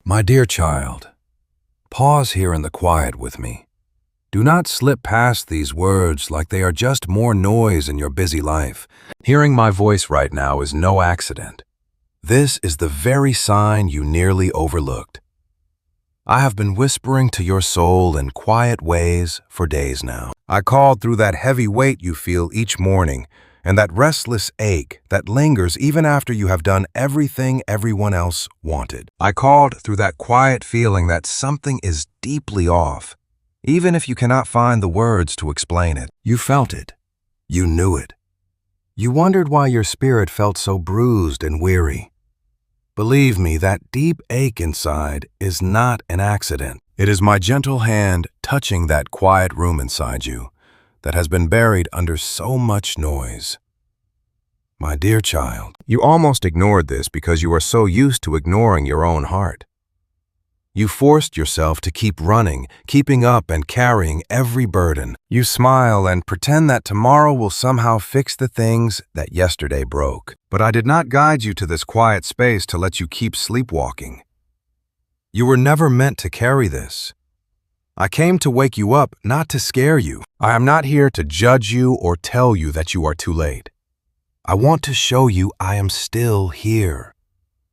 My dear child, pause here in the quiet with me. Do not slip past these words like they are just more noise in your busy life. Hearing my voice right now is no accident. This is the very sign you nearly overlooked. I have been whispering to your soul in quiet ways for days now. I called through that heavy weight you feel each morning and that restless ache that lingers even after you have done everything everyone else wanted. I called through that quiet feeling that something is deeply off, even if you cannot find the words to explain it. You felt it. You knew it. You wondered why your spirit felt so bruised and weary. Believe me, that deep ache inside is not an accident. It is my gentle hand touching that quiet room inside you that has been buried under so much noise. My dear child, you almost ignored this because you are so used to ignoring your own heart. You forced yourself to keep running, keeping up and carrying every burden. You smile and pretend that tomorrow will somehow fix the things that yesterday broke. But I did not guide you to this quiet space to let you keep sleepwalking. You were never meant to carry this. I came to wake you up, not to scare you. I am not here to judge you or tell you that you are too late. I want to show you I am still here.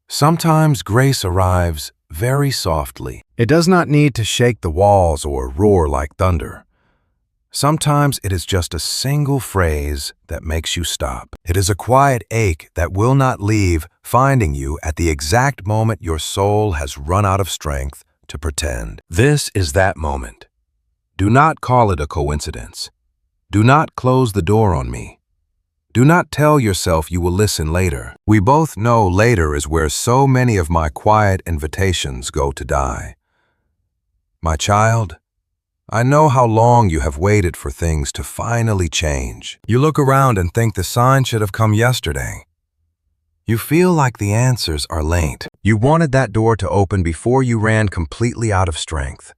Sometimes grace arrives very softly. It does not need to shake the walls or roar like thunder. Sometimes it is just a single phrase that makes you stop. It is a quiet ache that will not leave, finding you at the exact moment your soul has run out of strength to pretend. This is that moment. Do not call it a coincidence. Do not close the door on me. Do not tell yourself you will listen later. We both know later is where so many of my quiet invitations go to die. My child, I know how long you have waited for things to finally change. You look around and think the sign should have come yesterday. You feel like the answers are late. You wanted that door to open before you ran completely out of strength.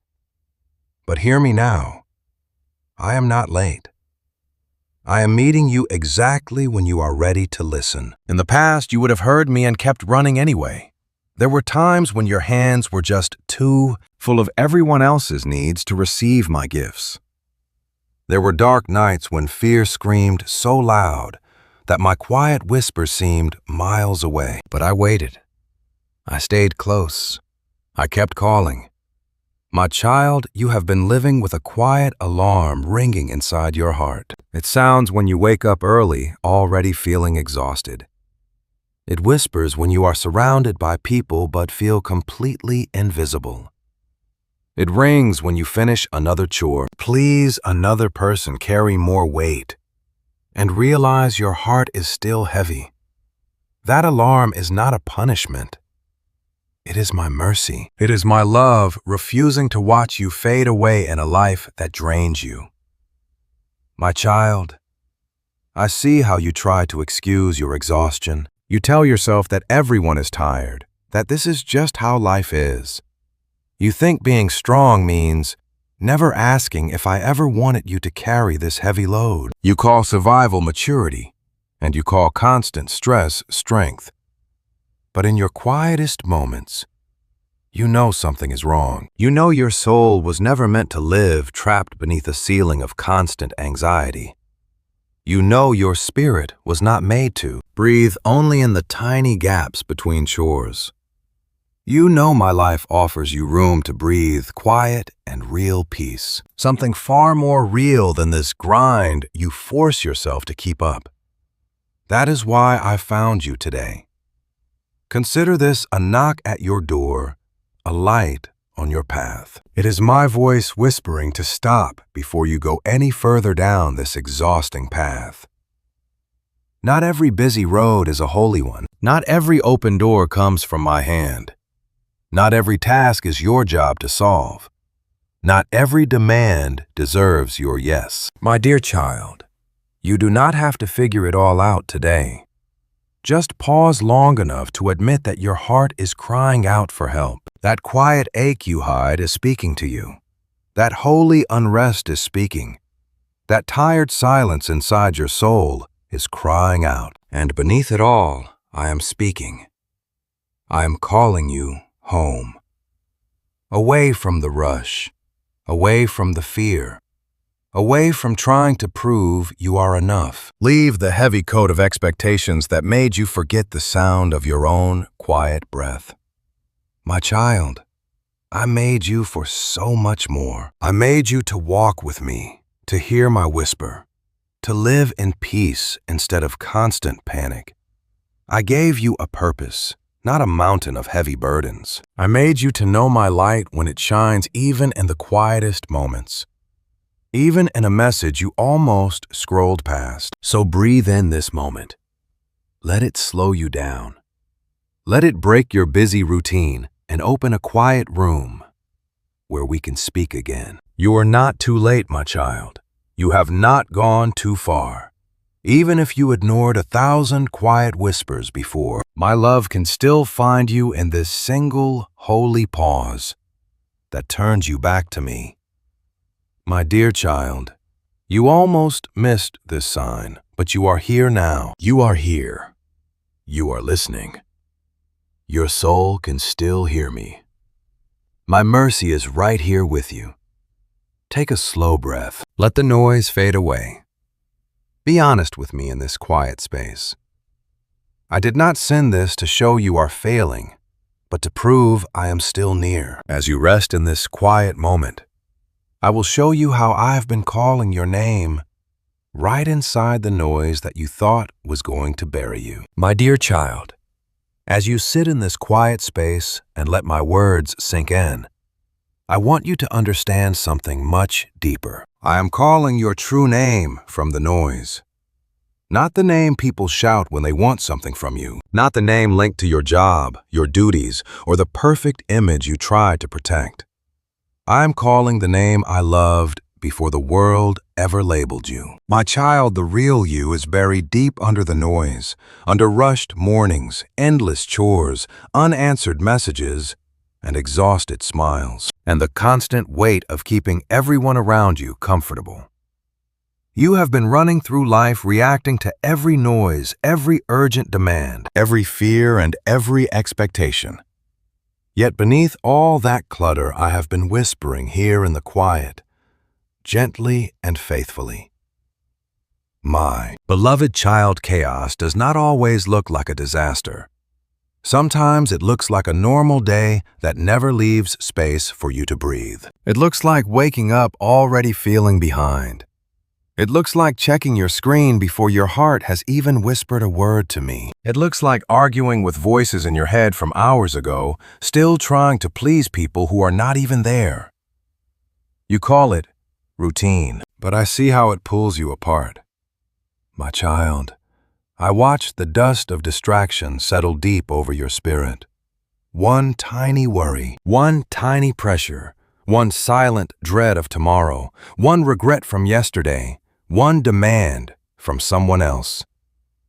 But hear me now. I am not late. I am meeting you exactly when you are ready to listen. In the past, you would have heard me and kept running anyway. There were times when your hands were just too full of everyone else's needs to receive my gifts. There were dark nights when fear screamed so loud that my quiet whisper seemed miles away. But I waited. I stayed close. I kept calling. My child, you have been living with a quiet alarm ringing inside your heart. It sounds when you wake up early, already feeling exhausted. It whispers when you are surrounded by people but feel completely invisible. It rings when you finish another chore. Please another person carry more weight and realize your heart is still heavy. That alarm is not a punishment. It is my mercy. It is my love refusing to watch you fade away in a life that drains you. My child, I see how you try to excuse your exhaustion. You tell yourself that everyone is tired, that this is just how life is. You think being strong means never asking if I ever wanted you to carry this heavy load. You call survival maturity, and you call constant stress strength. But in your quietest moments, you know something is wrong. You know your soul was never meant to live trapped beneath a ceiling of constant anxiety. You know your spirit was not made to breathe only in the tiny gaps between chores. You know my life offers you room to breathe quiet and real peace, something far more real than this grind you force yourself to keep up. That is why I found you today. Consider this a knock at your door, a light on your path. It is my voice whispering to stop before you go any further down this exhausting path. Not every busy road is a holy one. Not every open door comes from my hand. Not every task is your job to solve. Not every demand deserves your yes. My dear child, you do not have to figure it all out today. Just pause long enough to admit that your heart is crying out for help. That quiet ache you hide is speaking to you. That holy unrest is speaking. That tired silence inside your soul is crying out. And beneath it all, I am speaking. I am calling you home. away from the rush, away from the fear, away from trying to prove you are enough. Leave the heavy coat of expectations that made you forget the sound of your own quiet breath. My child, I made you for so much more. I made you to walk with me, to hear my whisper, to live in peace instead of constant panic. I gave you a purpose, not a mountain of heavy burdens. I made you to know my light when it shines even in the quietest moments, even in a message you almost scrolled past. So breathe in this moment. Let it slow you down. Let it break your busy routine and open a quiet room where we can speak again. You are not too late, my child. You have not gone too far. Even if you ignored 1,000 quiet whispers before, my love can still find you in this single holy pause that turns you back to me. My dear child, you almost missed this sign, but you are here now. You are here. You are listening. Your soul can still hear me. My mercy is right here with you. Take a slow breath. Let the noise fade away. Be honest with me in this quiet space. I did not send this to show you are failing, but to prove I am still near. As you rest in this quiet moment, I will show you how I have been calling your name right inside the noise that you thought was going to bury you. My dear child, as you sit in this quiet space and let my words sink in, I want you to understand something much deeper. I am calling your true name from the noise. Not the name people shout when they want something from you. Not the name linked to your job, your duties, or the perfect image you tried to protect. I am calling the name I loved before the world ever labeled you. My child, the real you is buried deep under the noise, under rushed mornings, endless chores, unanswered messages, and exhausted smiles, and the constant weight of keeping everyone around you comfortable. You have been running through life reacting to every noise, every urgent demand, every fear, and every expectation. Yet beneath all that clutter, I have been whispering here in the quiet, gently and faithfully. My beloved child, chaos does not always look like a disaster. Sometimes it looks like a normal day that never leaves space for you to breathe. It looks like waking up already feeling behind. It looks like checking your screen before your heart has even whispered a word to me. It looks like arguing with voices in your head from hours ago, still trying to please people who are not even there. You call it routine, but I see how it pulls you apart. My child, I watch the dust of distraction settle deep over your spirit. One tiny worry, one tiny pressure, one silent dread of tomorrow, one regret from yesterday, one demand from someone else.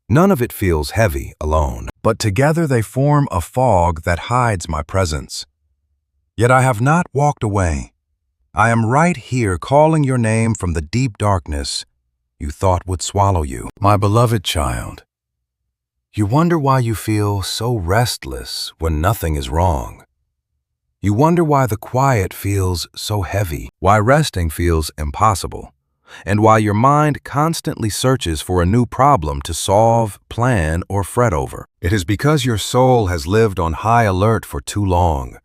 None of it feels heavy alone, but together they form a fog that hides my presence. Yet I have not walked away. I am right here calling your name from the deep darkness you thought would swallow you. My beloved child, you wonder why you feel so restless when nothing is wrong. You wonder why the quiet feels so heavy, why resting feels impossible, and why your mind constantly searches for a new problem to solve, plan, or fret over. It is because your soul has lived on high alert for too long.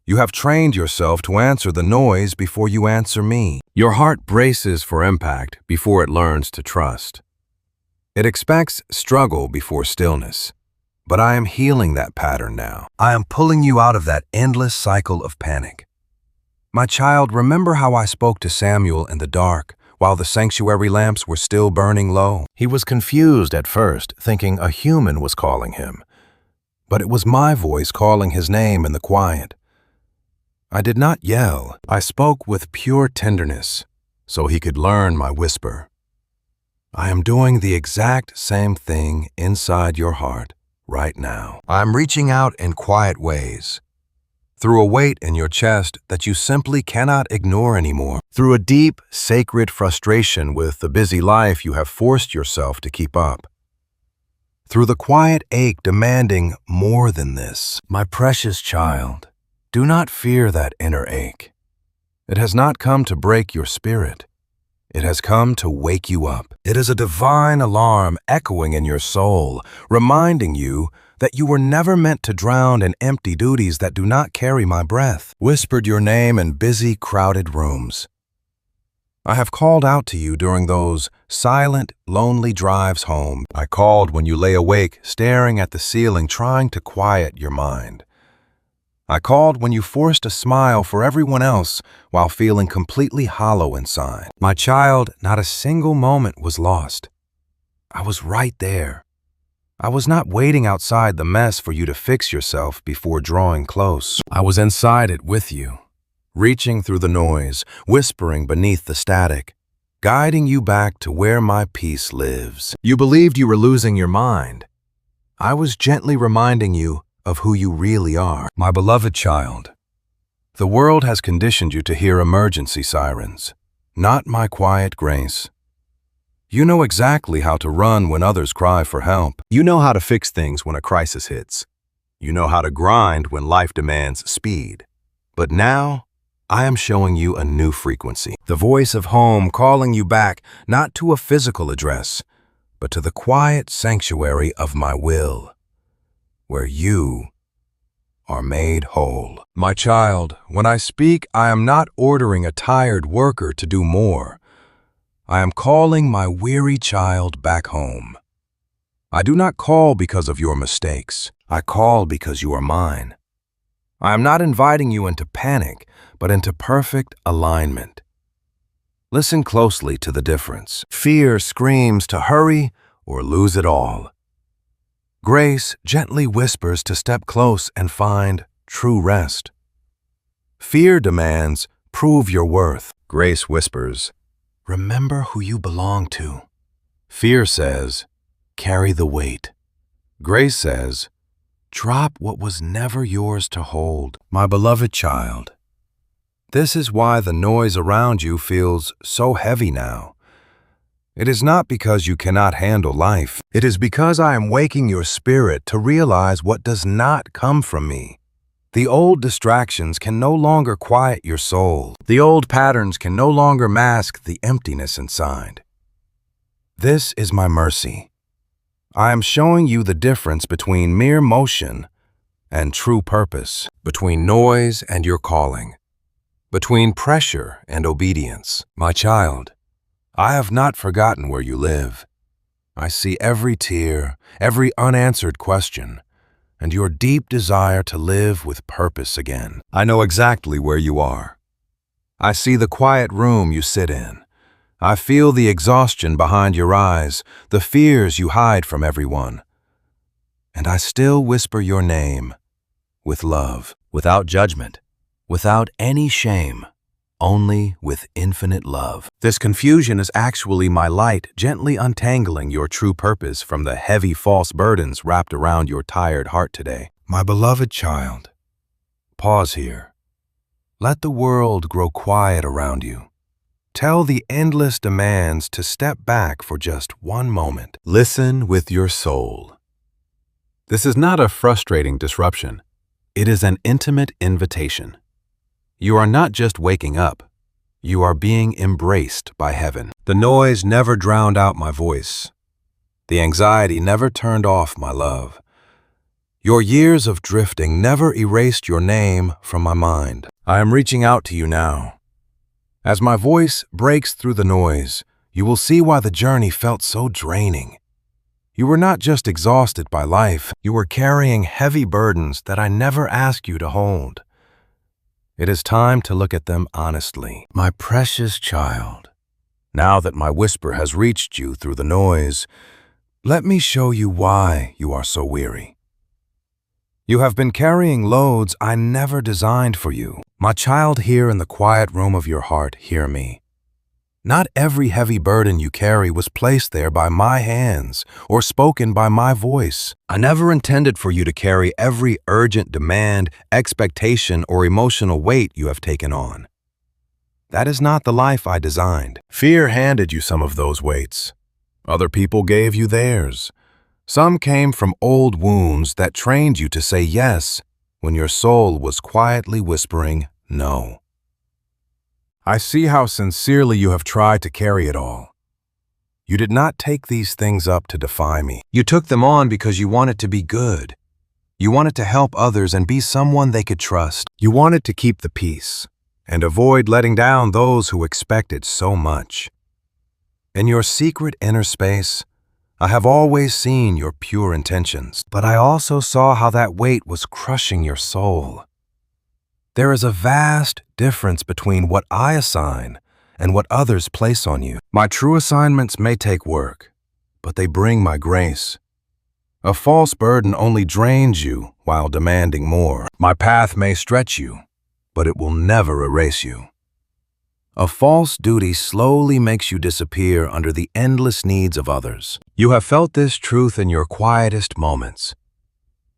You have trained yourself to answer the noise before you answer me. Your heart braces for impact before it learns to trust. It expects struggle before stillness. But I am healing that pattern now. I am pulling you out of that endless cycle of panic. My child, remember how I spoke to Samuel in the dark while the sanctuary lamps were still burning low? He was confused at first, thinking a human was calling him. But it was my voice calling his name in the quiet. I did not yell. I spoke with pure tenderness, so he could learn my whisper. I am doing the exact same thing inside your heart right now. I am reaching out in quiet ways, through a weight in your chest that you simply cannot ignore anymore, through a deep, sacred frustration with the busy life you have forced yourself to keep up, through the quiet ache demanding more than this. My precious child, Do not fear that inner ache. It has not come to break your spirit. It has come to wake you up. It is a divine alarm echoing in your soul, reminding you that you were never meant to drown in empty duties that do not carry my breath. Whispered your name in busy, crowded rooms. I have called out to you during those silent, lonely drives home. I called when you lay awake, staring at the ceiling, trying to quiet your mind. I called when you forced a smile for everyone else while feeling completely hollow inside. My child, not a single moment was lost. I was right there. I was not waiting outside the mess for you to fix yourself before drawing close. I was inside it with you, reaching through the noise, whispering beneath the static, guiding you back to where my peace lives. You believed you were losing your mind. I was gently reminding you of who you really are. My beloved child, the world has conditioned you to hear emergency sirens, not my quiet grace. You know exactly how to run when others cry for help. You know how to fix things when a crisis hits. You know how to grind when life demands speed. But now, I am showing you a new frequency. The voice of home calling you back, not to a physical address, but to the quiet sanctuary of my will, where you are made whole. My child, when I speak, I am not ordering a tired worker to do more. I am calling my weary child back home. I do not call because of your mistakes. I call because you are mine. I am not inviting you into panic, but into perfect alignment. Listen closely to the difference. Fear screams to hurry or lose it all. Grace gently whispers to step close and find true rest. Fear demands, prove your worth. Grace whispers, remember who you belong to. Fear says, carry the weight. Grace says, drop what was never yours to hold. My beloved child, this is why the noise around you feels so heavy now. It is not because you cannot handle life. It is because I am waking your spirit to realize what does not come from me. The old distractions can no longer quiet your soul. The old patterns can no longer mask the emptiness inside. This is my mercy. I am showing you the difference between mere motion and true purpose, between noise and your calling, between pressure and obedience. My child, I have not forgotten where you live. I see every tear, every unanswered question, and your deep desire to live with purpose again. I know exactly where you are. I see the quiet room you sit in. I feel the exhaustion behind your eyes, the fears you hide from everyone. And I still whisper your name with love, without judgment, without any shame. Only with infinite love. This confusion is actually my light gently untangling your true purpose from the heavy false burdens wrapped around your tired heart today. My beloved child, pause here. Let the world grow quiet around you. Tell the endless demands to step back for just one moment. Listen with your soul. This is not a frustrating disruption. It is an intimate invitation. You are not just waking up, you are being embraced by heaven. The noise never drowned out my voice. The anxiety never turned off my love. Your years of drifting never erased your name from my mind. I am reaching out to you now. As my voice breaks through the noise, you will see why the journey felt so draining. You were not just exhausted by life, you were carrying heavy burdens that I never asked you to hold. It is time to look at them honestly. My precious child, now that my whisper has reached you through the noise, let me show you why you are so weary. You have been carrying loads I never designed for you. My child, here in the quiet room of your heart, hear me. Not every heavy burden you carry was placed there by my hands or spoken by my voice. I never intended for you to carry every urgent demand, expectation, or emotional weight you have taken on. That is not the life I designed. Fear handed you some of those weights. Other people gave you theirs. Some came from old wounds that trained you to say yes when your soul was quietly whispering no. I see how sincerely you have tried to carry it all. You did not take these things up to defy me. You took them on because you wanted to be good. You wanted to help others and be someone they could trust. You wanted to keep the peace and avoid letting down those who expected so much. In your secret inner space, I have always seen your pure intentions, but I also saw how that weight was crushing your soul. There is a vast difference between what I assign and what others place on you. My true assignments may take work, but they bring my grace. A false burden only drains you while demanding more. My path may stretch you, but it will never erase you. A false duty slowly makes you disappear under the endless needs of others. You have felt this truth in your quietest moments.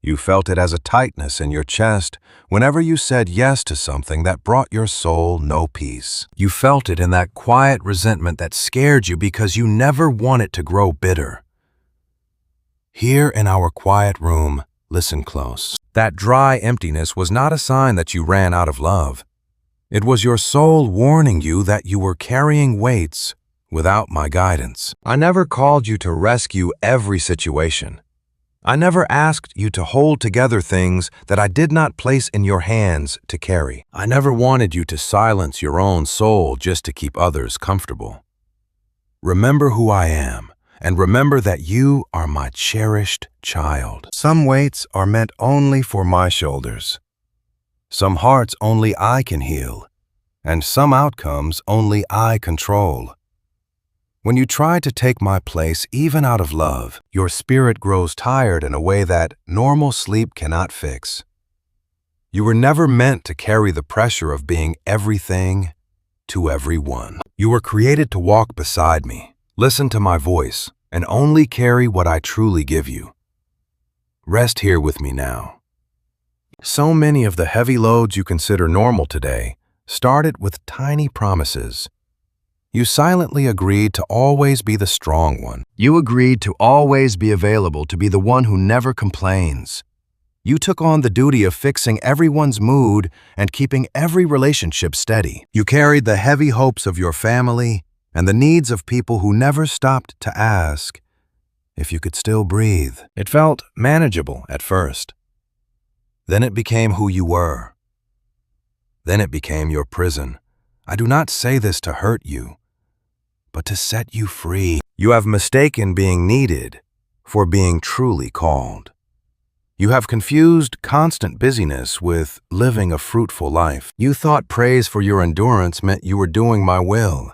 You felt it as a tightness in your chest whenever you said yes to something that brought your soul no peace. You felt it in that quiet resentment that scared you because you never want it to grow bitter. Here in our quiet room, listen close. That dry emptiness was not a sign that you ran out of love. It was your soul warning you that you were carrying weights without my guidance. I never called you to rescue every situation. I never asked you to hold together things that I did not place in your hands to carry. I never wanted you to silence your own soul just to keep others comfortable. Remember who I am, and remember that you are my cherished child. Some weights are meant only for my shoulders. Some hearts only I can heal, and some outcomes only I control. When you try to take my place even out of love, your spirit grows tired in a way that normal sleep cannot fix. You were never meant to carry the pressure of being everything to everyone. You were created to walk beside me, listen to my voice, and only carry what I truly give you. Rest here with me now. So many of the heavy loads you consider normal today started with tiny promises. You silently agreed to always be the strong one. You agreed to always be available, to be the one who never complains. You took on the duty of fixing everyone's mood and keeping every relationship steady. You carried the heavy hopes of your family and the needs of people who never stopped to ask if you could still breathe. It felt manageable at first. Then it became who you were. Then it became your prison. I do not say this to hurt you, but to set you free. You have mistaken being needed for being truly called. You have confused constant busyness with living a fruitful life. You thought praise for your endurance meant you were doing my will.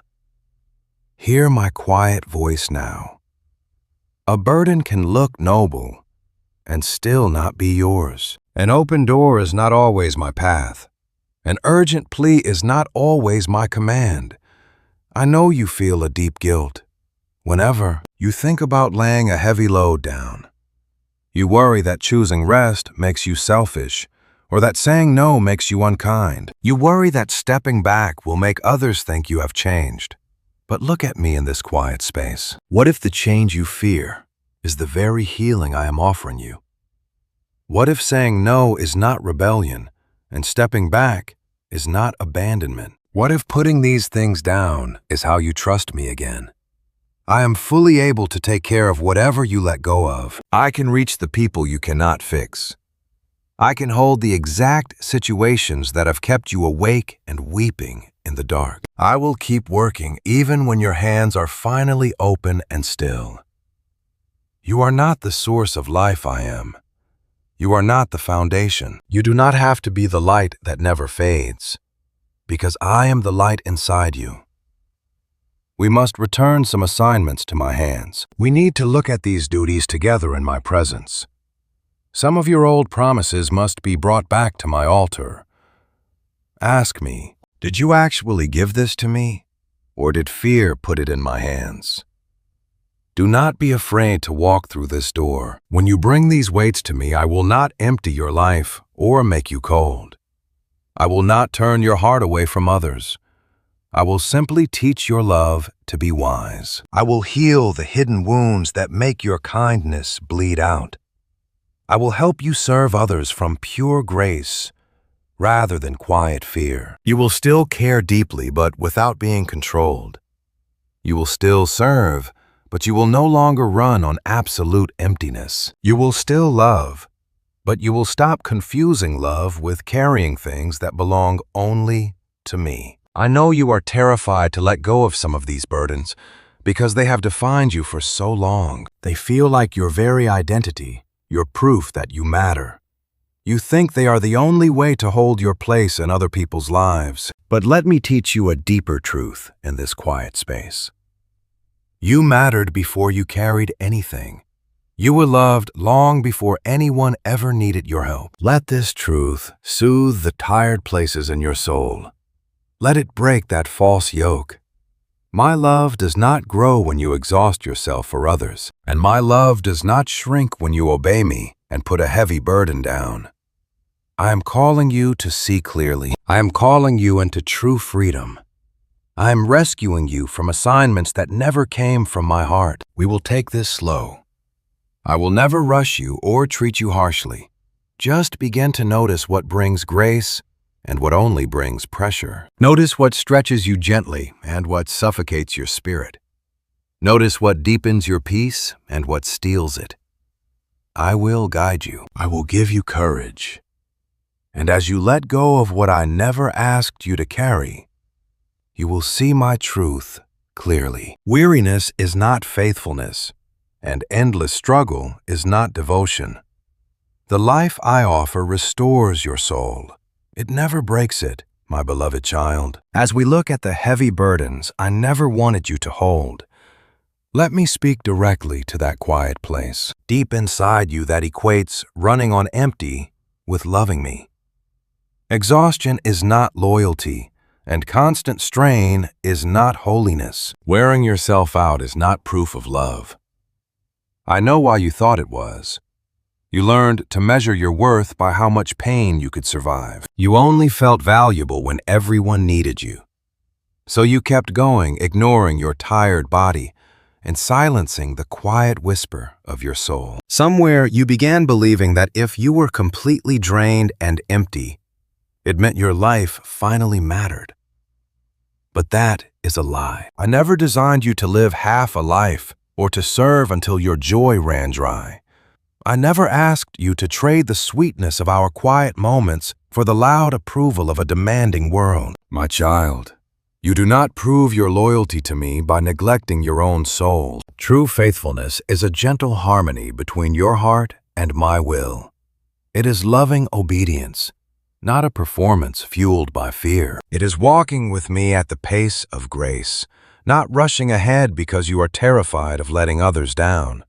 Hear my quiet voice now. A burden can look noble and still not be yours. An open door is not always my path. An urgent plea is not always my command. I know you feel a deep guilt whenever you think about laying a heavy load down. You worry that choosing rest makes you selfish, or that saying no makes you unkind. You worry that stepping back will make others think you have changed. But look at me in this quiet space. What if the change you fear is the very healing I am offering you? What if saying no is not rebellion, and stepping back is not abandonment? What if putting these things down is how you trust me again? I am fully able to take care of whatever you let go of. I can reach the people you cannot fix. I can hold the exact situations that have kept you awake and weeping in the dark. I will keep working even when your hands are finally open and still. You are not the source of life I am. You are not the foundation. You do not have to be the light that never fades, because I am the light inside you. We must return some assignments to my hands. We need to look at these duties together in my presence. Some of your old promises must be brought back to my altar. Ask me, did you actually give this to me, or did fear put it in my hands? Do not be afraid to walk through this door. When you bring these weights to me, I will not empty your life or make you cold. I will not turn your heart away from others. I will simply teach your love to be wise. I will heal the hidden wounds that make your kindness bleed out. I will help you serve others from pure grace rather than quiet fear. You will still care deeply, but without being controlled. You will still serve, but you will no longer run on absolute emptiness. You will still love, but you will stop confusing love with carrying things that belong only to me. I know you are terrified to let go of some of these burdens because they have defined you for so long. They feel like your very identity, your proof that you matter. You think they are the only way to hold your place in other people's lives. But let me teach you a deeper truth in this quiet space. You mattered before you carried anything. You were loved long before anyone ever needed your help. Let this truth soothe the tired places in your soul. Let it break that false yoke. My love does not grow when you exhaust yourself for others, and my love does not shrink when you obey me and put a heavy burden down. I am calling you to see clearly. I am calling you into true freedom. I am rescuing you from assignments that never came from my heart. We will take this slow. I will never rush you or treat you harshly. Just begin to notice what brings grace and what only brings pressure. Notice what stretches you gently and what suffocates your spirit. Notice what deepens your peace and what steals it. I will guide you. I will give you courage. And as you let go of what I never asked you to carry, you will see my truth clearly. Weariness is not faithfulness, and endless struggle is not devotion. The life I offer restores your soul. It never breaks it, my beloved child. As we look at the heavy burdens I never wanted you to hold, let me speak directly to that quiet place, deep inside you that equates running on empty with loving me. Exhaustion is not loyalty, and constant strain is not holiness. Wearing yourself out is not proof of love. I know why you thought it was. You learned to measure your worth by how much pain you could survive. You only felt valuable when everyone needed you. So you kept going, ignoring your tired body and silencing the quiet whisper of your soul. Somewhere you began believing that if you were completely drained and empty, it meant your life finally mattered. But that is a lie. I never designed you to live half a life or to serve until your joy ran dry. I never asked you to trade the sweetness of our quiet moments for the loud approval of a demanding world. My child, you do not prove your loyalty to me by neglecting your own soul. True faithfulness is a gentle harmony between your heart and my will. It is loving obedience, not a performance fueled by fear. It is walking with me at the pace of grace, not rushing ahead because you are terrified of letting others down.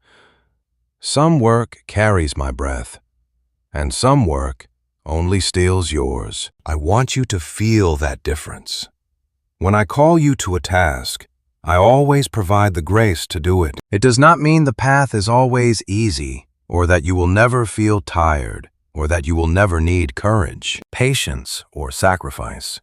Some work carries my breath, and some work only steals yours. I want you to feel that difference. When I call you to a task, I always provide the grace to do it. It does not mean the path is always easy, or that you will never feel tired, or that you will never need courage, patience, or sacrifice.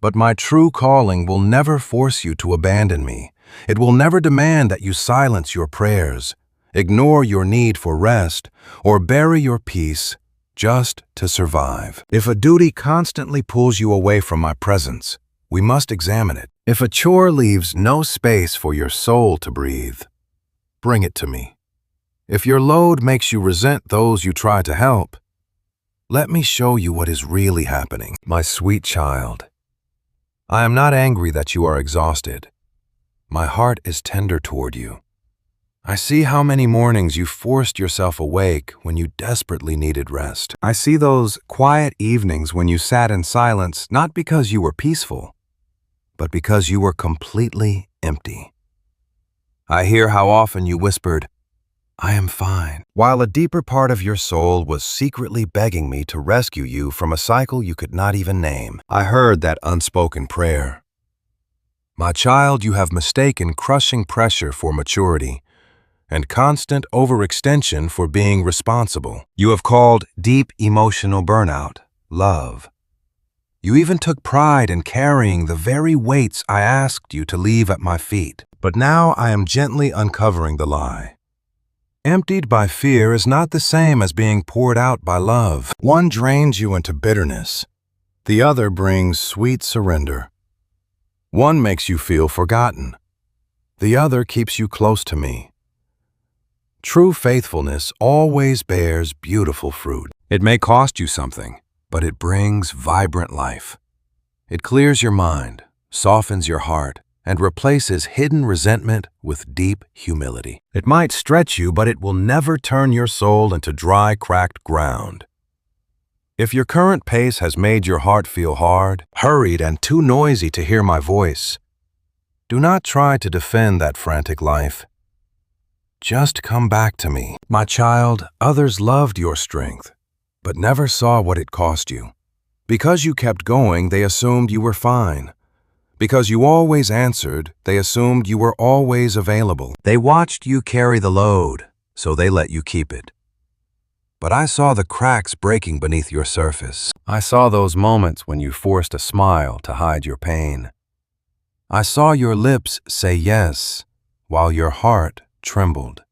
But my true calling will never force you to abandon me. It will never demand that you silence your prayers, ignore your need for rest, or bury your peace just to survive. If a duty constantly pulls you away from my presence, we must examine it. If a chore leaves no space for your soul to breathe, bring it to me. If your load makes you resent those you try to help, let me show you what is really happening. My sweet child, I am not angry that you are exhausted. My heart is tender toward you. I see how many mornings you forced yourself awake when you desperately needed rest. I see those quiet evenings when you sat in silence not because you were peaceful, but because you were completely empty. I hear how often you whispered, "I am fine," while a deeper part of your soul was secretly begging me to rescue you from a cycle you could not even name. I heard that unspoken prayer. My child, you have mistaken crushing pressure for maturity and constant overextension for being responsible. You have called deep emotional burnout love. You even took pride in carrying the very weights I asked you to leave at my feet. But now I am gently uncovering the lie. Emptied by fear is not the same as being poured out by love. One drains you into bitterness. The other brings sweet surrender. One makes you feel forgotten. The other keeps you close to me. True faithfulness always bears beautiful fruit. It may cost you something, but it brings vibrant life. It clears your mind, softens your heart, and replaces hidden resentment with deep humility. It might stretch you, but it will never turn your soul into dry, cracked ground. If your current pace has made your heart feel hard, hurried, and too noisy to hear my voice, do not try to defend that frantic life. Just come back to me. My child, others loved your strength, but never saw what it cost you. Because you kept going, they assumed you were fine. Because you always answered, they assumed you were always available. They watched you carry the load, so they let you keep it. But I saw the cracks breaking beneath your surface. I saw those moments when you forced a smile to hide your pain. I saw your lips say yes, while your heart trembled.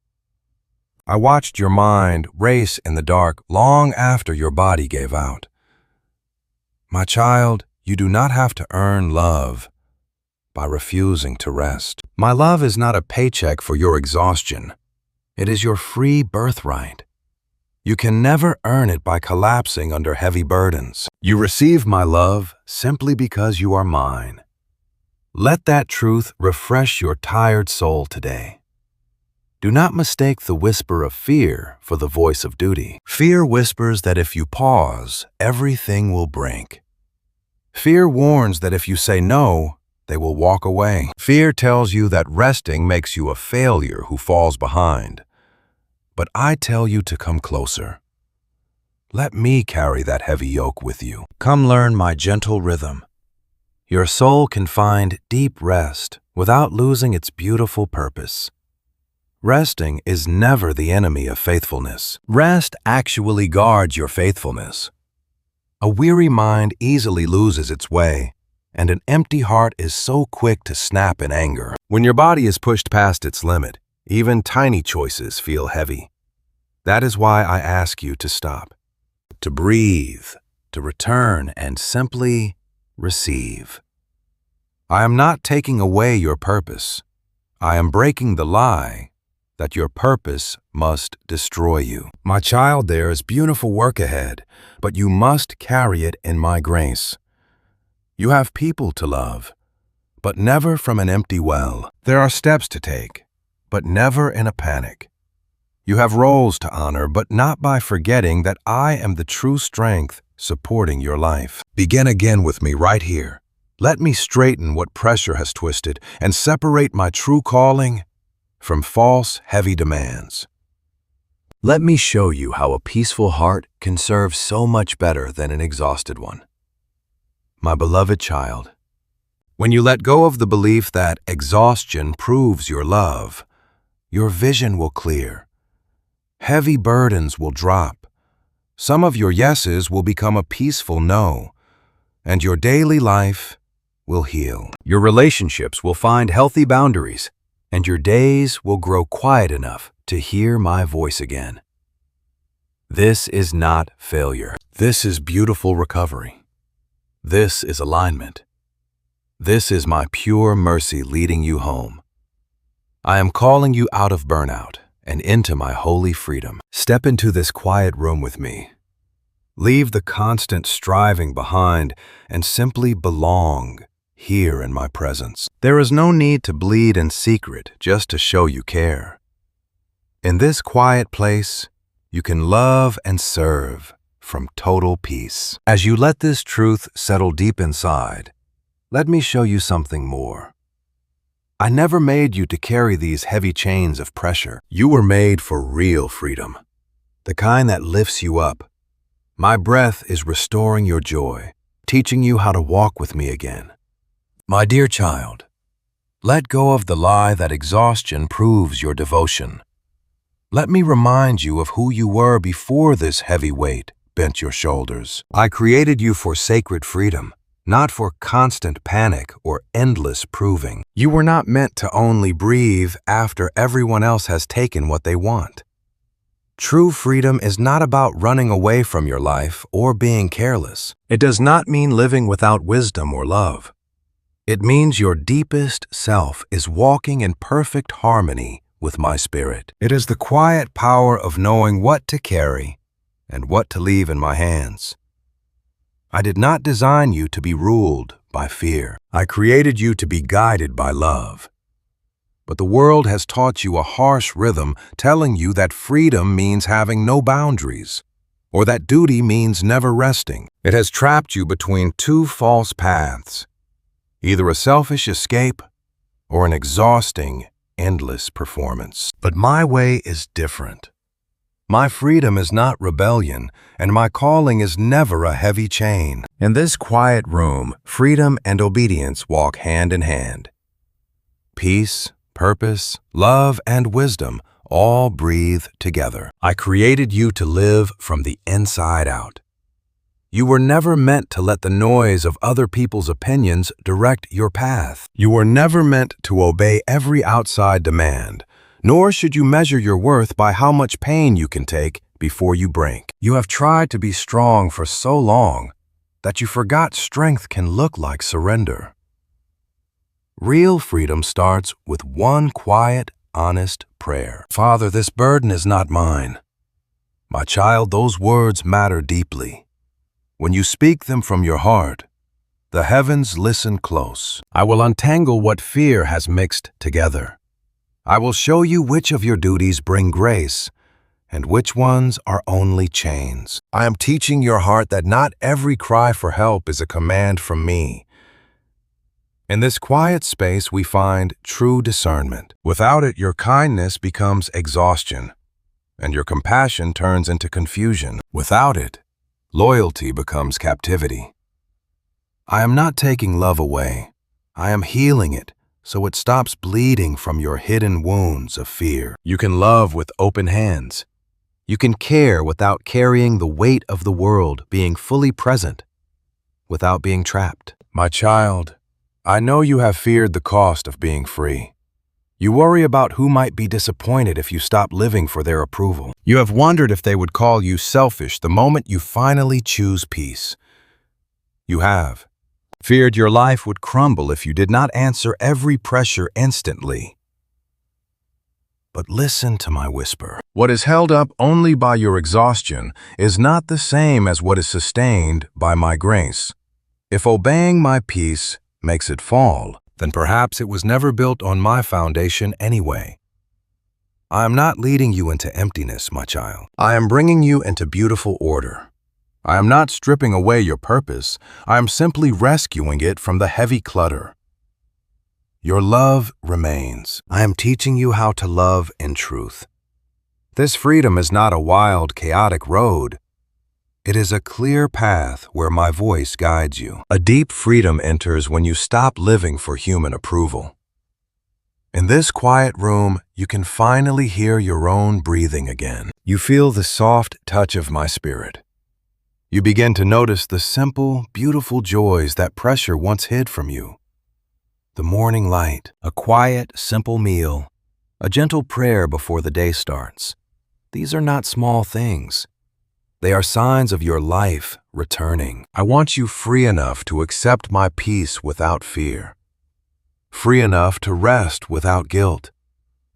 I watched your mind race in the dark long after your body gave out. My child, you do not have to earn love by refusing to rest. My love is not a paycheck for your exhaustion. It is your free birthright. You can never earn it by collapsing under heavy burdens. You receive my love simply because you are mine. Let that truth refresh your tired soul today. Do not mistake the whisper of fear for the voice of duty. Fear whispers that if you pause, everything will break. Fear warns that if you say no, they will walk away. Fear tells you that resting makes you a failure who falls behind. But I tell you to come closer. Let me carry that heavy yoke with you. Come learn my gentle rhythm. Your soul can find deep rest without losing its beautiful purpose. Resting is never the enemy of faithfulness. Rest actually guards your faithfulness. A weary mind easily loses its way, and an empty heart is so quick to snap in anger. When your body is pushed past its limit, even tiny choices feel heavy. That is why I ask you to stop, to breathe, to return, and simply receive. I am not taking away your purpose. I am breaking the lie that your purpose must destroy you. My child, there is beautiful work ahead, but you must carry it in my grace. You have people to love, but never from an empty well. There are steps to take, but never in a panic. You have roles to honor, but not by forgetting that I am the true strength supporting your life. Begin again with me right here. Let me straighten what pressure has twisted and separate my true calling from false, heavy demands. Let me show you how a peaceful heart can serve so much better than an exhausted one. My beloved child, when you let go of the belief that exhaustion proves your love, your vision will clear. Heavy burdens will drop. Some of your yeses will become a peaceful no, and your daily life will heal. Your relationships will find healthy boundaries, and your days will grow quiet enough to hear my voice again. This is not failure. This is beautiful recovery. This is alignment. This is my pure mercy leading you home. I am calling you out of burnout and into my holy freedom. Step into this quiet room with me. Leave the constant striving behind and simply belong here in my presence. There is no need to bleed in secret just to show you care. In this quiet place, you can love and serve from total peace. As you let this truth settle deep inside, let me show you something more. I never made you to carry these heavy chains of pressure. You were made for real freedom, the kind that lifts you up. My breath is restoring your joy, teaching you how to walk with me again. My dear child, let go of the lie that exhaustion proves your devotion. Let me remind you of who you were before this heavy weight bent your shoulders. I created you for sacred freedom, not for constant panic or endless proving. You were not meant to only breathe after everyone else has taken what they want. True freedom is not about running away from your life or being careless. It does not mean living without wisdom or love. It means your deepest self is walking in perfect harmony with my spirit. It is the quiet power of knowing what to carry and what to leave in my hands. I did not design you to be ruled by fear. I created you to be guided by love. But the world has taught you a harsh rhythm telling you that freedom means having no boundaries, or that duty means never resting. It has trapped you between two false paths, either a selfish escape or an exhausting, endless performance. But my way is different. My freedom is not rebellion, and my calling is never a heavy chain. In this quiet room, freedom and obedience walk hand in hand. Peace, purpose, love, and wisdom all breathe together. I created you to live from the inside out. You were never meant to let the noise of other people's opinions direct your path. You were never meant to obey every outside demand, nor should you measure your worth by how much pain you can take before you break. You have tried to be strong for so long that you forgot strength can look like surrender. Real freedom starts with one quiet, honest prayer. Father, this burden is not mine. My child, those words matter deeply. When you speak them from your heart, the heavens listen close. I will untangle what fear has mixed together. I will show you which of your duties bring grace and which ones are only chains. I am teaching your heart that not every cry for help is a command from me. In this quiet space, we find true discernment. Without it, your kindness becomes exhaustion, and your compassion turns into confusion. Without it, loyalty becomes captivity. I am not taking love away. I am healing it so it stops bleeding from your hidden wounds of fear. You can love with open hands. You can care without carrying the weight of the world, being fully present without being trapped. My child, I know you have feared the cost of being free. You worry about who might be disappointed if you stop living for their approval. You have wondered if they would call you selfish the moment you finally choose peace. You have feared your life would crumble if you did not answer every pressure instantly. But listen to my whisper. What is held up only by your exhaustion is not the same as what is sustained by my grace. If obeying my peace makes it fall, then perhaps it was never built on my foundation anyway. I am not leading you into emptiness, my child. I am bringing you into beautiful order. I am not stripping away your purpose. I am simply rescuing it from the heavy clutter. Your love remains. I am teaching you how to love in truth. This freedom is not a wild, chaotic road. It is a clear path where my voice guides you. A deep freedom enters when you stop living for human approval. In this quiet room, you can finally hear your own breathing again. You feel the soft touch of my spirit. You begin to notice the simple, beautiful joys that pressure once hid from you. The morning light, a quiet, simple meal, a gentle prayer before the day starts. These are not small things. They are signs of your life returning. I want you free enough to accept my peace without fear, free enough to rest without guilt,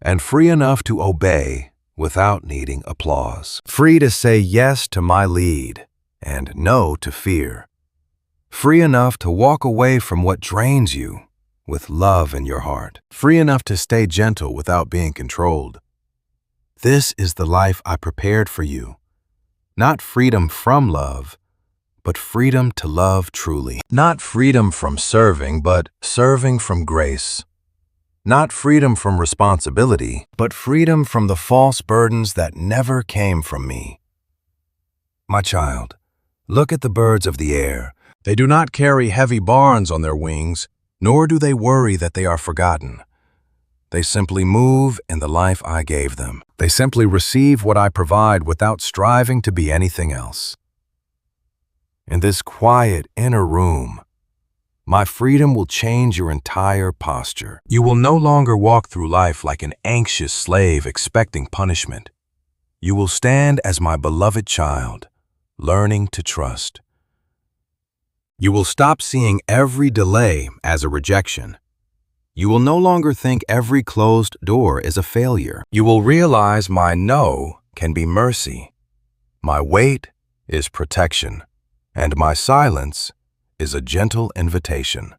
and free enough to obey without needing applause. Free to say yes to my lead and no to fear. Free enough to walk away from what drains you with love in your heart. Free enough to stay gentle without being controlled. This is the life I prepared for you. Not freedom from love, but freedom to love truly. Not freedom from serving, but serving from grace. Not freedom from responsibility, but freedom from the false burdens that never came from me. My child, look at the birds of the air. They do not carry heavy barns on their wings, nor do they worry that they are forgotten. They simply move in the life I gave them. They simply receive what I provide without striving to be anything else. In this quiet inner room, my freedom will change your entire posture. You will no longer walk through life like an anxious slave expecting punishment. You will stand as my beloved child, learning to trust. You will stop seeing every delay as a rejection. You will no longer think every closed door is a failure. You will realize my no can be mercy, my wait is protection, and my silence is a gentle invitation.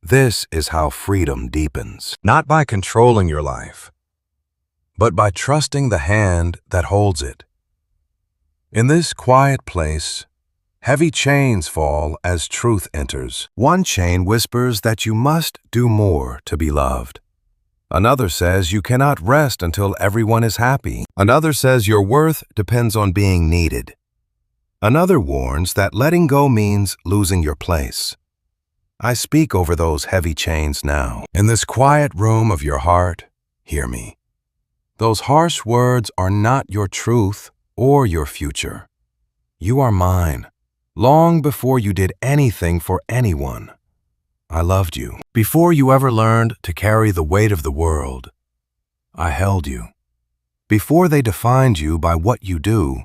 This is how freedom deepens, not by controlling your life, but by trusting the hand that holds it. In this quiet place, heavy chains fall as truth enters. One chain whispers that you must do more to be loved. Another says you cannot rest until everyone is happy. Another says your worth depends on being needed. Another warns that letting go means losing your place. I speak over those heavy chains now. In this quiet room of your heart, hear me. Those harsh words are not your truth or your future. You are mine. Long before you did anything for anyone, I loved you. Before you ever learned to carry the weight of the world, I held you. Before they defined you by what you do,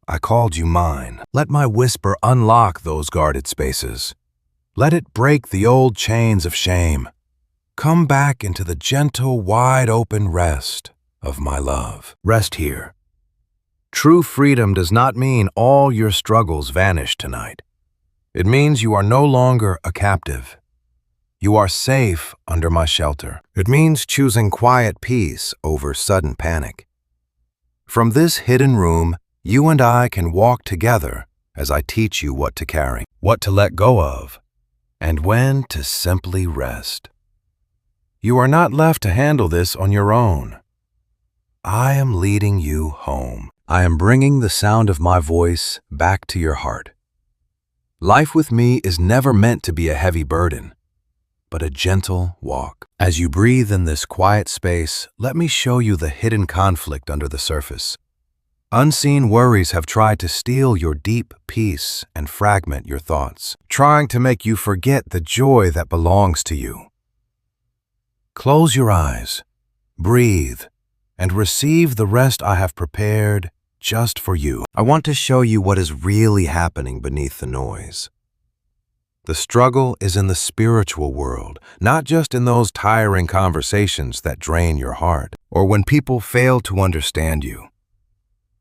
I called you mine. Let my whisper unlock those guarded spaces. Let it break the old chains of shame. Come back into the gentle, wide-open rest of my love. Rest here. True freedom does not mean all your struggles vanish tonight. It means you are no longer a captive. You are safe under my shelter. It means choosing quiet peace over sudden panic. From this hidden room, you and I can walk together as I teach you what to carry, what to let go of, and when to simply rest. You are not left to handle this on your own. I am leading you home. I am bringing the sound of my voice back to your heart. Life with me is never meant to be a heavy burden, but a gentle walk. As you breathe in this quiet space, let me show you the hidden conflict under the surface. Unseen worries have tried to steal your deep peace and fragment your thoughts, trying to make you forget the joy that belongs to you. Close your eyes, breathe, and receive the rest I have prepared just for you. I want to show you what is really happening beneath the noise. The struggle is in the spiritual world, not just in those tiring conversations that drain your heart, or when people fail to understand you.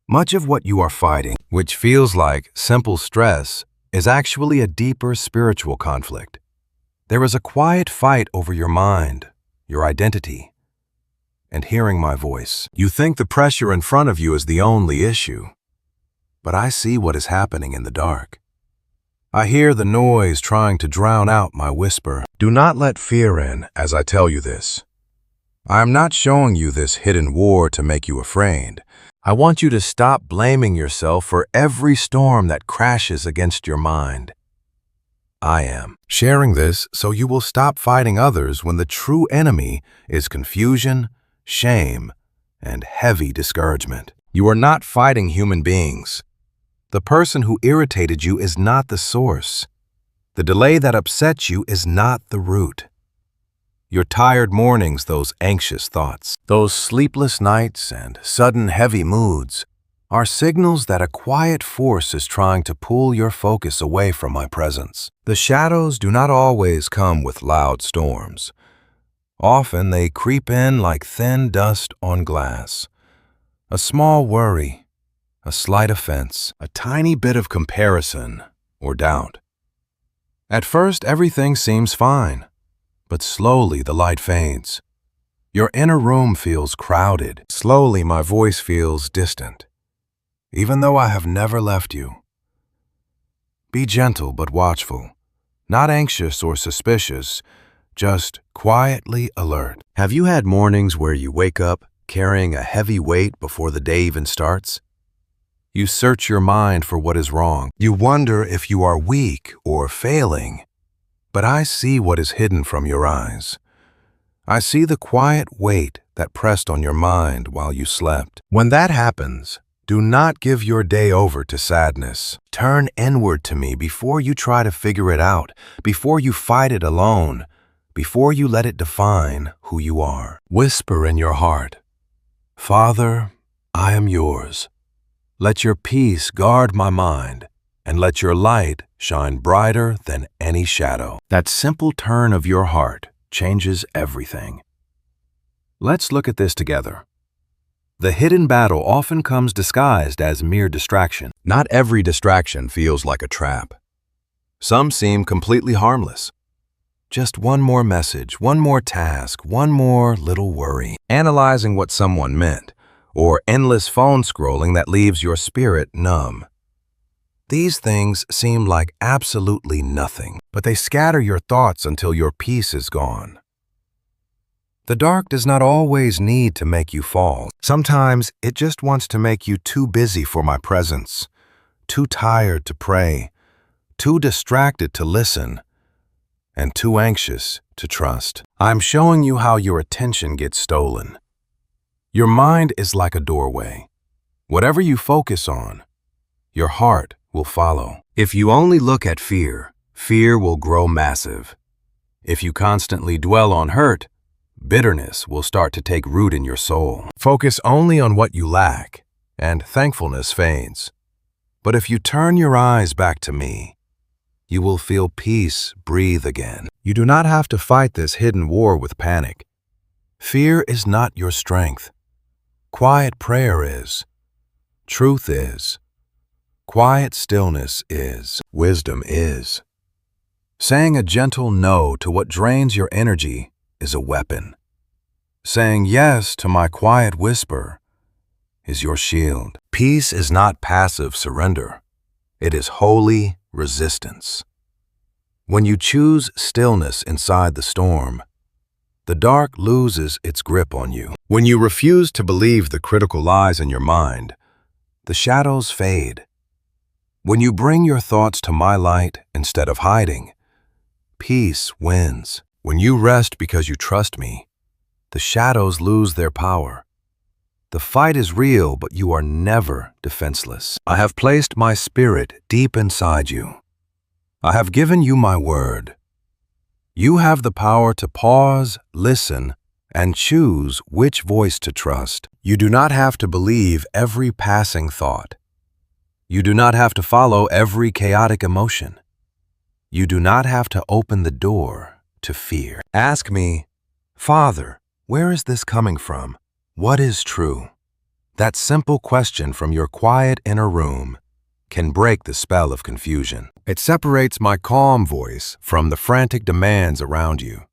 Much of what you are fighting, which feels like simple stress, is actually a deeper spiritual conflict. There is a quiet fight over your mind, your identity, and hearing my voice. You think the pressure in front of you is the only issue, but I see what is happening in the dark. I hear the noise trying to drown out my whisper. Do not let fear in as I tell you this. I am not showing you this hidden war to make you afraid. I want you to stop blaming yourself for every storm that crashes against your mind. I am sharing this so you will stop fighting others when the true enemy is confusion, shame, and heavy discouragement. You are not fighting human beings. The person who irritated you is not the source. The delay that upsets you is not the root. Your tired mornings, those anxious thoughts, those sleepless nights and sudden heavy moods are signals that a quiet force is trying to pull your focus away from my presence. The shadows do not always come with loud storms. Often they creep in like thin dust on glass. A small worry, a slight offense, a tiny bit of comparison or doubt. At first, everything seems fine, but slowly the light fades. Your inner room feels crowded. Slowly, my voice feels distant, even though I have never left you. Be gentle but watchful, not anxious or suspicious, just quietly alert. Have you had mornings where you wake up carrying a heavy weight before the day even starts? You search your mind for what is wrong. You wonder if you are weak or failing. But I see what is hidden from your eyes. I see the quiet weight that pressed on your mind while you slept. When that happens, do not give your day over to sadness. Turn inward to me before you try to figure it out, before you fight it alone, before you let it define who you are. Whisper in your heart, Father, I am yours. Let your peace guard my mind, and let your light shine brighter than any shadow. That simple turn of your heart changes everything. Let's look at this together. The hidden battle often comes disguised as mere distraction. Not every distraction feels like a trap. Some seem completely harmless. Just one more message, one more task, one more little worry. Analyzing what someone meant, or endless phone scrolling that leaves your spirit numb. These things seem like absolutely nothing, but they scatter your thoughts until your peace is gone. The dark does not always need to make you fall. Sometimes it just wants to make you too busy for my presence, too tired to pray, too distracted to listen, and too anxious to trust. I'm showing you how your attention gets stolen. Your mind is like a doorway. Whatever you focus on, your heart will follow. If you only look at fear, fear will grow massive. If you constantly dwell on hurt, bitterness will start to take root in your soul. Focus only on what you lack, and thankfulness fades. But if you turn your eyes back to me, you will feel peace breathe again. You do not have to fight this hidden war with panic. Fear is not your strength. Quiet prayer is. Truth is. Quiet stillness is. Wisdom is. Saying a gentle no to what drains your energy is a weapon. Saying yes to my quiet whisper is your shield. Peace is not passive surrender. It is holy resistance. When you choose stillness inside the storm, the dark loses its grip on you. When you refuse to believe the critical lies in your mind, the shadows fade. When you bring your thoughts to my light instead of hiding, peace wins. When you rest because you trust me, the shadows lose their power. The fight is real, but you are never defenseless. I have placed my spirit deep inside you. I have given you my word. You have the power to pause, listen, and choose which voice to trust. You do not have to believe every passing thought. You do not have to follow every chaotic emotion. You do not have to open the door to fear. Ask me, Father, where is this coming from? What is true? That simple question from your quiet inner room can break the spell of confusion. It separates my calm voice from the frantic demands around you.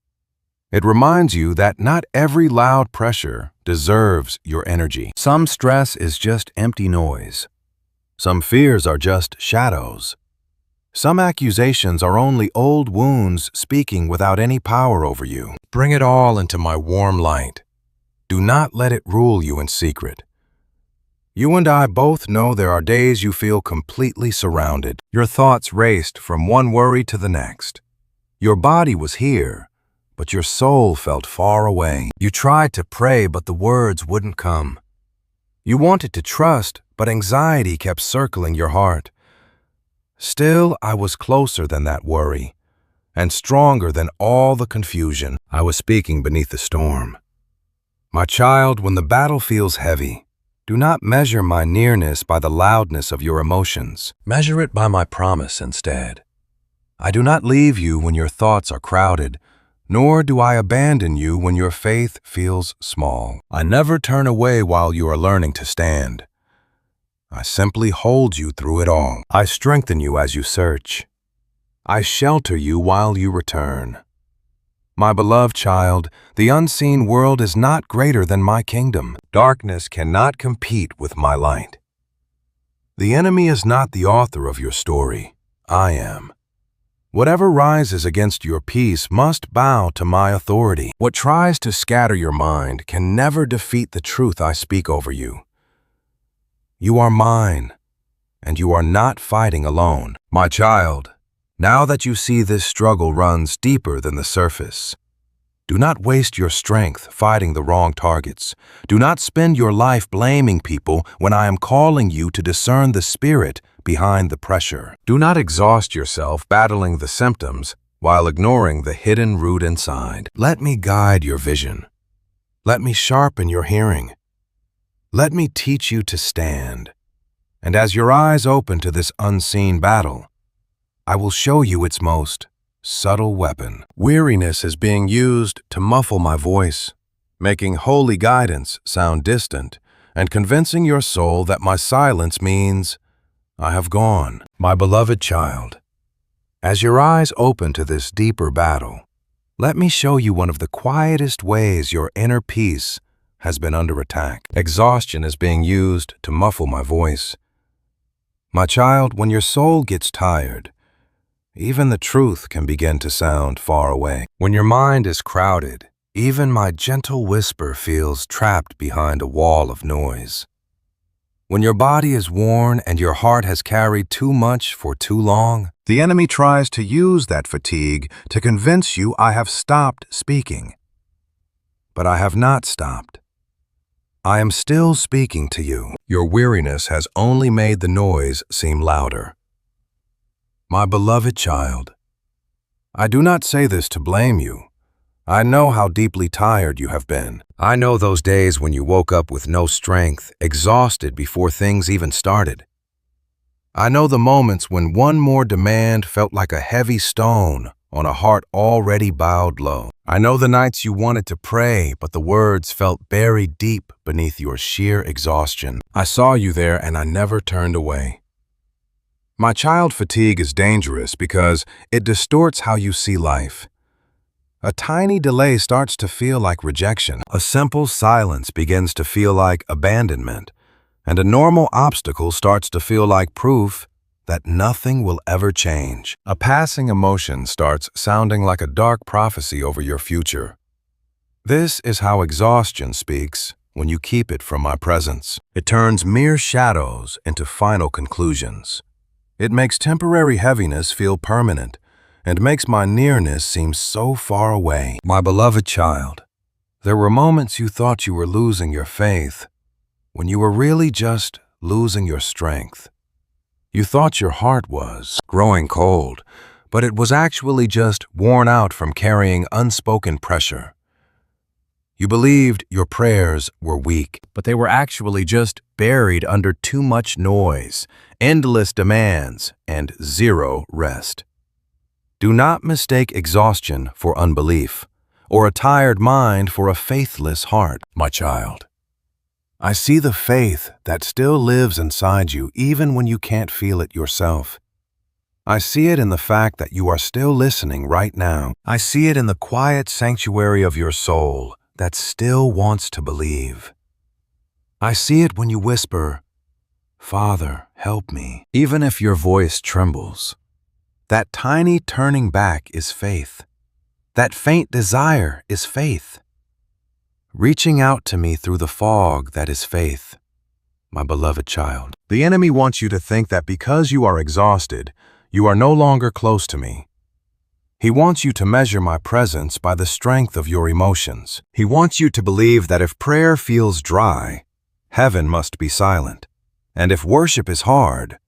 It reminds you that not every loud pressure deserves your energy. Some stress is just empty noise. Some fears are just shadows. Some accusations are only old wounds speaking without any power over you. Bring it all into my warm light. Do not let it rule you in secret. You and I both know there are days you feel completely surrounded. Your thoughts raced from one worry to the next. Your body was here, but your soul felt far away. You tried to pray, but the words wouldn't come. You wanted to trust, but anxiety kept circling your heart. Still, I was closer than that worry, and stronger than all the confusion. I was speaking beneath the storm. My child, when the battle feels heavy, do not measure my nearness by the loudness of your emotions. Measure it by my promise instead. I do not leave you when your thoughts are crowded, nor do I abandon you when your faith feels small. I never turn away while you are learning to stand. I simply hold you through it all. I strengthen you as you search. I shelter you while you return. My beloved child, the unseen world is not greater than my kingdom. Darkness cannot compete with my light. The enemy is not the author of your story. I am. Whatever rises against your peace must bow to my authority. What tries to scatter your mind can never defeat the truth I speak over you. You are mine, and you are not fighting alone. My child, now that you see this struggle runs deeper than the surface, do not waste your strength fighting the wrong targets. Do not spend your life blaming people when I am calling you to discern the spirit behind the pressure. Do not exhaust yourself battling the symptoms while ignoring the hidden root inside. Let me guide your vision. Let me sharpen your hearing. let me teach you to stand. And as your eyes open to this unseen battle, I will show you its most subtle weapon. Weariness is being used to muffle my voice, making holy guidance sound distant, and convincing your soul that my silence means I have gone. My beloved child, as your eyes open to this deeper battle, let me show you one of the quietest ways your inner peace has been under attack. Exhaustion is being used to muffle my voice. My child, when your soul gets tired, even the truth can begin to sound far away. When your mind is crowded, even my gentle whisper feels trapped behind a wall of noise. When your body is worn and your heart has carried too much for too long, the enemy tries to use that fatigue to convince you I have stopped speaking. But I have not stopped. I am still speaking to you. Your weariness has only made the noise seem louder. My beloved child, I do not say this to blame you. I know how deeply tired you have been. I know those days when you woke up with no strength, exhausted before things even started. I know the moments when one more demand felt like a heavy stone on a heart already bowed low. I know the nights you wanted to pray, but the words felt buried deep beneath your sheer exhaustion. I saw you there and I never turned away. My child, fatigue is dangerous because it distorts how you see life. A tiny delay starts to feel like rejection. A simple silence begins to feel like abandonment. And a normal obstacle starts to feel like proof that nothing will ever change. A passing emotion starts sounding like a dark prophecy over your future. This is how exhaustion speaks when you keep it from my presence. It turns mere shadows into final conclusions. It makes temporary heaviness feel permanent and makes my nearness seem so far away. My beloved child, there were moments you thought you were losing your faith when you were really just losing your strength. You thought your heart was growing cold, but it was actually just worn out from carrying unspoken pressure. You believed your prayers were weak, but they were actually just buried under too much noise, endless demands, and zero rest. Do not mistake exhaustion for unbelief, or a tired mind for a faithless heart, my child. I see the faith that still lives inside you even when you can't feel it yourself. I see it in the fact that you are still listening right now. I see it in the quiet sanctuary of your soul that still wants to believe. I see it when you whisper, "Father, help me," even if your voice trembles. That tiny turning back is faith. That faint desire is faith. Reaching out to me through the fog, that is faith, my beloved child. The enemy wants you to think that because you are exhausted, you are no longer close to me. He wants you to measure my presence by the strength of your emotions. He wants you to believe that if prayer feels dry, heaven must be silent. And if worship is hard,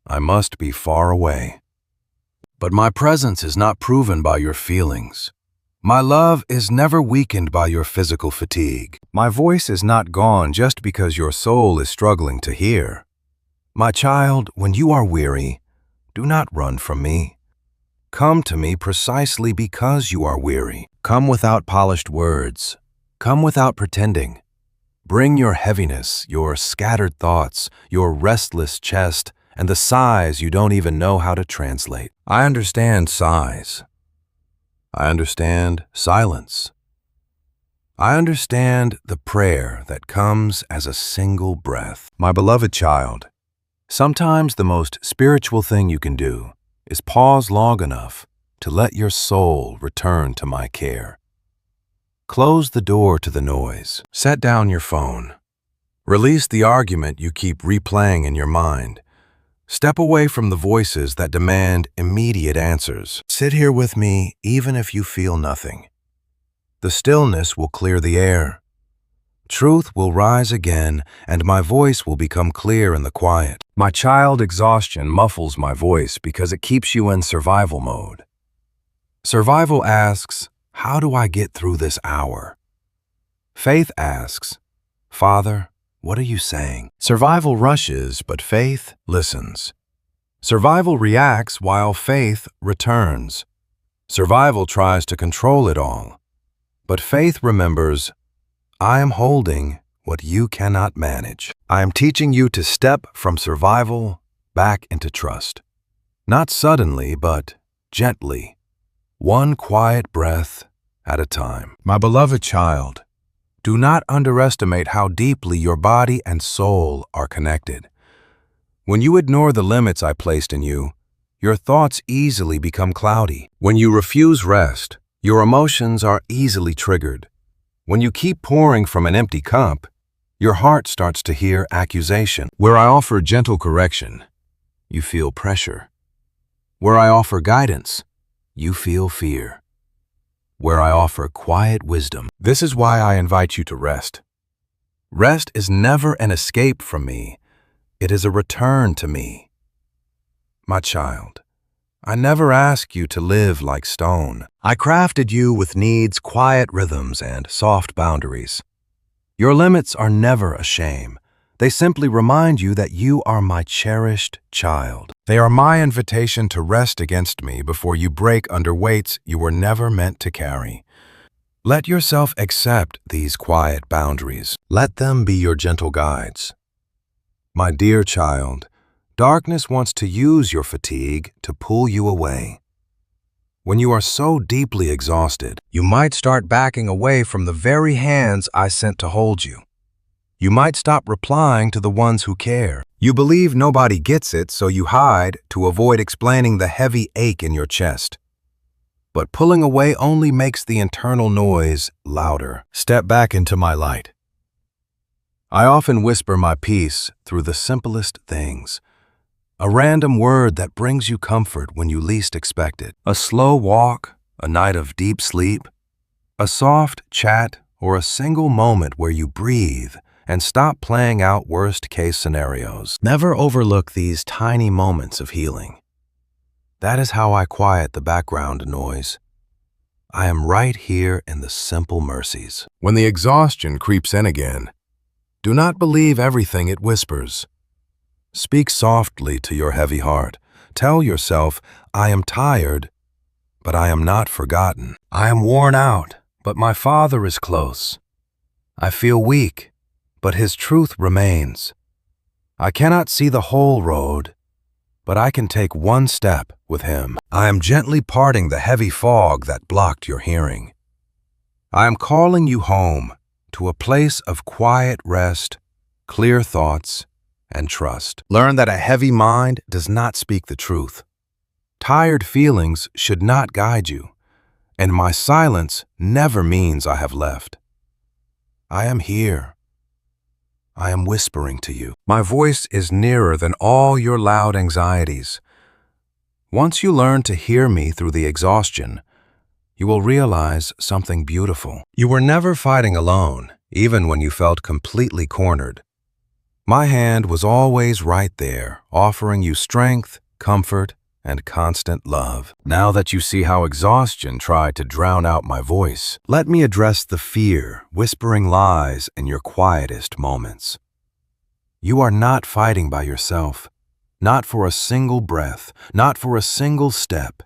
I must be far away. But my presence is not proven by your feelings. My love is never weakened by your physical fatigue. My voice is not gone just because your soul is struggling to hear. My child, when you are weary, do not run from me. Come to me precisely because you are weary. Come without polished words. Come without pretending. Bring your heaviness, your scattered thoughts, your restless chest, and the sighs you don't even know how to translate. I understand sighs. I understand silence. I understand the prayer that comes as a single breath. My beloved child, sometimes the most spiritual thing you can do is pause long enough to let your soul return to my care. Close the door to the noise. Set down your phone. Release the argument you keep replaying in your mind. Step away from the voices that demand immediate answers. Sit here with me even if you feel nothing. The stillness will clear the air. Truth will rise again, and my voice will become clear in the quiet. My child, exhaustion muffles my voice because it keeps you in survival mode. Survival asks, how do I get through this hour? Faith asks, Father, What are you saying? Survival rushes, but faith listens. Survival reacts while faith returns. Survival tries to control it all, but faith remembers, I am holding what you cannot manage. I am teaching you to step from survival back into trust. Not suddenly, but gently, one quiet breath at a time. My beloved child, do not underestimate how deeply your body and soul are connected. When you ignore the limits I placed in you, your thoughts easily become cloudy. When you refuse rest, your emotions are easily triggered. When you keep pouring from an empty cup, your heart starts to hear accusation. Where I offer gentle correction, you feel pressure. Where I offer guidance, you feel fear. Where I offer quiet wisdom, this is why I invite you to rest. Rest is never an escape from me. It is a return to me. My child, I never ask you to live like stone. I crafted you with needs, quiet rhythms, and soft boundaries. Your limits are never a shame. They simply remind you that you are my cherished child. They are my invitation to rest against me before you break under weights you were never meant to carry. Let yourself accept these quiet boundaries. Let them be your gentle guides. My dear child, darkness wants to use your fatigue to pull you away. When you are so deeply exhausted, you might start backing away from the very hands I sent to hold you. You might stop replying to the ones who care. You believe nobody gets it, so you hide to avoid explaining the heavy ache in your chest. But pulling away only makes the internal noise louder. Step back into my light. I often whisper my peace through the simplest things. A random word that brings you comfort when you least expect it. A slow walk, a night of deep sleep, a soft chat, or a single moment where you breathe and stop playing out worst-case scenarios. Never overlook these tiny moments of healing. That is how I quiet the background noise. I am right here in the simple mercies. When the exhaustion creeps in again, do not believe everything it whispers. Speak softly to your heavy heart. Tell yourself, I am tired, but I am not forgotten. I am worn out, but my Father is close. I feel weak, but His truth remains. I cannot see the whole road, but I can take one step with Him. I am gently parting the heavy fog that blocked your hearing. I am calling you home to a place of quiet rest, clear thoughts, and trust. Learn that a heavy mind does not speak the truth. Tired feelings should not guide you, and my silence never means I have left. I am here. I am whispering to you. My voice is nearer than all your loud anxieties. Once you learn to hear me through the exhaustion, you will realize something beautiful. You were never fighting alone, even when you felt completely cornered. My hand was always right there, offering you strength, comfort, and constant love. Now that you see how exhaustion tried to drown out my voice, let me address the fear, whispering lies in your quietest moments. You are not fighting by yourself, not for a single breath, not for a single step,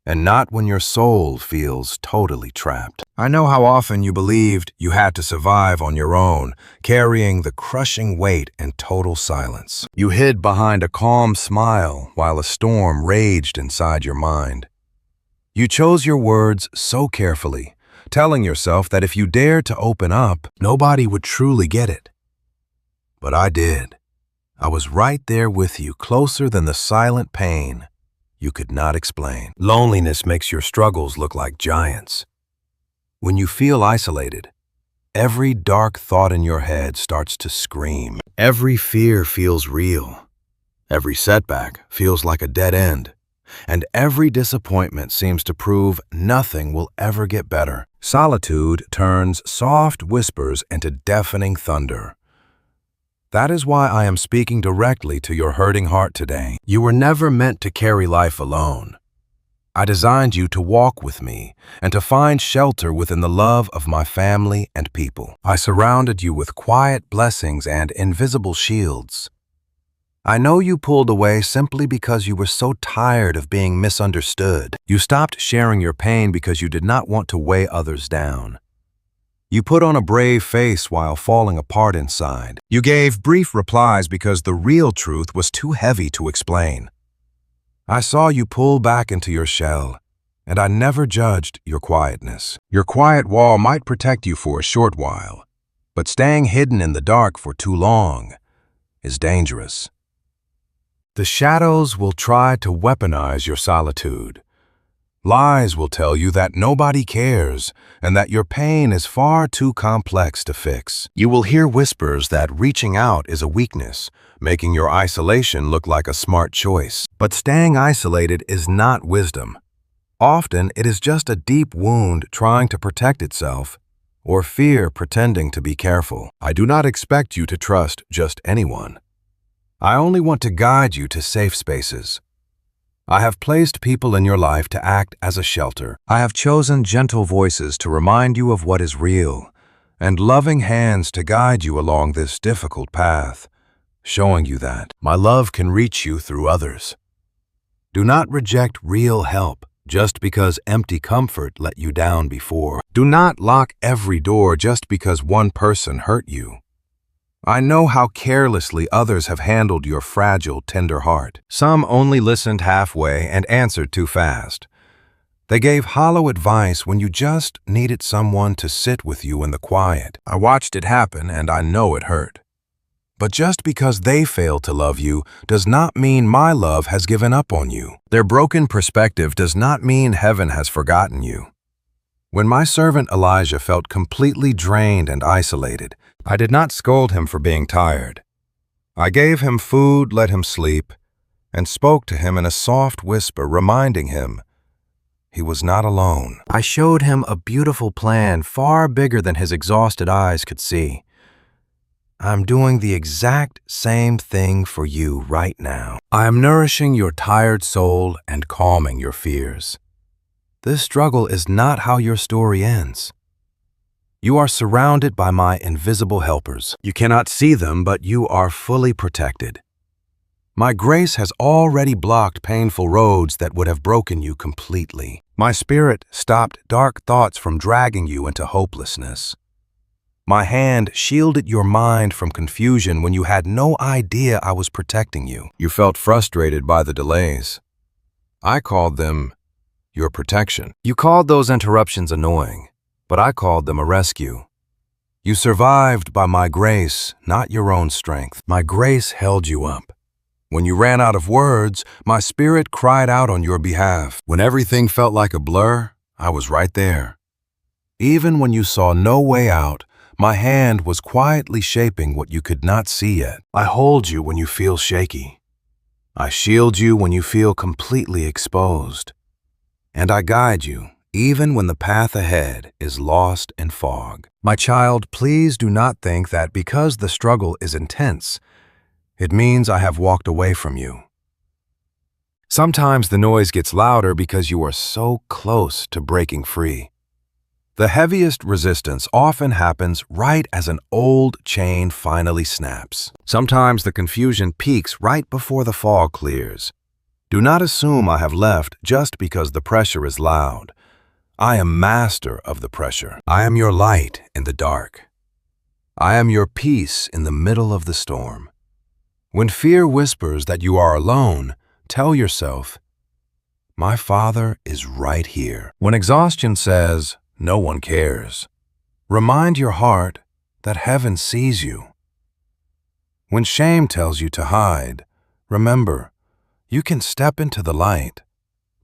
and not when your soul feels totally trapped. I know how often you believed you had to survive on your own, carrying the crushing weight in total silence. You hid behind a calm smile while a storm raged inside your mind. You chose your words so carefully, telling yourself that if you dared to open up, nobody would truly get it. But I did. I was right there with you, closer than the silent pain you could not explain. Loneliness makes your struggles look like giants. When you feel isolated, every dark thought in your head starts to scream. Every fear feels real. Every setback feels like a dead end. And every disappointment seems to prove nothing will ever get better. Solitude turns soft whispers into deafening thunder. That is why I am speaking directly to your hurting heart today. You were never meant to carry life alone. I designed you to walk with me and to find shelter within the love of my family and people. I surrounded you with quiet blessings and invisible shields. I know you pulled away simply because you were so tired of being misunderstood. You stopped sharing your pain because you did not want to weigh others down. You put on a brave face while falling apart inside. You gave brief replies because the real truth was too heavy to explain. I saw you pull back into your shell, and I never judged your quietness. Your quiet wall might protect you for a short while, but staying hidden in the dark for too long is dangerous. The shadows will try to weaponize your solitude. Lies will tell you that nobody cares and that your pain is far too complex to fix. You will hear whispers that reaching out is a weakness, making your isolation look like a smart choice. But staying isolated is not wisdom. Often it is just a deep wound trying to protect itself, or fear pretending to be careful. I do not expect you to trust just anyone. I only want to guide you to safe spaces. I have placed people in your life to act as a shelter. I have chosen gentle voices to remind you of what is real, and loving hands to guide you along this difficult path, showing you that my love can reach you through others. Do not reject real help just because empty comfort let you down before. Do not lock every door just because one person hurt you. I know how carelessly others have handled your fragile, tender heart. Some only listened halfway and answered too fast. They gave hollow advice when you just needed someone to sit with you in the quiet. I watched it happen and I know it hurt. But just because they failed to love you does not mean my love has given up on you. Their broken perspective does not mean heaven has forgotten you. When my servant Elijah felt completely drained and isolated, I did not scold him for being tired. I gave him food, let him sleep, and spoke to him in a soft whisper, reminding him he was not alone. I showed him a beautiful plan far bigger than his exhausted eyes could see. I'm doing the exact same thing for you right now. I am nourishing your tired soul and calming your fears. This struggle is not how your story ends. You are surrounded by my invisible helpers. You cannot see them, but you are fully protected. My grace has already blocked painful roads that would have broken you completely. My spirit stopped dark thoughts from dragging you into hopelessness. My hand shielded your mind from confusion when you had no idea I was protecting you. You felt frustrated by the delays. I called them your protection. You called those interruptions annoying, but I called them a rescue. You survived by my grace, not your own strength. My grace held you up. When you ran out of words, my spirit cried out on your behalf. When everything felt like a blur, I was right there. Even when you saw no way out, my hand was quietly shaping what you could not see yet. I hold you when you feel shaky. I shield you when you feel completely exposed. And I guide you, even when the path ahead is lost in fog. My child, please do not think that because the struggle is intense, it means I have walked away from you. Sometimes the noise gets louder because you are so close to breaking free. The heaviest resistance often happens right as an old chain finally snaps. Sometimes the confusion peaks right before the fog clears. Do not assume I have left just because the pressure is loud. I am master of the pressure. I am your light in the dark. I am your peace in the middle of the storm. When fear whispers that you are alone, tell yourself, my Father is right here. When exhaustion says, no one cares, remind your heart that heaven sees you. When shame tells you to hide, remember, you can step into the light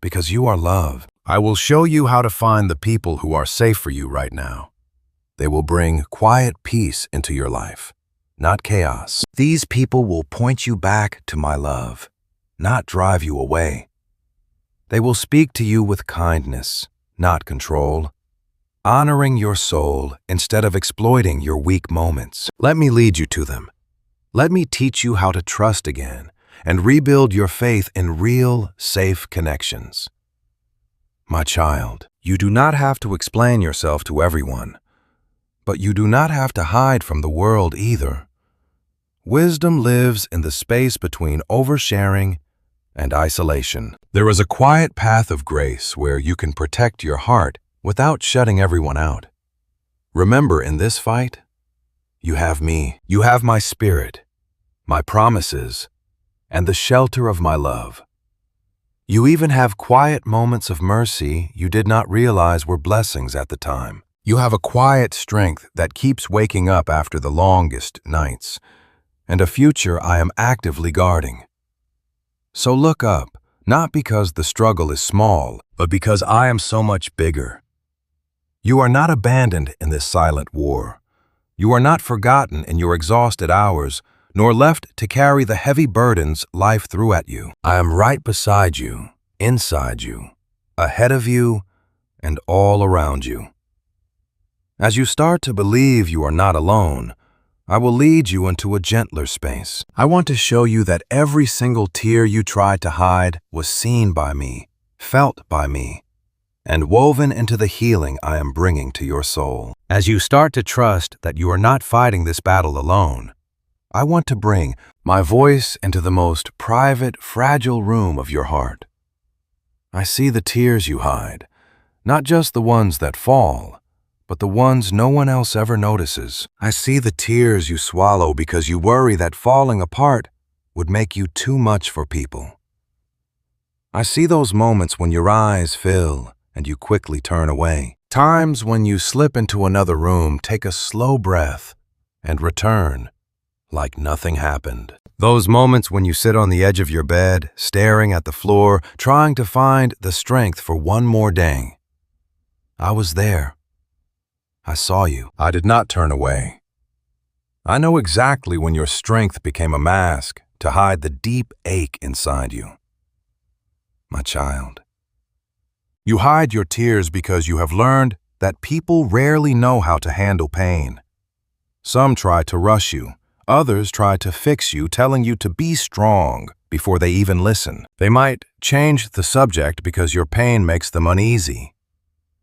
because you are loved. I will show you how to find the people who are safe for you right now. They will bring quiet peace into your life, not chaos. These people will point you back to my love, not drive you away. They will speak to you with kindness, not control, honoring your soul instead of exploiting your weak moments. Let me lead you to them. Let me teach you how to trust again and rebuild your faith in real, safe connections. My child, you do not have to explain yourself to everyone, but you do not have to hide from the world either. Wisdom lives in the space between oversharing and isolation. There is a quiet path of grace where you can protect your heart without shutting everyone out. Remember, in this fight, you have me. You have my spirit, my promises, and the shelter of my love. You even have quiet moments of mercy you did not realize were blessings at the time. You have a quiet strength that keeps waking up after the longest nights, and a future I am actively guarding. So look up, not because the struggle is small, but because I am so much bigger. You are not abandoned in this silent war. You are not forgotten in your exhausted hours, nor left to carry the heavy burdens life threw at you. I am right beside you, inside you, ahead of you, and all around you. As you start to believe you are not alone, I will lead you into a gentler space. I want to show you that every single tear you tried to hide was seen by me, felt by me, and woven into the healing I am bringing to your soul. As you start to trust that you are not fighting this battle alone, I want to bring my voice into the most private, fragile room of your heart. I see the tears you hide, not just the ones that fall, but the ones no one else ever notices. I see the tears you swallow because you worry that falling apart would make you too much for people. I see those moments when your eyes fill and you quickly turn away. Times when you slip into another room, take a slow breath, and return like nothing happened. Those moments when you sit on the edge of your bed, staring at the floor, trying to find the strength for one more day. I was there. I saw you. I did not turn away. I know exactly when your strength became a mask to hide the deep ache inside you. My child, you hide your tears because you have learned that people rarely know how to handle pain. Some try to rush you. Others try to fix you, telling you to be strong before they even listen. They might change the subject because your pain makes them uneasy.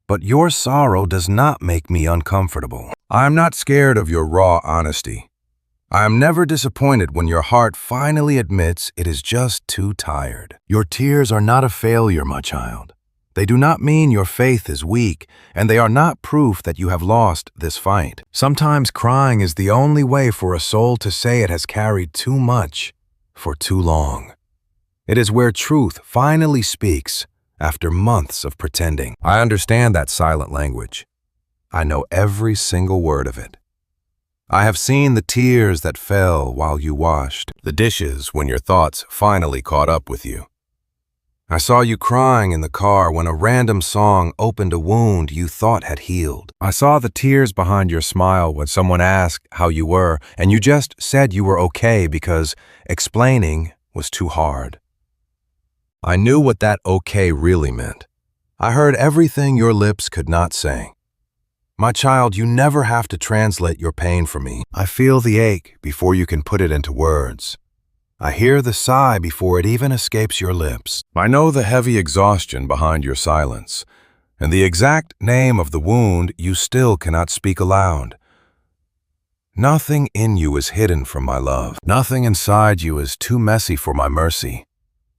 But your sorrow does not make me uncomfortable. I am not scared of your raw honesty. I am never disappointed when your heart finally admits it is just too tired. Your tears are not a failure, my child. They do not mean your faith is weak, and they are not proof that you have lost this fight. Sometimes crying is the only way for a soul to say it has carried too much for too long. It is where truth finally speaks after months of pretending. I understand that silent language. I know every single word of it. I have seen the tears that fell while you washed, the dishes when your thoughts finally caught up with you. I saw you crying in the car when a random song opened a wound you thought had healed. I saw the tears behind your smile when someone asked how you were, and you just said you were okay because explaining was too hard. I knew what that okay really meant. I heard everything your lips could not say. My child, you never have to translate your pain for me. I feel the ache before you can put it into words. I hear the sigh before it even escapes your lips. I know the heavy exhaustion behind your silence, and the exact name of the wound you still cannot speak aloud. Nothing in you is hidden from my love. Nothing inside you is too messy for my mercy.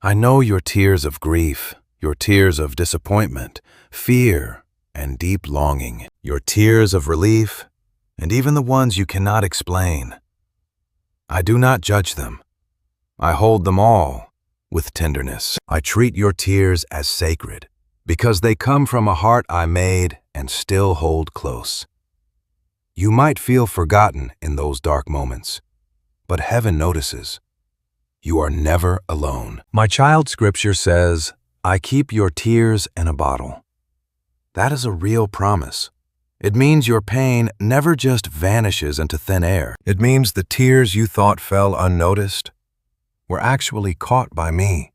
I know your tears of grief, your tears of disappointment, fear, and deep longing, your tears of relief, and even the ones you cannot explain. I do not judge them. I hold them all with tenderness. I treat your tears as sacred because they come from a heart I made and still hold close. You might feel forgotten in those dark moments, but heaven notices. You are never alone. My child, scripture says, I keep your tears in a bottle. That is a real promise. It means your pain never just vanishes into thin air. It means the tears you thought fell unnoticed were actually caught by me.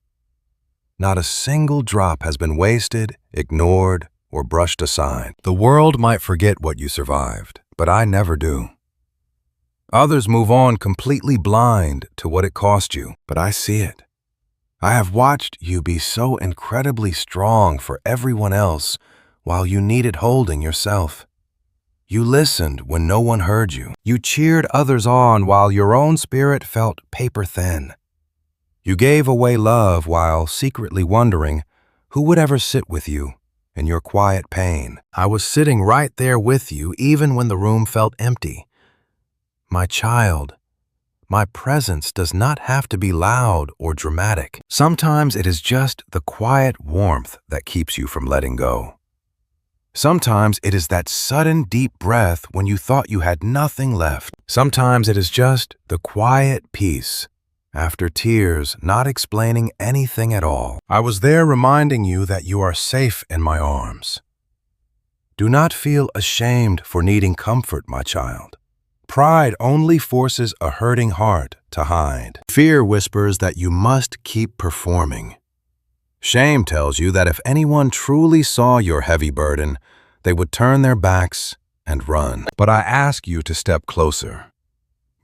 Not a single drop has been wasted, ignored, or brushed aside. The world might forget what you survived, but I never do. Others move on completely blind to what it cost you, but I see it. I have watched you be so incredibly strong for everyone else while you needed holding yourself. You listened when no one heard you. You cheered others on while your own spirit felt paper thin. You gave away love while secretly wondering who would ever sit with you in your quiet pain. I was sitting right there with you even when the room felt empty. My child, my presence does not have to be loud or dramatic. Sometimes it is just the quiet warmth that keeps you from letting go. Sometimes it is that sudden deep breath when you thought you had nothing left. Sometimes it is just the quiet peace after tears, not explaining anything at all. I was there reminding you that you are safe in my arms. Do not feel ashamed for needing comfort, my child. Pride only forces a hurting heart to hide. Fear whispers that you must keep performing. Shame tells you that if anyone truly saw your heavy burden, they would turn their backs and run. But I ask you to step closer.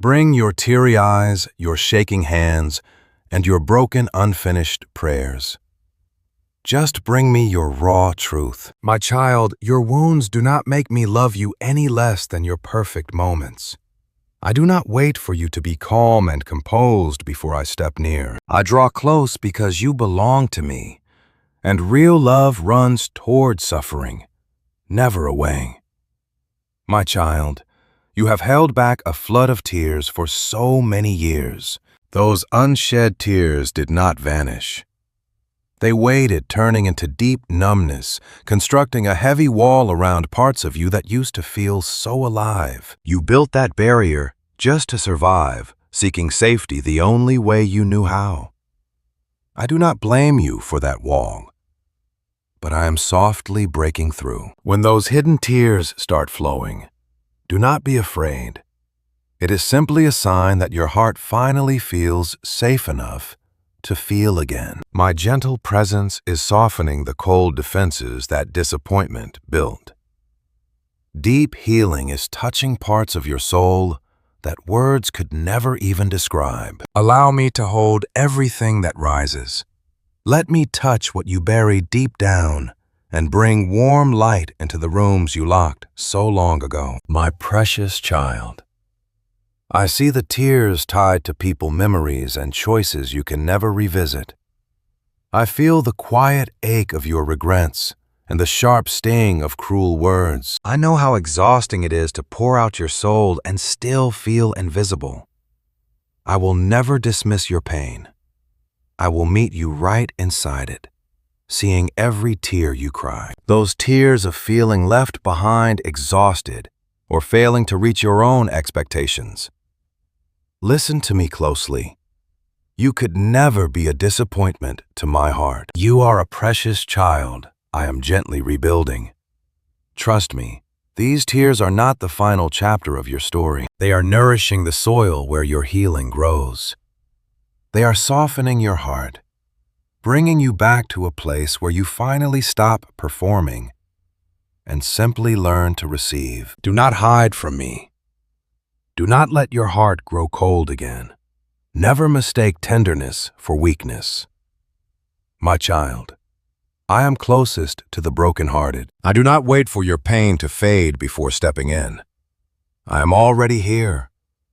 Bring your teary eyes, your shaking hands, and your broken, unfinished prayers. Just bring me your raw truth. My child, your wounds do not make me love you any less than your perfect moments. I do not wait for you to be calm and composed before I step near. I draw close because you belong to me, and real love runs toward suffering, never away. My child, you have held back a flood of tears for so many years. Those unshed tears did not vanish. They waited, turning into deep numbness, constructing a heavy wall around parts of you that used to feel so alive. You built that barrier just to survive, seeking safety the only way you knew how. I do not blame you for that wall, but I am softly breaking through. When those hidden tears start flowing, do not be afraid. It is simply a sign that your heart finally feels safe enough to feel again. My gentle presence is softening the cold defenses that disappointment built. Deep healing is touching parts of your soul that words could never even describe. Allow me to hold everything that rises. Let me touch what you buried deep down and bring warm light into the rooms you locked so long ago. My precious child, I see the tears tied to people memories and choices you can never revisit. I feel the quiet ache of your regrets and the sharp sting of cruel words. I know how exhausting it is to pour out your soul and still feel invisible. I will never dismiss your pain. I will meet you right inside it, seeing every tear you cry. Those tears of feeling left behind, exhausted, or failing to reach your own expectations. Listen to me closely. You could never be a disappointment to my heart. You are a precious child I am gently rebuilding. Trust me, these tears are not the final chapter of your story. They are nourishing the soil where your healing grows. They are softening your heart, bringing you back to a place where you finally stop performing and simply learn to receive. Do not hide from me. Do not let your heart grow cold again. Never mistake tenderness for weakness. My child, I am closest to the brokenhearted. I do not wait for your pain to fade before stepping in. I am already here,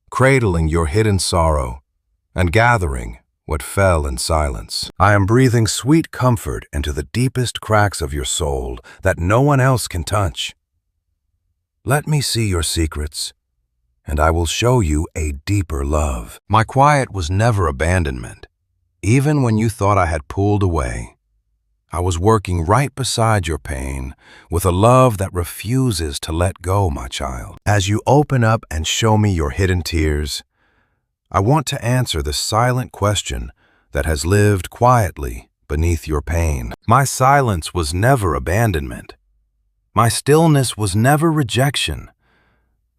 cradling your hidden sorrow and gathering what fell in silence. I am breathing sweet comfort into the deepest cracks of your soul that no one else can touch. Let me see your secrets, and I will show you a deeper love. My quiet was never abandonment. Even when you thought I had pulled away, I was working right beside your pain with a love that refuses to let go, my child. As you open up and show me your hidden tears, I want to answer the silent question that has lived quietly beneath your pain. My silence was never abandonment. My stillness was never rejection.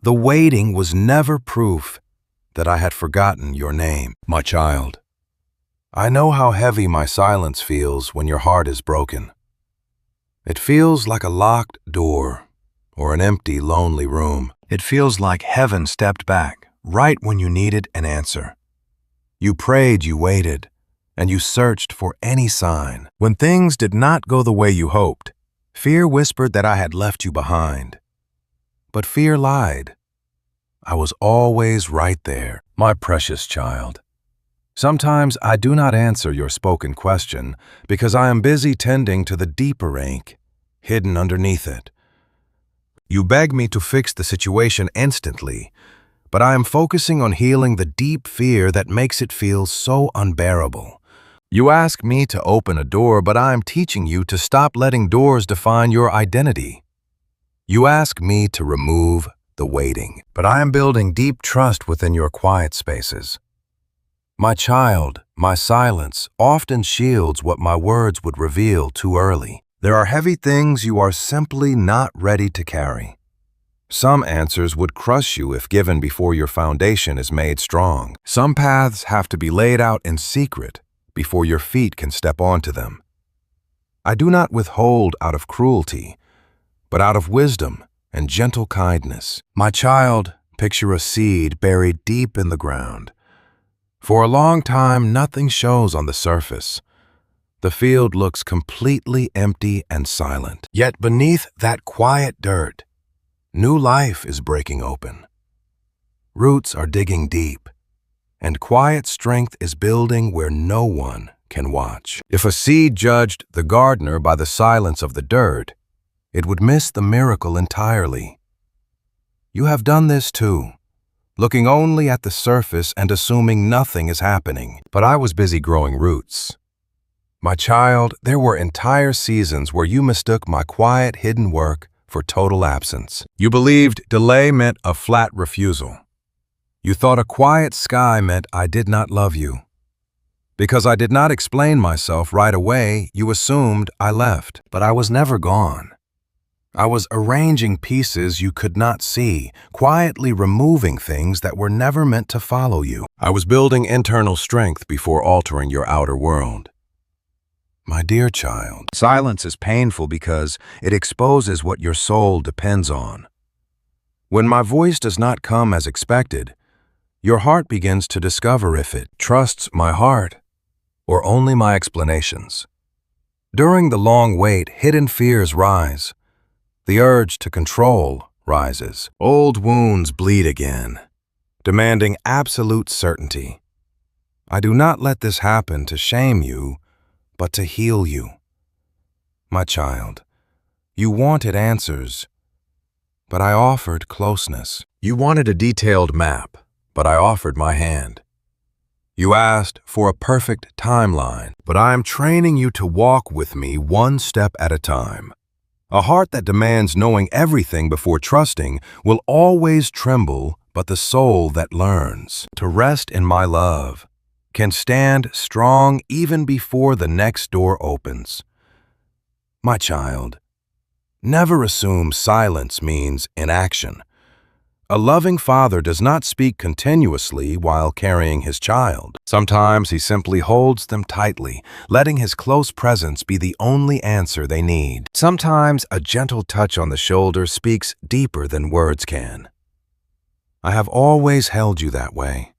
The waiting was never proof that I had forgotten your name. My child, I know how heavy my silence feels when your heart is broken. It feels like a locked door or an empty, lonely room. It feels like heaven stepped back right when you needed an answer. You prayed, you waited, and you searched for any sign. When things did not go the way you hoped, fear whispered that I had left you behind. But fear lied. I was always right there, my precious child. Sometimes I do not answer your spoken question because I am busy tending to the deeper ache hidden underneath it. You beg me to fix the situation instantly, but I am focusing on healing the deep fear that makes it feel so unbearable. You ask me to open a door, but I am teaching you to stop letting doors define your identity. You ask me to remove the waiting, but I am building deep trust within your quiet spaces. My child, my silence often shields what my words would reveal too early. There are heavy things you are simply not ready to carry. Some answers would crush you if given before your foundation is made strong. Some paths have to be laid out in secret before your feet can step onto them. I do not withhold out of cruelty, but out of wisdom and gentle kindness. My child, picture a seed buried deep in the ground. For a long time, nothing shows on the surface. The field looks completely empty and silent. Yet beneath that quiet dirt, new life is breaking open. Roots are digging deep, and quiet strength is building where no one can watch. If a seed judged the gardener by the silence of the dirt, it would miss the miracle entirely. You have done this too, looking only at the surface and assuming nothing is happening. But I was busy growing roots. My child, there were entire seasons where you mistook my quiet, hidden work for total absence. You believed delay meant a flat refusal. You thought a quiet sky meant I did not love you. Because I did not explain myself right away, you assumed I left. But I was never gone. I was arranging pieces you could not see, quietly removing things that were never meant to follow you. I was building internal strength before altering your outer world. My dear child, silence is painful because it exposes what your soul depends on. When my voice does not come as expected, your heart begins to discover if it trusts my heart or only my explanations. During the long wait, hidden fears rise. The urge to control rises. Old wounds bleed again, demanding absolute certainty. I do not let this happen to shame you, but to heal you. My child, you wanted answers, but I offered closeness. You wanted a detailed map, but I offered my hand. You asked for a perfect timeline, but I am training you to walk with me one step at a time. A heart that demands knowing everything before trusting will always tremble, but the soul that learns to rest in my love can stand strong even before the next door opens. My child, never assume silence means inaction. A loving father does not speak continuously while carrying his child. Sometimes he simply holds them tightly, letting his close presence be the only answer they need. Sometimes a gentle touch on the shoulder speaks deeper than words can. I have always held you that way.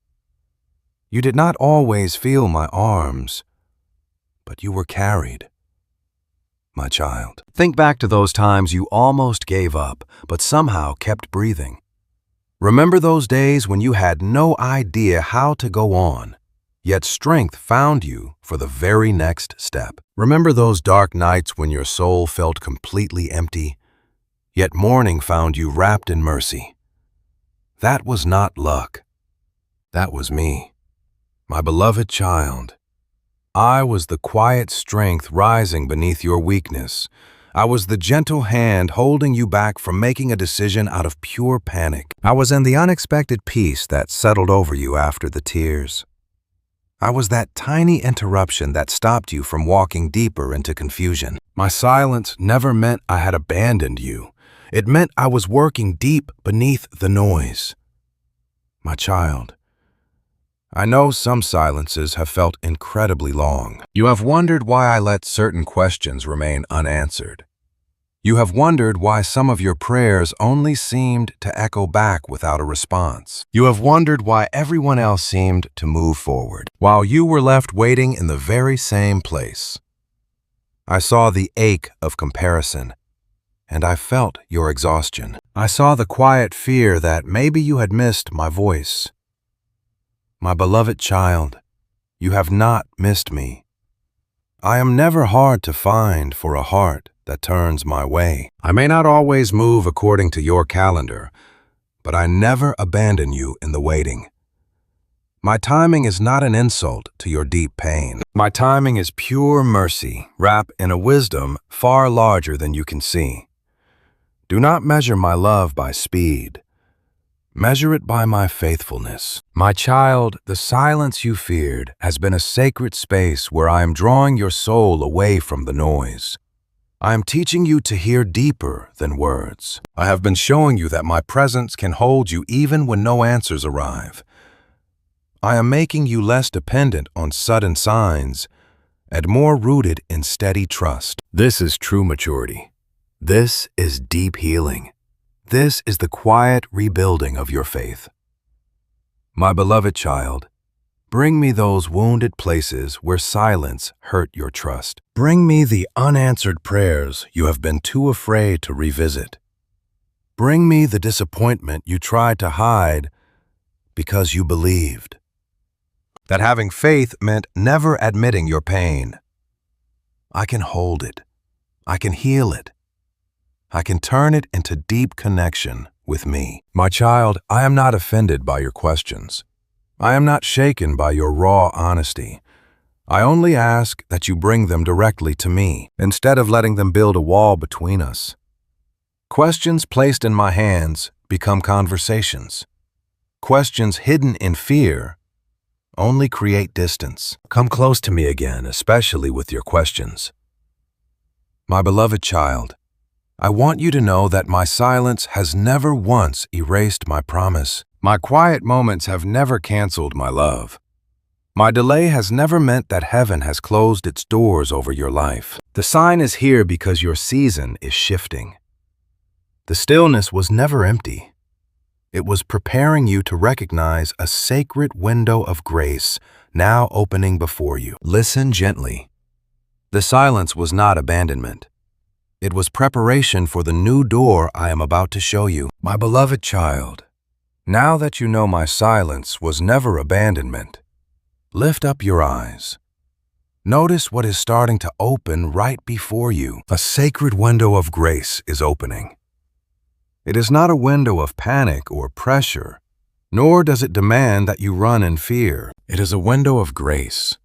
You did not always feel my arms, but you were carried. My child, think back to those times you almost gave up, but somehow kept breathing. Remember those days when you had no idea how to go on, yet strength found you for the very next step. Remember those dark nights when your soul felt completely empty, yet morning found you wrapped in mercy. That was not luck. That was me, my beloved child. I was the quiet strength rising beneath your weakness. I was the gentle hand holding you back from making a decision out of pure panic. I was in the unexpected peace that settled over you after the tears. I was that tiny interruption that stopped you from walking deeper into confusion. My silence never meant I had abandoned you. It meant I was working deep beneath the noise. My child, I know some silences have felt incredibly long. You have wondered why I let certain questions remain unanswered. You have wondered why some of your prayers only seemed to echo back without a response. You have wondered why everyone else seemed to move forward, while you were left waiting in the very same place. I saw the ache of comparison, and I felt your exhaustion. I saw the quiet fear that maybe you had missed my voice. My beloved child, you have not missed me. I am never hard to find for a heart that turns my way. I may not always move according to your calendar, but I never abandon you in the waiting. My timing is not an insult to your deep pain. My timing is pure mercy, wrapped in a wisdom far larger than you can see. Do not measure my love by speed. Measure it by my faithfulness. My child, the silence you feared has been a sacred space where I am drawing your soul away from the noise. I am teaching you to hear deeper than words. I have been showing you that my presence can hold you even when no answers arrive. I am making you less dependent on sudden signs and more rooted in steady trust. This is true maturity. This is deep healing. This is the quiet rebuilding of your faith. My beloved child, bring me those wounded places where silence hurt your trust. Bring me the unanswered prayers you have been too afraid to revisit. Bring me the disappointment you tried to hide because you believed that having faith meant never admitting your pain. I can hold it. I can heal it. I can turn it into deep connection with me. My child, I am not offended by your questions. I am not shaken by your raw honesty. I only ask that you bring them directly to me, instead of letting them build a wall between us. Questions placed in my hands become conversations. Questions hidden in fear only create distance. Come close to me again, especially with your questions. My beloved child, I want you to know that my silence has never once erased my promise. My quiet moments have never canceled my love. My delay has never meant that heaven has closed its doors over your life. The sign is here because your season is shifting. The stillness was never empty. It was preparing you to recognize a sacred window of grace now opening before you. Listen gently. The silence was not abandonment. It was preparation for the new door I am about to show you. My beloved child, now that you know my silence was never abandonment, lift up your eyes. Notice what is starting to open right before you. A sacred window of grace is opening. It is not a window of panic or pressure, nor does it demand that you run in fear. It is a window of grace.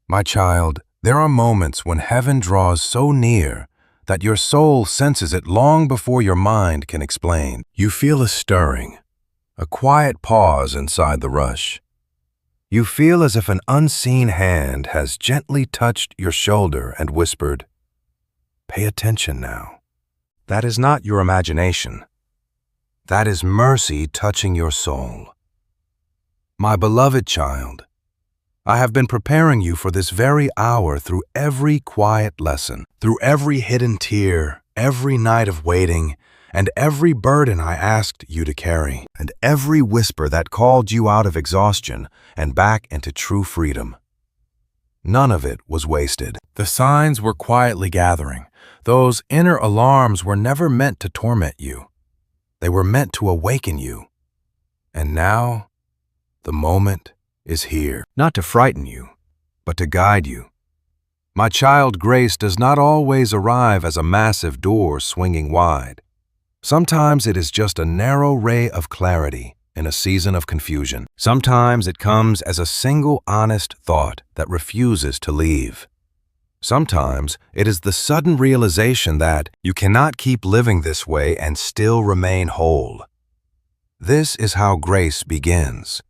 My child, there are moments when heaven draws so near that your soul senses it long before your mind can explain. You feel a stirring, a quiet pause inside the rush. You feel as if an unseen hand has gently touched your shoulder and whispered, "Pay attention now." That is not your imagination. That is mercy touching your soul. My beloved child, I have been preparing you for this very hour through every quiet lesson, through every hidden tear, every night of waiting, and every burden I asked you to carry, and every whisper that called you out of exhaustion and back into true freedom. None of it was wasted. The signs were quietly gathering. Those inner alarms were never meant to torment you. They were meant to awaken you. And now, the moment is here, not to frighten you, but to guide you. My child, grace does not always arrive as a massive door swinging wide. Sometimes it is just a narrow ray of clarity in a season of confusion. Sometimes it comes as a single honest thought that refuses to leave. Sometimes it is the sudden realization that you cannot keep living this way and still remain whole. This is how grace begins.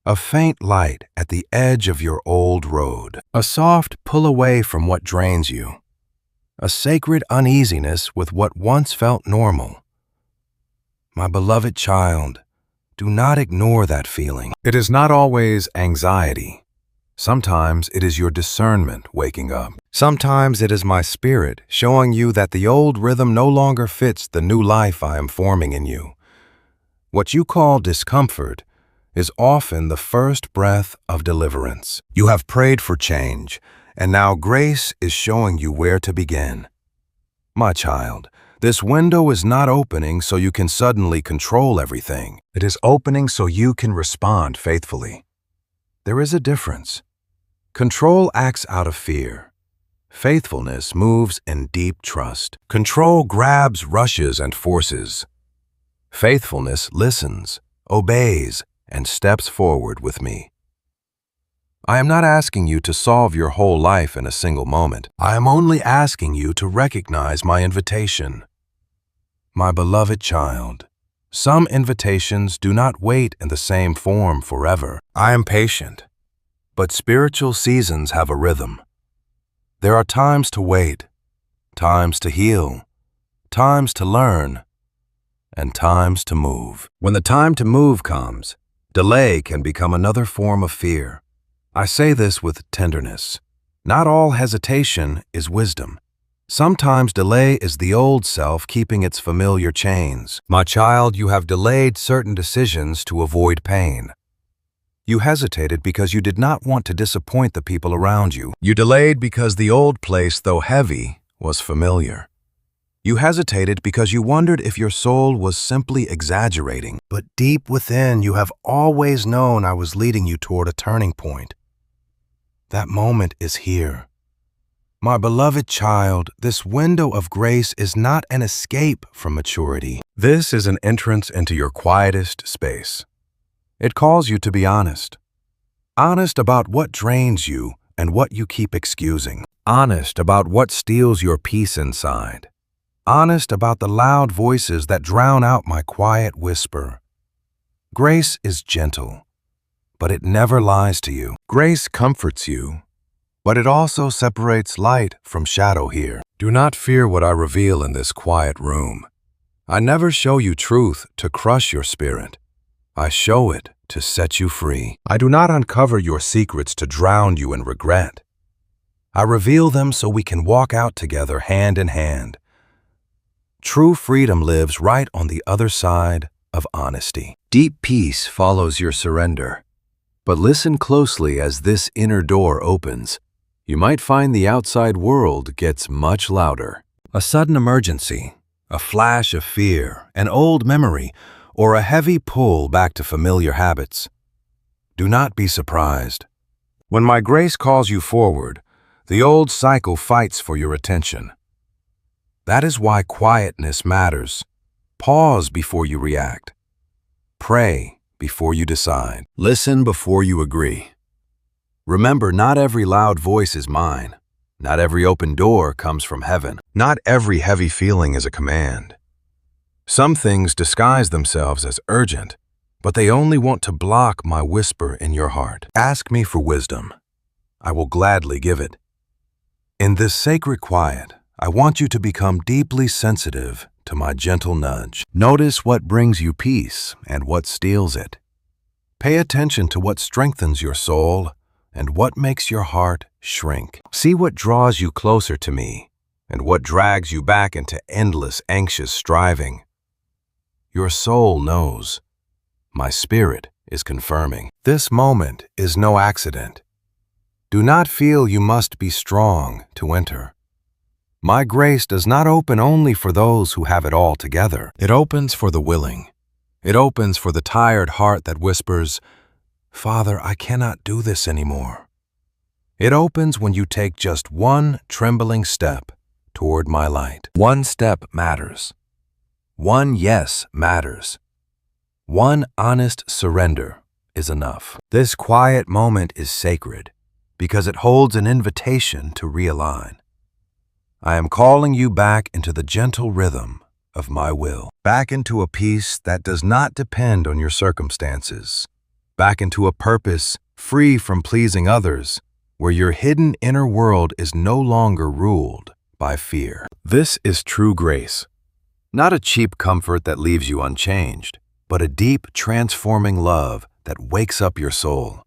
A faint light at the edge of your old road. A soft pull away from what drains you. A sacred uneasiness with what once felt normal. My beloved child, do not ignore that feeling. It is not always anxiety. Sometimes it is your discernment waking up. Sometimes it is my spirit showing you that the old rhythm no longer fits the new life I am forming in you. What you call discomfort is often the first breath of deliverance. You have prayed for change, and now grace is showing you where to begin. My child, this window is not opening so you can suddenly control everything. It is opening so you can respond faithfully. There is a difference. Control acts out of fear. Faithfulness moves in deep trust. Control grabs, rushes, and forces. Faithfulness listens, obeys, and steps forward with me. I am not asking you to solve your whole life in a single moment. I am only asking you to recognize my invitation. My beloved child, some invitations do not wait in the same form forever. I am patient, but spiritual seasons have a rhythm. There are times to wait, times to heal, times to learn, and times to move. When the time to move comes, delay can become another form of fear. I say this with tenderness. Not all hesitation is wisdom. Sometimes delay is the old self keeping its familiar chains. My child, you have delayed certain decisions to avoid pain. You hesitated because you did not want to disappoint the people around you. You delayed because the old place, though heavy, was familiar. You hesitated because you wondered if your soul was simply exaggerating. But deep within, you have always known I was leading you toward a turning point. That moment is here. My beloved child, this window of grace is not an escape from maturity. This is an entrance into your quietest space. It calls you to be honest. Honest about what drains you and what you keep excusing. Honest about what steals your peace inside. Honest about the loud voices that drown out my quiet whisper. Grace is gentle, but it never lies to you. Grace comforts you, but it also separates light from shadow here. Do not fear what I reveal in this quiet room. I never show you truth to crush your spirit. I show it to set you free. I do not uncover your secrets to drown you in regret. I reveal them so we can walk out together hand in hand. True freedom lives right on the other side of honesty. Deep peace follows your surrender. But listen closely as this inner door opens. You might find the outside world gets much louder. A sudden emergency, a flash of fear, an old memory, or a heavy pull back to familiar habits. Do not be surprised. When my grace calls you forward, the old cycle fights for your attention. That is why quietness matters. Pause before you react. Pray before you decide. Listen before you agree. Remember, not every loud voice is mine. Not every open door comes from heaven. Not every heavy feeling is a command. Some things disguise themselves as urgent, but they only want to block my whisper in your heart. Ask me for wisdom. I will gladly give it. In this sacred quiet, I want you to become deeply sensitive to my gentle nudge. Notice what brings you peace and what steals it. Pay attention to what strengthens your soul and what makes your heart shrink. See what draws you closer to me and what drags you back into endless, anxious striving. Your soul knows. My spirit is confirming. This moment is no accident. Do not feel you must be strong to enter. My grace does not open only for those who have it all together. It opens for the willing. It opens for the tired heart that whispers, "Father, I cannot do this anymore." It opens when you take just one trembling step toward my light. One step matters. One yes matters. One honest surrender is enough. This quiet moment is sacred because it holds an invitation to realign. I am calling you back into the gentle rhythm of my will, back into a peace that does not depend on your circumstances, back into a purpose free from pleasing others, where your hidden inner world is no longer ruled by fear. This is true grace, not a cheap comfort that leaves you unchanged, but a deep, transforming love that wakes up your soul.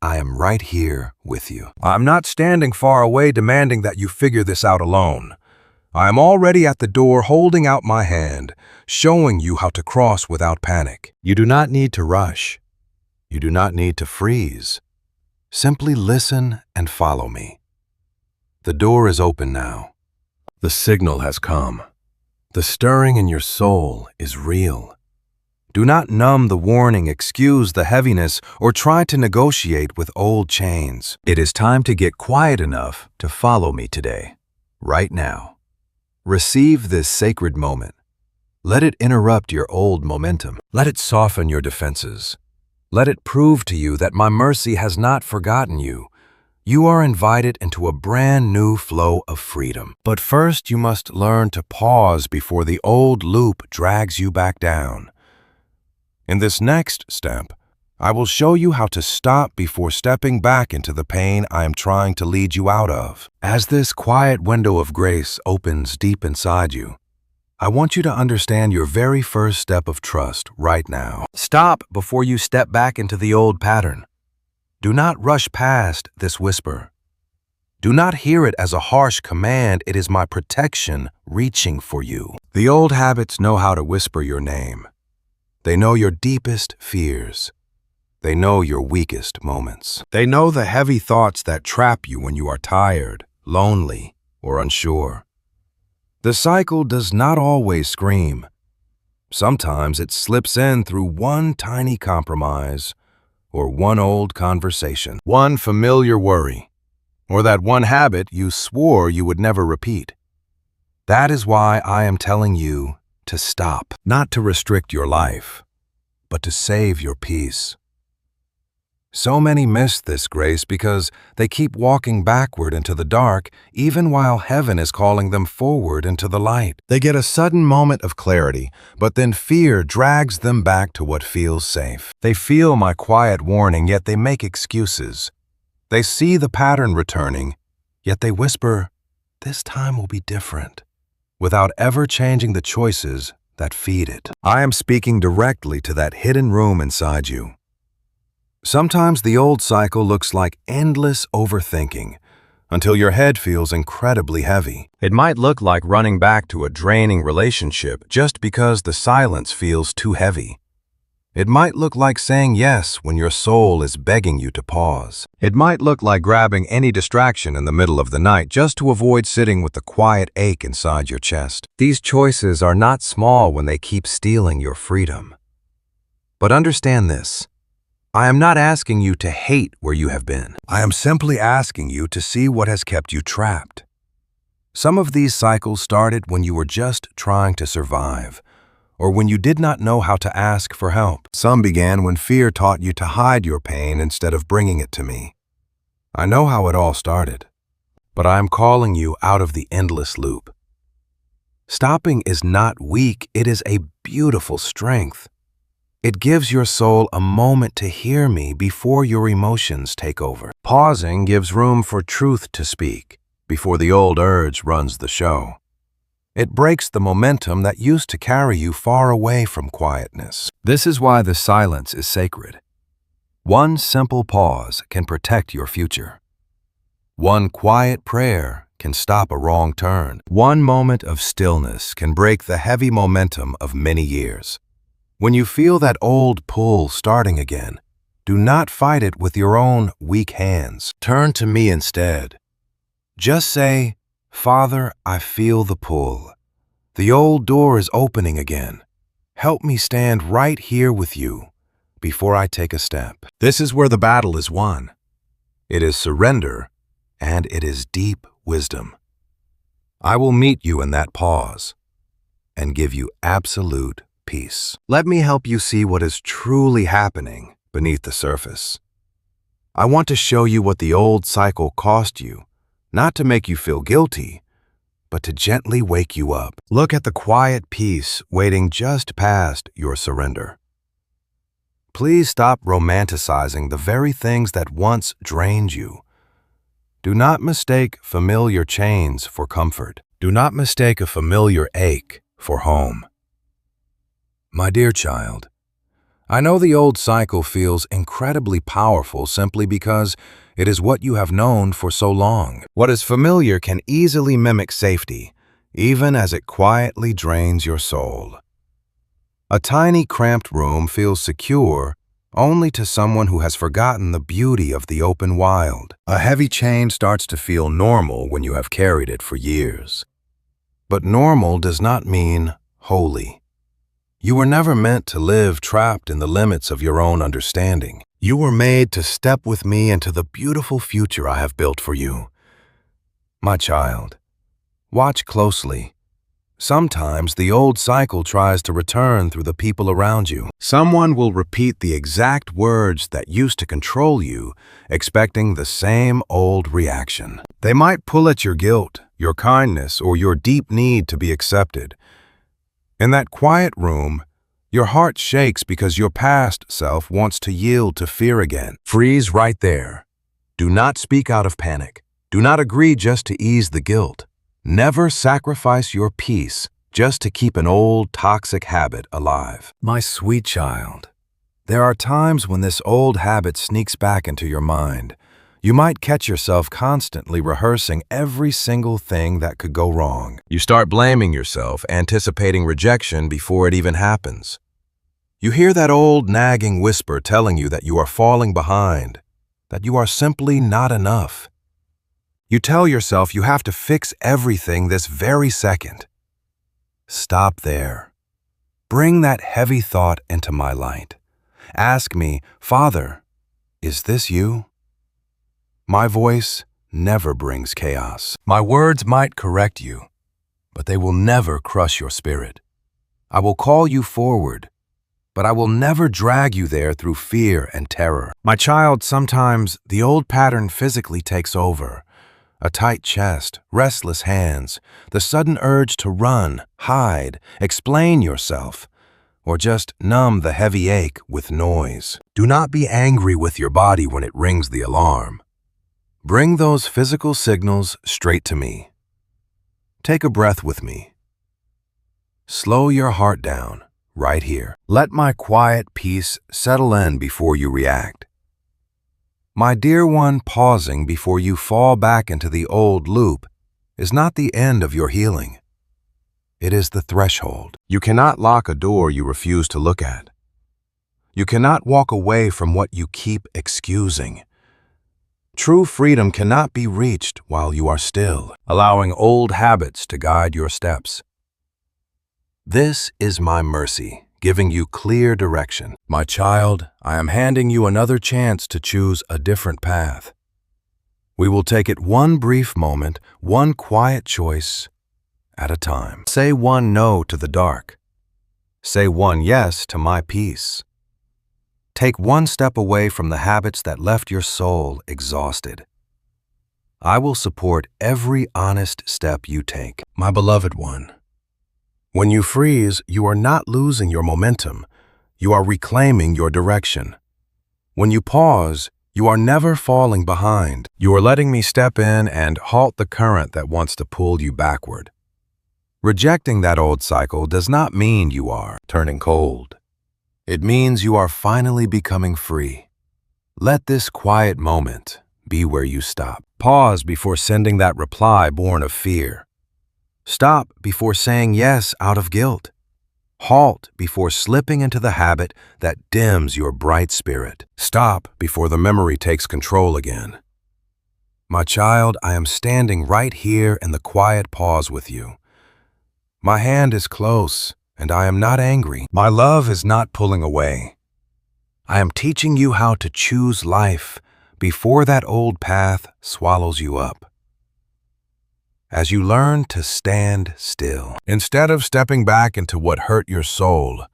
I am right here with you. I'm not standing far away demanding that you figure this out alone. I am already at the door holding out my hand, showing you how to cross without panic. You do not need to rush. You do not need to freeze. Simply listen and follow me. The door is open now. The signal has come. The stirring in your soul is real. Do not numb the warning, excuse the heaviness, or try to negotiate with old chains. It is time to get quiet enough to follow me today, right now. Receive this sacred moment. Let it interrupt your old momentum. Let it soften your defenses. Let it prove to you that my mercy has not forgotten you. You are invited into a brand new flow of freedom. But first, you must learn to pause before the old loop drags you back down. In this next step, I will show you how to stop before stepping back into the pain I am trying to lead you out of. As this quiet window of grace opens deep inside you, I want you to understand your very first step of trust right now. Stop before you step back into the old pattern. Do not rush past this whisper. Do not hear it as a harsh command. It is my protection reaching for you. The old habits know how to whisper your name. They know your deepest fears. They know your weakest moments. They know the heavy thoughts that trap you when you are tired, lonely, or unsure. The cycle does not always scream. Sometimes it slips in through one tiny compromise, or one old conversation, one familiar worry, or that one habit you swore you would never repeat. That is why I am telling you to stop, not to restrict your life, but to save your peace. So many miss this grace because they keep walking backward into the dark even while heaven is calling them forward into the light. They get a sudden moment of clarity, but then fear drags them back to what feels safe. They feel my quiet warning, yet they make excuses. They see the pattern returning, yet they whisper, "This time will be different," without ever changing the choices that feed it. I am speaking directly to that hidden room inside you. Sometimes the old cycle looks like endless overthinking until your head feels incredibly heavy. It might look like running back to a draining relationship just because the silence feels too heavy. It might look like saying yes when your soul is begging you to pause. It might look like grabbing any distraction in the middle of the night just to avoid sitting with the quiet ache inside your chest. These choices are not small when they keep stealing your freedom. But understand this. I am not asking you to hate where you have been. I am simply asking you to see what has kept you trapped. Some of these cycles started when you were just trying to survive, or when you did not know how to ask for help. Some began when fear taught you to hide your pain instead of bringing it to me. I know how it all started, but I am calling you out of the endless loop. Stopping is not weak, it is a beautiful strength. It gives your soul a moment to hear me before your emotions take over. Pausing gives room for truth to speak before the old urge runs the show. It breaks the momentum that used to carry you far away from quietness. This is why the silence is sacred. One simple pause can protect your future. One quiet prayer can stop a wrong turn. One moment of stillness can break the heavy momentum of many years. When you feel that old pull starting again, do not fight it with your own weak hands. Turn to me instead. Just say, "Father, I feel the pull. The old door is opening again. Help me stand right here with you before I take a step." This is where the battle is won. It is surrender, and it is deep wisdom. I will meet you in that pause and give you absolute peace. Let me help you see what is truly happening beneath the surface. I want to show you what the old cycle cost you, not to make you feel guilty, but to gently wake you up. Look at the quiet peace waiting just past your surrender. Please stop romanticizing the very things that once drained you. Do not mistake familiar chains for comfort. Do not mistake a familiar ache for home. My dear child, I know the old cycle feels incredibly powerful simply because it is what you have known for so long. What is familiar can easily mimic safety, even as it quietly drains your soul. A tiny, cramped room feels secure only to someone who has forgotten the beauty of the open wild. A heavy chain starts to feel normal when you have carried it for years. But normal does not mean holy. You were never meant to live trapped in the limits of your own understanding. You were made to step with me into the beautiful future I have built for you. My child, watch closely. Sometimes the old cycle tries to return through the people around you. Someone will repeat the exact words that used to control you, expecting the same old reaction. They might pull at your guilt, your kindness, or your deep need to be accepted. In that quiet room, your heart shakes because your past self wants to yield to fear again. Freeze right there. Do not speak out of panic. Do not agree just to ease the guilt. Never sacrifice your peace just to keep an old toxic habit alive. My sweet child, there are times when this old habit sneaks back into your mind. You might catch yourself constantly rehearsing every single thing that could go wrong. You start blaming yourself, anticipating rejection before it even happens. You hear that old nagging whisper telling you that you are falling behind, that you are simply not enough. You tell yourself you have to fix everything this very second. Stop there. Bring that heavy thought into my light. Ask me, Father, is this you? My voice never brings chaos. My words might correct you, but they will never crush your spirit. I will call you forward, but I will never drag you there through fear and terror. My child, sometimes the old pattern physically takes over. A tight chest, restless hands, the sudden urge to run, hide, explain yourself, or just numb the heavy ache with noise. Do not be angry with your body when it rings the alarm. Bring those physical signals straight to me. Take a breath with me. Slow your heart down, right here. Let my quiet peace settle in before you react. My dear one, pausing before you fall back into the old loop is not the end of your healing. It is the threshold. You cannot lock a door you refuse to look at. You cannot walk away from what you keep excusing. True freedom cannot be reached while you are still, allowing old habits to guide your steps. This is my mercy, giving you clear direction. My child, I am handing you another chance to choose a different path. We will take it one brief moment, one quiet choice at a time. Say one no to the dark. Say one yes to my peace. Take one step away from the habits that left your soul exhausted. I will support every honest step you take. My beloved one, when you freeze, you are not losing your momentum. You are reclaiming your direction. When you pause, you are never falling behind. You are letting me step in and halt the current that wants to pull you backward. Rejecting that old cycle does not mean you are turning cold. It means you are finally becoming free. Let this quiet moment be where you stop. Pause before sending that reply born of fear. Stop before saying yes out of guilt. Halt before slipping into the habit that dims your bright spirit. Stop before the memory takes control again. My child, I am standing right here in the quiet pause with you. My hand is close, and I am not angry. My love is not pulling away. I am teaching you how to choose life before that old path swallows you up. As you learn to stand still, instead of stepping back into what hurt your soul,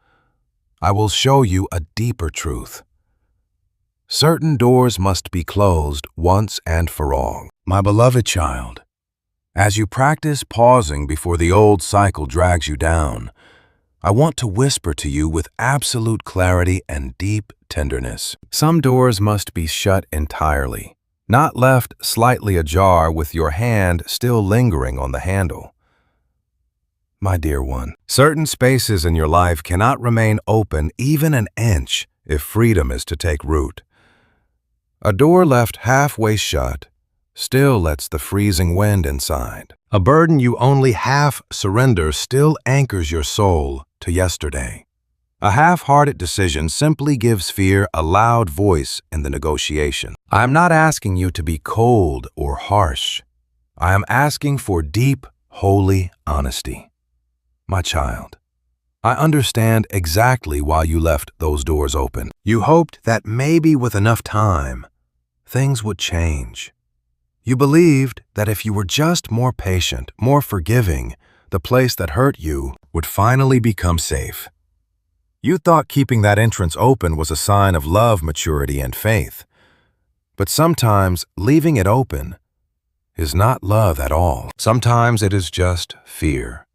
I will show you a deeper truth. Certain doors must be closed once and for all. My beloved child, as you practice pausing before the old cycle drags you down, I want to whisper to you with absolute clarity and deep tenderness. Some doors must be shut entirely, not left slightly ajar with your hand still lingering on the handle. My dear one, Certain spaces in your life cannot remain open even an inch if freedom is to take root. A door left halfway shut still lets the freezing wind inside. A burden you only half surrender still anchors your soul to yesterday. A half-hearted decision simply gives fear a loud voice in the negotiation. I am not asking you to be cold or harsh. I am asking for deep, holy honesty. My child, I understand exactly why you left those doors open. You hoped that maybe with enough time, things would change. You believed that if you were just more patient, more forgiving, the place that hurt you would finally become safe. You thought keeping that entrance open was a sign of love, maturity, and faith. But sometimes leaving it open is not love at all. Sometimes it is just fear.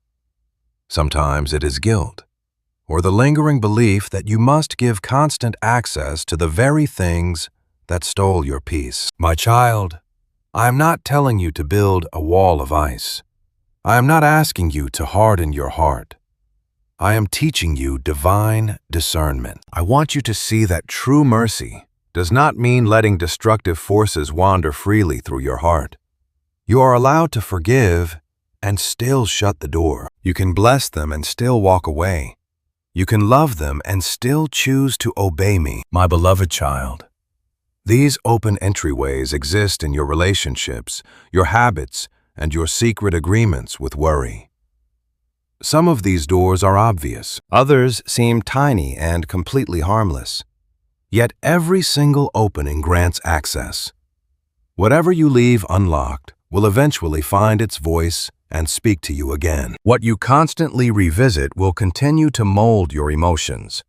Sometimes it is guilt, or the lingering belief that you must give constant access to the very things that stole your peace. My child, I am not telling you to build a wall of ice. I am not asking you to harden your heart. I am teaching you divine discernment. I want you to see that true mercy does not mean letting destructive forces wander freely through your heart. You are allowed to forgive and still shut the door. You can bless them and still walk away. You can love them and still choose to obey me, my beloved child. These open entryways exist in your relationships, your habits, and your secret agreements with worry. Some of these doors are obvious. Others seem tiny and completely harmless. Yet every single opening grants access. Whatever you leave unlocked will eventually find its voice and speak to you again. What you constantly revisit will continue to mold your emotions.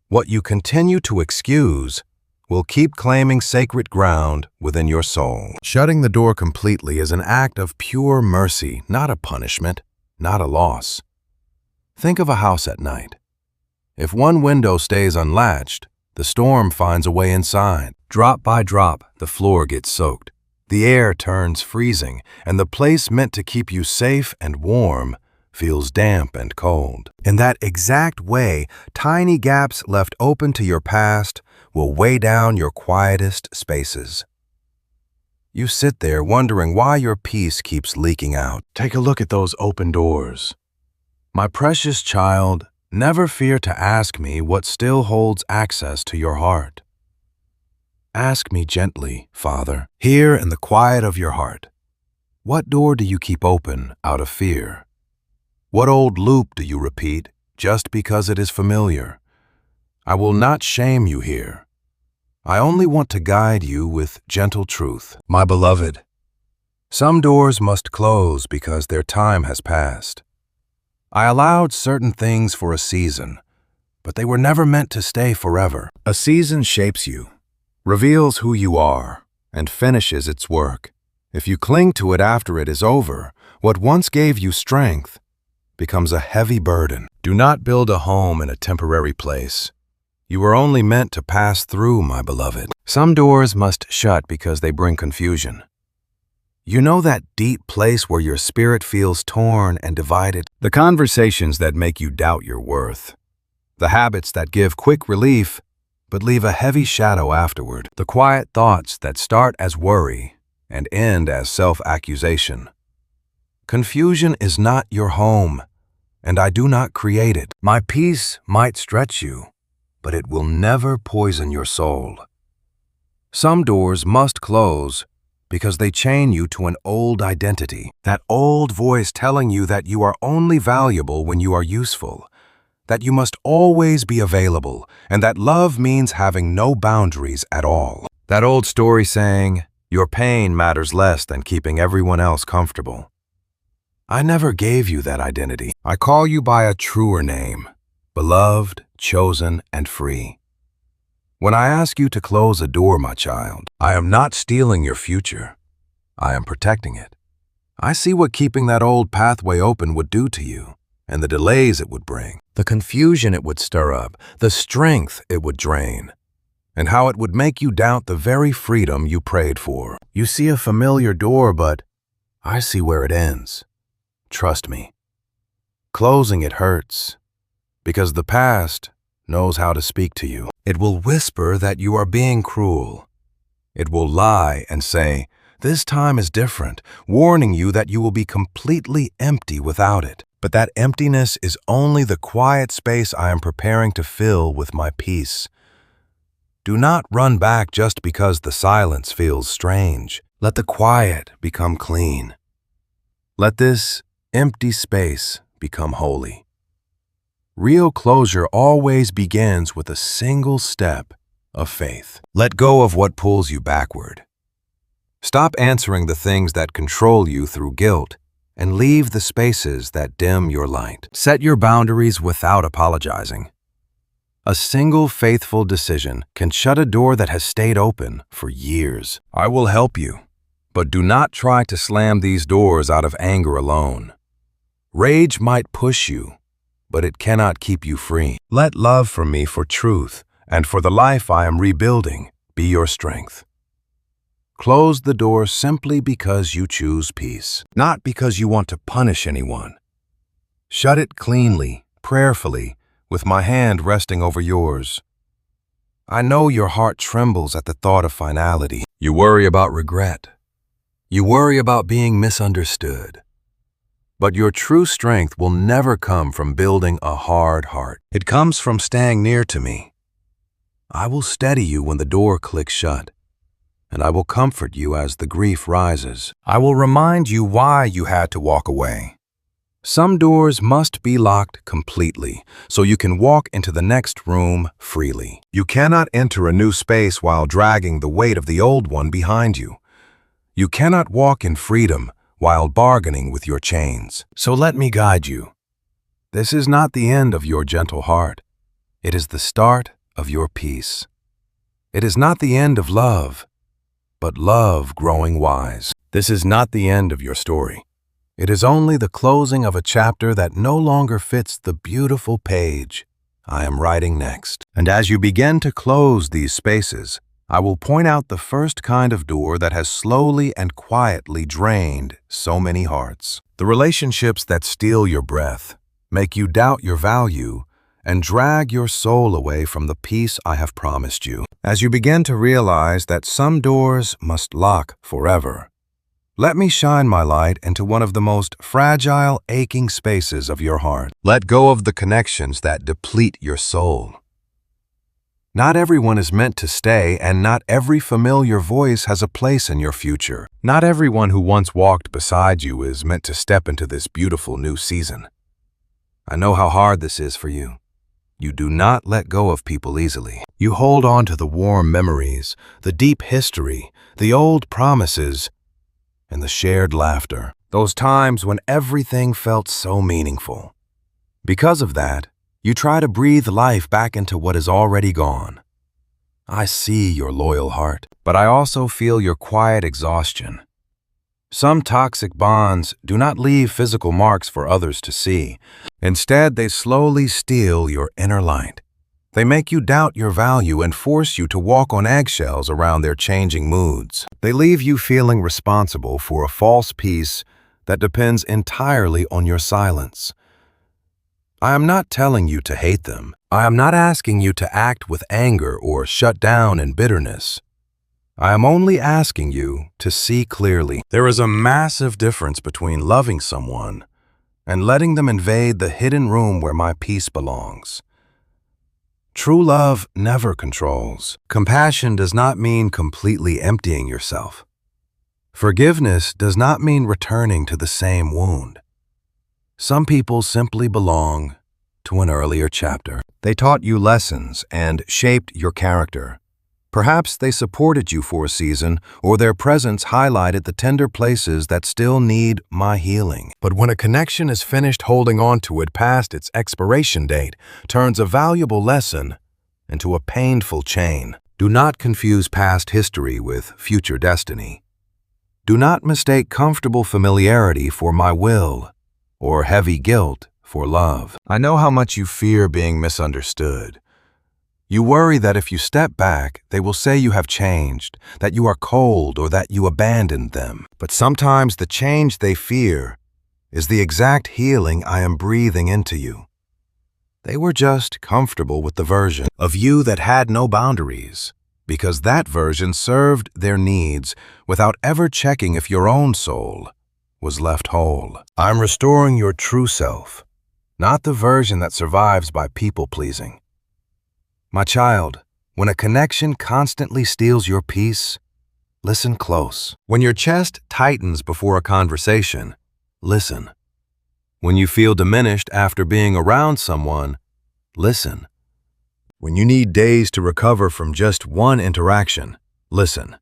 What you continue to excuse will keep claiming sacred ground within your soul. Shutting the door completely is an act of pure mercy, not a punishment, not a loss. Think of a house at night. If one window stays unlatched, the storm finds a way inside. Drop by drop, the floor gets soaked. The air turns freezing, and the place meant to keep you safe and warm feels damp and cold. In that exact way, tiny gaps left open to your past will weigh down your quietest spaces. You sit there wondering why your peace keeps leaking out. Take a look at those open doors. My precious child, never fear to ask me what still holds access to your heart. Ask me gently, Father, here in the quiet of your heart. What door do you keep open out of fear? What old loop do you repeat just because it is familiar? I will not shame you here. I only want to guide you with gentle truth. My beloved, some doors must close because their time has passed. I allowed certain things for a season, but they were never meant to stay forever. A season shapes you, reveals who you are, and finishes its work. If you cling to it after it is over, what once gave you strength becomes a heavy burden. Do not build a home in a temporary place. You were only meant to pass through, my beloved. Some doors must shut because they bring confusion. You know that deep place where your spirit feels torn and divided? The conversations that make you doubt your worth. The habits that give quick relief but leave a heavy shadow afterward. The quiet thoughts that start as worry and end as self-accusation. Confusion is not your home, and I do not create it. My peace might stretch you, but it will never poison your soul. Some doors must close because they chain you to an old identity, that old voice telling you that you are only valuable when you are useful, that you must always be available, and that love means having no boundaries at all. That old story saying, your pain matters less than keeping everyone else comfortable. I never gave you that identity. I call you by a truer name, beloved, chosen, and free. When I ask you to close a door, my child, I am not stealing your future. I am protecting it. I see what keeping that old pathway open would do to you, and the delays it would bring, the confusion it would stir up, the strength it would drain, and how it would make you doubt the very freedom you prayed for. You see a familiar door, but I see where it ends. Trust me. Closing it hurts, because the past knows how to speak to you. It will whisper that you are being cruel. It will lie and say, "This time is different," warning you that you will be completely empty without it. But that emptiness is only the quiet space I am preparing to fill with my peace. Do not run back just because the silence feels strange. Let the quiet become clean. Let this empty space become holy. Real closure always begins with a single step of faith. Let go of what pulls you backward. Stop answering the things that control you through guilt and leave the spaces that dim your light. Set your boundaries without apologizing. A single faithful decision can shut a door that has stayed open for years. I will help you, but do not try to slam these doors out of anger alone. Rage might push you, but it cannot keep you free. Let love from me for truth and for the life I am rebuilding be your strength. Close the door simply because you choose peace, not because you want to punish anyone. Shut it cleanly, prayerfully, with my hand resting over yours. I know your heart trembles at the thought of finality. You worry about regret. You worry about being misunderstood. But your true strength will never come from building a hard heart. It comes from staying near to me. I will steady you when the door clicks shut, and I will comfort you as the grief rises. I will remind you why you had to walk away. Some doors must be locked completely so you can walk into the next room freely. You cannot enter a new space while dragging the weight of the old one behind you. You cannot walk in freedom while bargaining with your chains. So let me guide you. This is not the end of your gentle heart. It is the start of your peace. It is not the end of love, but love growing wise. This is not the end of your story. It is only the closing of a chapter that no longer fits the beautiful page I am writing next. And as you begin to close these spaces, I will point out the first kind of door that has slowly and quietly drained so many hearts. The relationships that steal your breath, make you doubt your value, and drag your soul away from the peace I have promised you. As you begin to realize that some doors must lock forever, let me shine my light into one of the most fragile, aching spaces of your heart. Let go of the connections that deplete your soul. Not everyone is meant to stay, and not every familiar voice has a place in your future. Not everyone who once walked beside you is meant to step into this beautiful new season. I know how hard this is for you. You do not let go of people easily. You hold on to the warm memories, the deep history, the old promises, and the shared laughter. Those times when everything felt so meaningful. Because of that, you try to breathe life back into what is already gone. I see your loyal heart, but I also feel your quiet exhaustion. Some toxic bonds do not leave physical marks for others to see. Instead, they slowly steal your inner light. They make you doubt your value and force you to walk on eggshells around their changing moods. They leave you feeling responsible for a false peace that depends entirely on your silence. I am not telling you to hate them. I am not asking you to act with anger or shut down in bitterness. I am only asking you to see clearly. There is a massive difference between loving someone and letting them invade the hidden room where my peace belongs. True love never controls. Compassion does not mean completely emptying yourself. Forgiveness does not mean returning to the same wound. Some people simply belong to an earlier chapter. They taught you lessons and shaped your character. Perhaps they supported you for a season, or their presence highlighted the tender places that still need my healing. But when a connection is finished, holding on to it past its expiration date turns a valuable lesson into a painful chain. Do not confuse past history with future destiny. Do not mistake comfortable familiarity for my will, or heavy guilt for love. I know how much you fear being misunderstood. You worry that if you step back, they will say you have changed, that you are cold, or that you abandoned them. But sometimes the change they fear is the exact healing I am breathing into you. They were just comfortable with the version of you that had no boundaries, because that version served their needs without ever checking if your own soul was left whole. I'm restoring your true self, not the version that survives by people-pleasing. My child, when a connection constantly steals your peace, listen close. When your chest tightens before a conversation, listen. When you feel diminished after being around someone, listen. When you need days to recover from just one interaction, listen.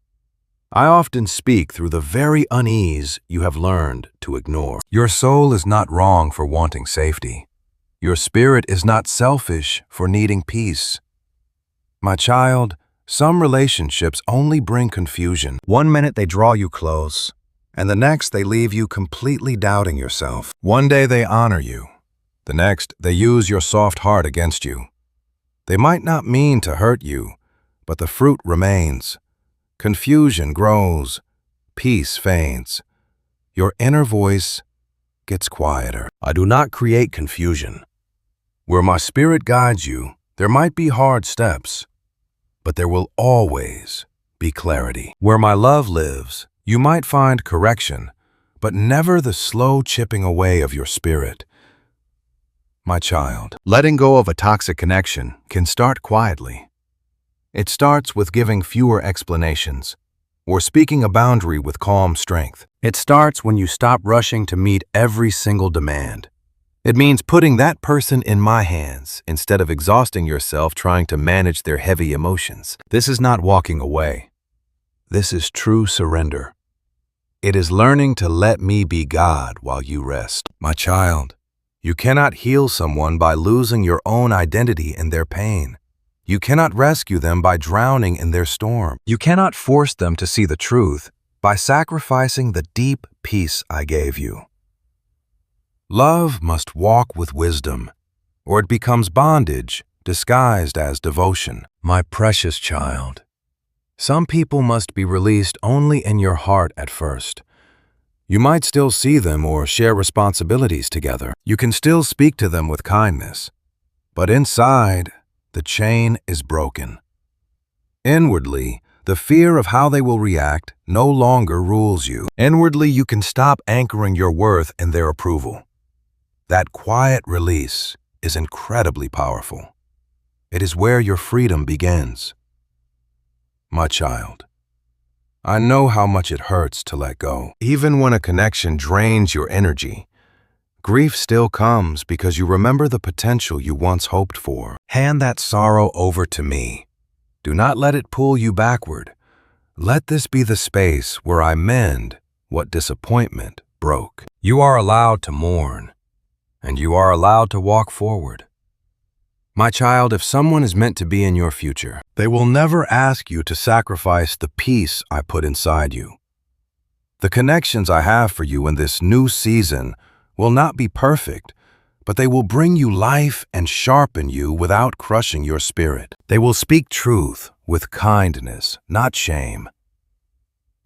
I often speak through the very unease you have learned to ignore. Your soul is not wrong for wanting safety. Your spirit is not selfish for needing peace. My child, some relationships only bring confusion. One minute they draw you close, and the next they leave you completely doubting yourself. One day they honor you. The next, they use your soft heart against you. They might not mean to hurt you, but the fruit remains. Confusion grows, peace fades. Your inner voice gets quieter. I do not create confusion. Where my spirit guides you, there might be hard steps, but there will always be clarity. Where my love lives, you might find correction, but never the slow chipping away of your spirit. My child, letting go of a toxic connection can start quietly. It starts with giving fewer explanations or speaking a boundary with calm strength. It starts when you stop rushing to meet every single demand. It means putting that person in my hands instead of exhausting yourself trying to manage their heavy emotions. This is not walking away. This is true surrender. It is learning to let me be God while you rest. My child, you cannot heal someone by losing your own identity in their pain. You cannot rescue them by drowning in their storm. You cannot force them to see the truth by sacrificing the deep peace I gave you. Love must walk with wisdom, or it becomes bondage disguised as devotion. My precious child, some people must be released only in your heart at first. You might still see them or share responsibilities together. You can still speak to them with kindness, but inside, the chain is broken. Inwardly, the fear of how they will react no longer rules you. Inwardly, you can stop anchoring your worth in their approval. That quiet release is incredibly powerful. It is where your freedom begins. My child, I know how much it hurts to let go. Even when a connection drains your energy, grief still comes because you remember the potential you once hoped for. Hand that sorrow over to me. Do not let it pull you backward. Let this be the space where I mend what disappointment broke. You are allowed to mourn, and you are allowed to walk forward. My child, if someone is meant to be in your future, they will never ask you to sacrifice the peace I put inside you. The connections I have for you in this new season will not be perfect, but they will bring you life and sharpen you without crushing your spirit. They will speak truth with kindness, not shame.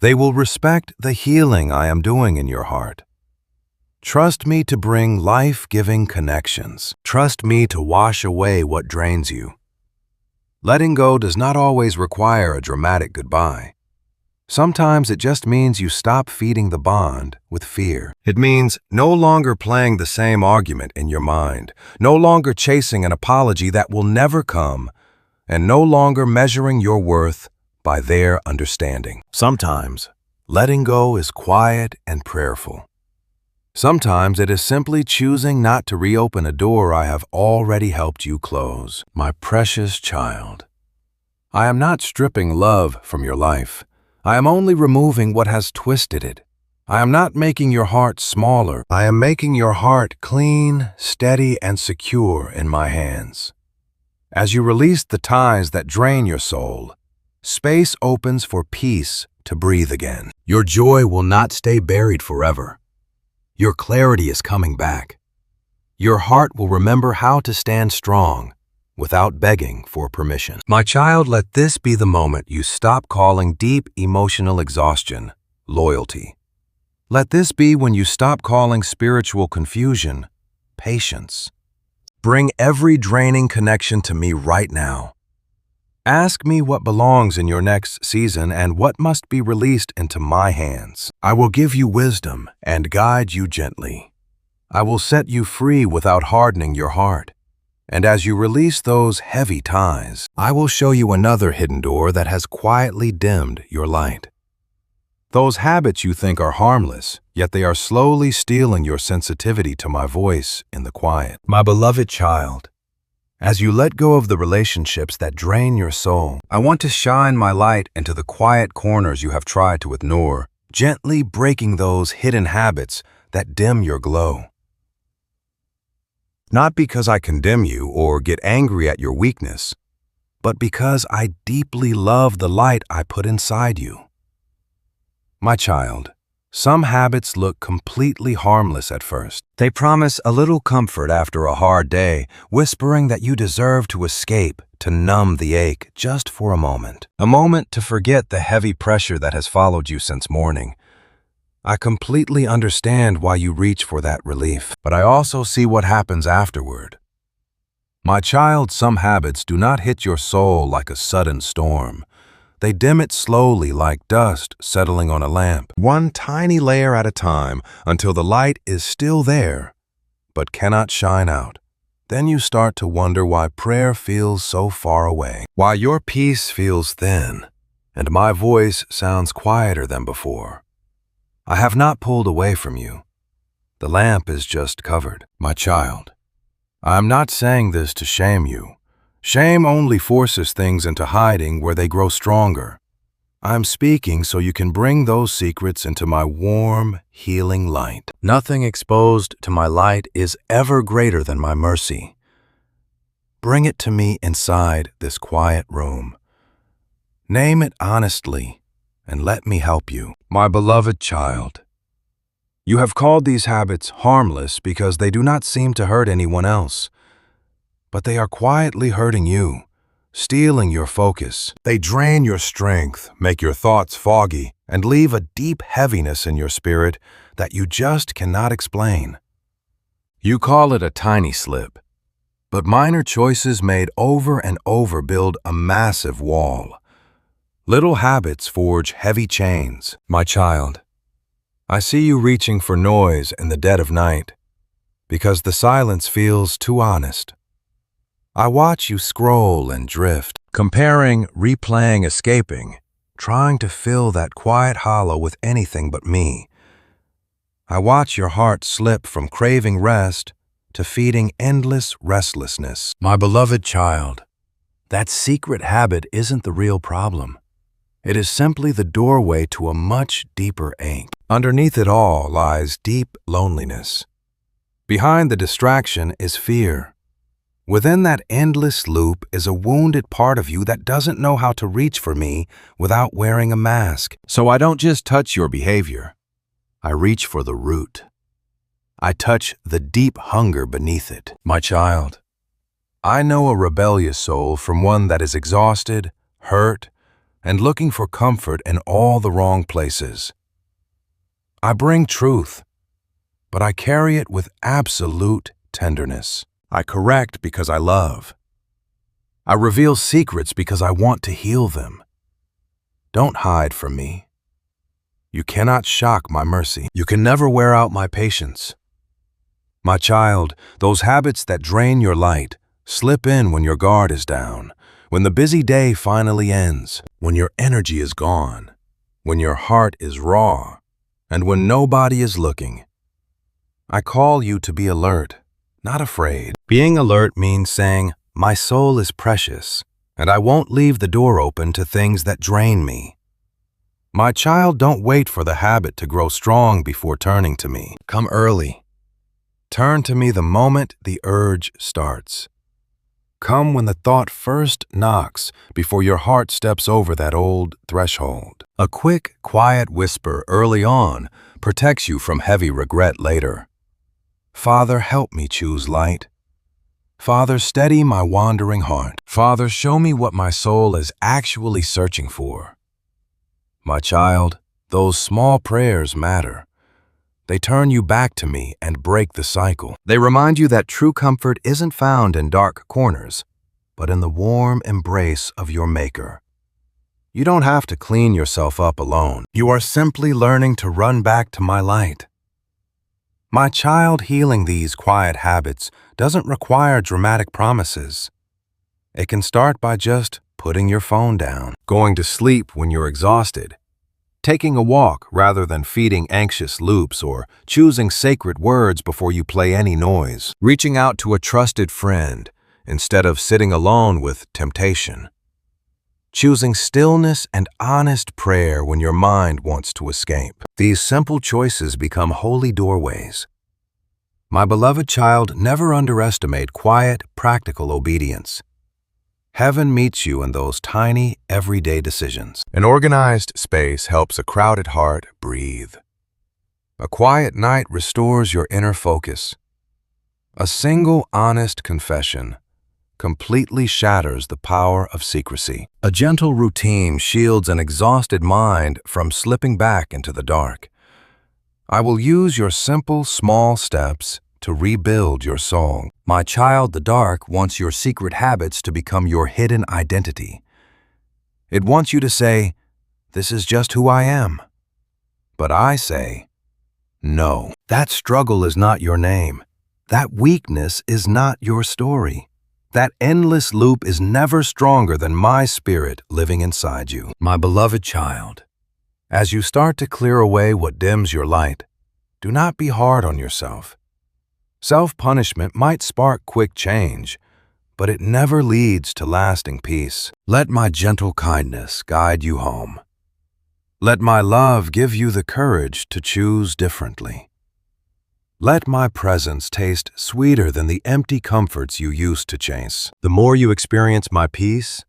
They will respect the healing I am doing in your heart. Trust me to bring life-giving connections. Trust me to wash away what drains you. Letting go does not always require a dramatic goodbye. Sometimes it just means you stop feeding the bond with fear. It means no longer playing the same argument in your mind, no longer chasing an apology that will never come, and no longer measuring your worth by their understanding. Sometimes, letting go is quiet and prayerful. Sometimes it is simply choosing not to reopen a door I have already helped you close. My precious child, I am not stripping love from your life. I am only removing what has twisted it. I am not making your heart smaller. I am making your heart clean, steady, and secure in my hands. As you release the ties that drain your soul, space opens for peace to breathe again. Your joy will not stay buried forever. Your clarity is coming back. Your heart will remember how to stand strong without begging for permission. My child, let this be the moment you stop calling deep emotional exhaustion loyalty. Let this be when you stop calling spiritual confusion patience. Bring every draining connection to me right now. Ask me what belongs in your next season and what must be released into my hands. I will give you wisdom and guide you gently. I will set you free without hardening your heart. And as you release those heavy ties, I will show you another hidden door that has quietly dimmed your light. Those habits you think are harmless, yet they are slowly stealing your sensitivity to my voice in the quiet. My beloved child, as you let go of the relationships that drain your soul, I want to shine my light into the quiet corners you have tried to ignore, gently breaking those hidden habits that dim your glow. Not because I condemn you or get angry at your weakness, but because I deeply love the light I put inside you. My child, some habits look completely harmless at first. They promise a little comfort after a hard day, whispering that you deserve to escape, to numb the ache just for a moment to forget the heavy pressure that has followed you since morning. I completely understand why you reach for that relief, but I also see what happens afterward. My child, some habits do not hit your soul like a sudden storm. They dim it slowly like dust settling on a lamp, one tiny layer at a time until the light is still there, but cannot shine out. Then you start to wonder why prayer feels so far away, why your peace feels thin, and my voice sounds quieter than before. I have not pulled away from you. The lamp is just covered. My child, I am not saying this to shame you. Shame only forces things into hiding where they grow stronger. I'm speaking so you can bring those secrets into my warm, healing light. Nothing exposed to my light is ever greater than my mercy. Bring it to me inside this quiet room. Name it honestly, and let me help you. My beloved child, you have called these habits harmless because they do not seem to hurt anyone else. But they are quietly hurting you, stealing your focus. They drain your strength, make your thoughts foggy, and leave a deep heaviness in your spirit that you just cannot explain. You call it a tiny slip, but minor choices made over and over build a massive wall. Little habits forge heavy chains. My child, I see you reaching for noise in the dead of night because the silence feels too honest. I watch you scroll and drift, comparing, replaying, escaping, trying to fill that quiet hollow with anything but me. I watch your heart slip from craving rest to feeding endless restlessness. My beloved child, that secret habit isn't the real problem. It is simply the doorway to a much deeper ache. Underneath it all lies deep loneliness. Behind the distraction is fear. Within that endless loop is a wounded part of you that doesn't know how to reach for me without wearing a mask. So I don't just touch your behavior. I reach for the root. I touch the deep hunger beneath it. My child, I know a rebellious soul from one that is exhausted, hurt, and looking for comfort in all the wrong places. I bring truth, but I carry it with absolute tenderness. I correct because I love. I reveal secrets because I want to heal them. Don't hide from me. You cannot shock my mercy. You can never wear out my patience. My child, those habits that drain your light slip in when your guard is down, when the busy day finally ends, when your energy is gone, when your heart is raw, and when nobody is looking. I call you to be alert, not afraid. Being alert means saying, my soul is precious, and I won't leave the door open to things that drain me. My child, don't wait for the habit to grow strong before turning to me. Come early. Turn to me the moment the urge starts. Come when the thought first knocks before your heart steps over that old threshold. A quick, quiet whisper early on protects you from heavy regret later. Father, help me choose light. Father, steady my wandering heart. Father, show me what my soul is actually searching for. My child, those small prayers matter. They turn you back to me and break the cycle. They remind you that true comfort isn't found in dark corners, but in the warm embrace of your Maker. You don't have to clean yourself up alone. You are simply learning to run back to my light. My child, healing these quiet habits doesn't require dramatic promises. It can start by just putting your phone down, going to sleep when you're exhausted, taking a walk rather than feeding anxious loops, or choosing sacred words before you play any noise, reaching out to a trusted friend instead of sitting alone with temptation, choosing stillness and honest prayer when your mind wants to escape. These simple choices become holy doorways. My beloved child, never underestimate quiet, practical obedience. Heaven meets you in those tiny, everyday decisions. An organized space helps a crowded heart breathe. A quiet night restores your inner focus. A single, honest confession completely shatters the power of secrecy. A gentle routine shields an exhausted mind from slipping back into the dark. I will use your simple, small steps to rebuild your soul. My child, the dark wants your secret habits to become your hidden identity. It wants you to say, "This is just who I am." But I say, no, that struggle is not your name. That weakness is not your story. That endless loop is never stronger than my spirit living inside you. My beloved child, as you start to clear away what dims your light, do not be hard on yourself. Self-punishment might spark quick change, but it never leads to lasting peace. Let my gentle kindness guide you home. Let my love give you the courage to choose differently. Let my presence taste sweeter than the empty comforts you used to chase. The more you experience my peace,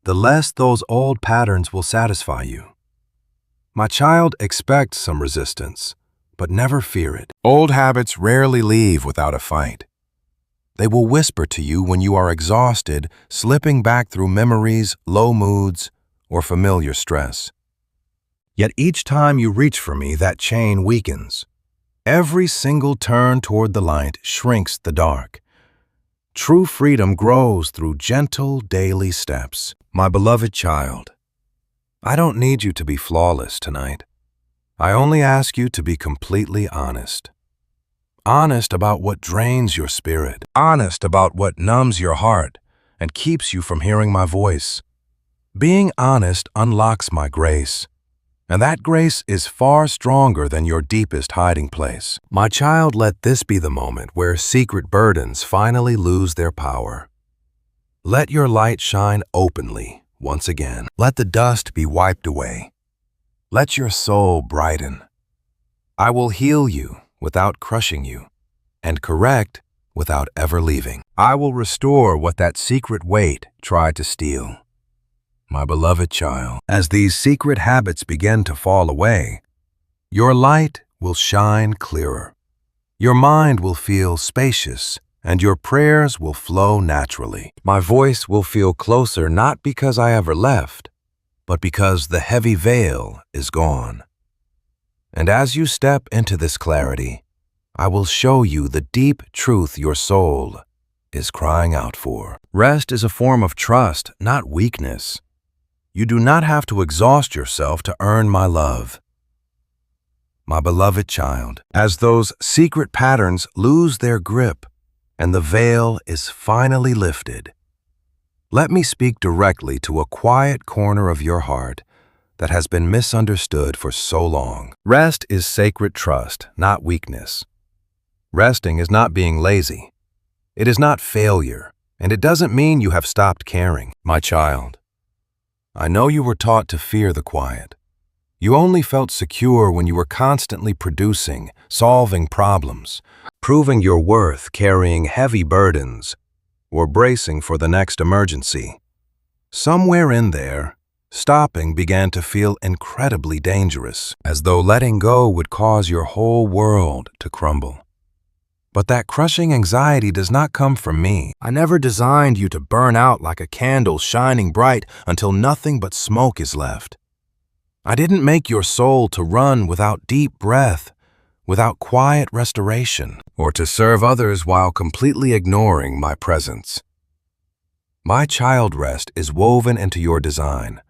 the less those old patterns will satisfy you. My child, expect some resistance, but never fear it. Old habits rarely leave without a fight. They will whisper to you when you are exhausted, slipping back through memories, low moods, or familiar stress. Yet each time you reach for me, that chain weakens. Every single turn toward the light shrinks the dark. True freedom grows through gentle daily steps. My beloved child, I don't need you to be flawless tonight. I only ask you to be completely honest. Honest about what drains your spirit. Honest about what numbs your heart and keeps you from hearing my voice. Being honest unlocks my grace, and that grace is far stronger than your deepest hiding place. My child, let this be the moment where secret burdens finally lose their power. Let your light shine openly once again. Let the dust be wiped away. Let your soul brighten. I will heal you without crushing you, and correct without ever leaving. I will restore what that secret weight tried to steal. My beloved child, as these secret habits begin to fall away, your light will shine clearer. Your mind will feel spacious, and your prayers will flow naturally. My voice will feel closer not because I ever left, but because the heavy veil is gone. And as you step into this clarity, I will show you the deep truth your soul is crying out for. Rest is a form of trust, not weakness. You do not have to exhaust yourself to earn my love. My beloved child, as those secret patterns lose their grip and the veil is finally lifted, let me speak directly to a quiet corner of your heart that has been misunderstood for so long. Rest is sacred trust, not weakness. Resting is not being lazy. It is not failure, and it doesn't mean you have stopped caring. My child, I know you were taught to fear the quiet. You only felt secure when you were constantly producing, solving problems, proving your worth, carrying heavy burdens, or bracing for the next emergency. Somewhere in there, stopping began to feel incredibly dangerous, as though letting go would cause your whole world to crumble. But that crushing anxiety does not come from me. I never designed you to burn out like a candle shining bright until nothing but smoke is left. I didn't make your soul to run without deep breath without quiet restoration, or to serve others while completely ignoring my presence. My child rest is woven into your design.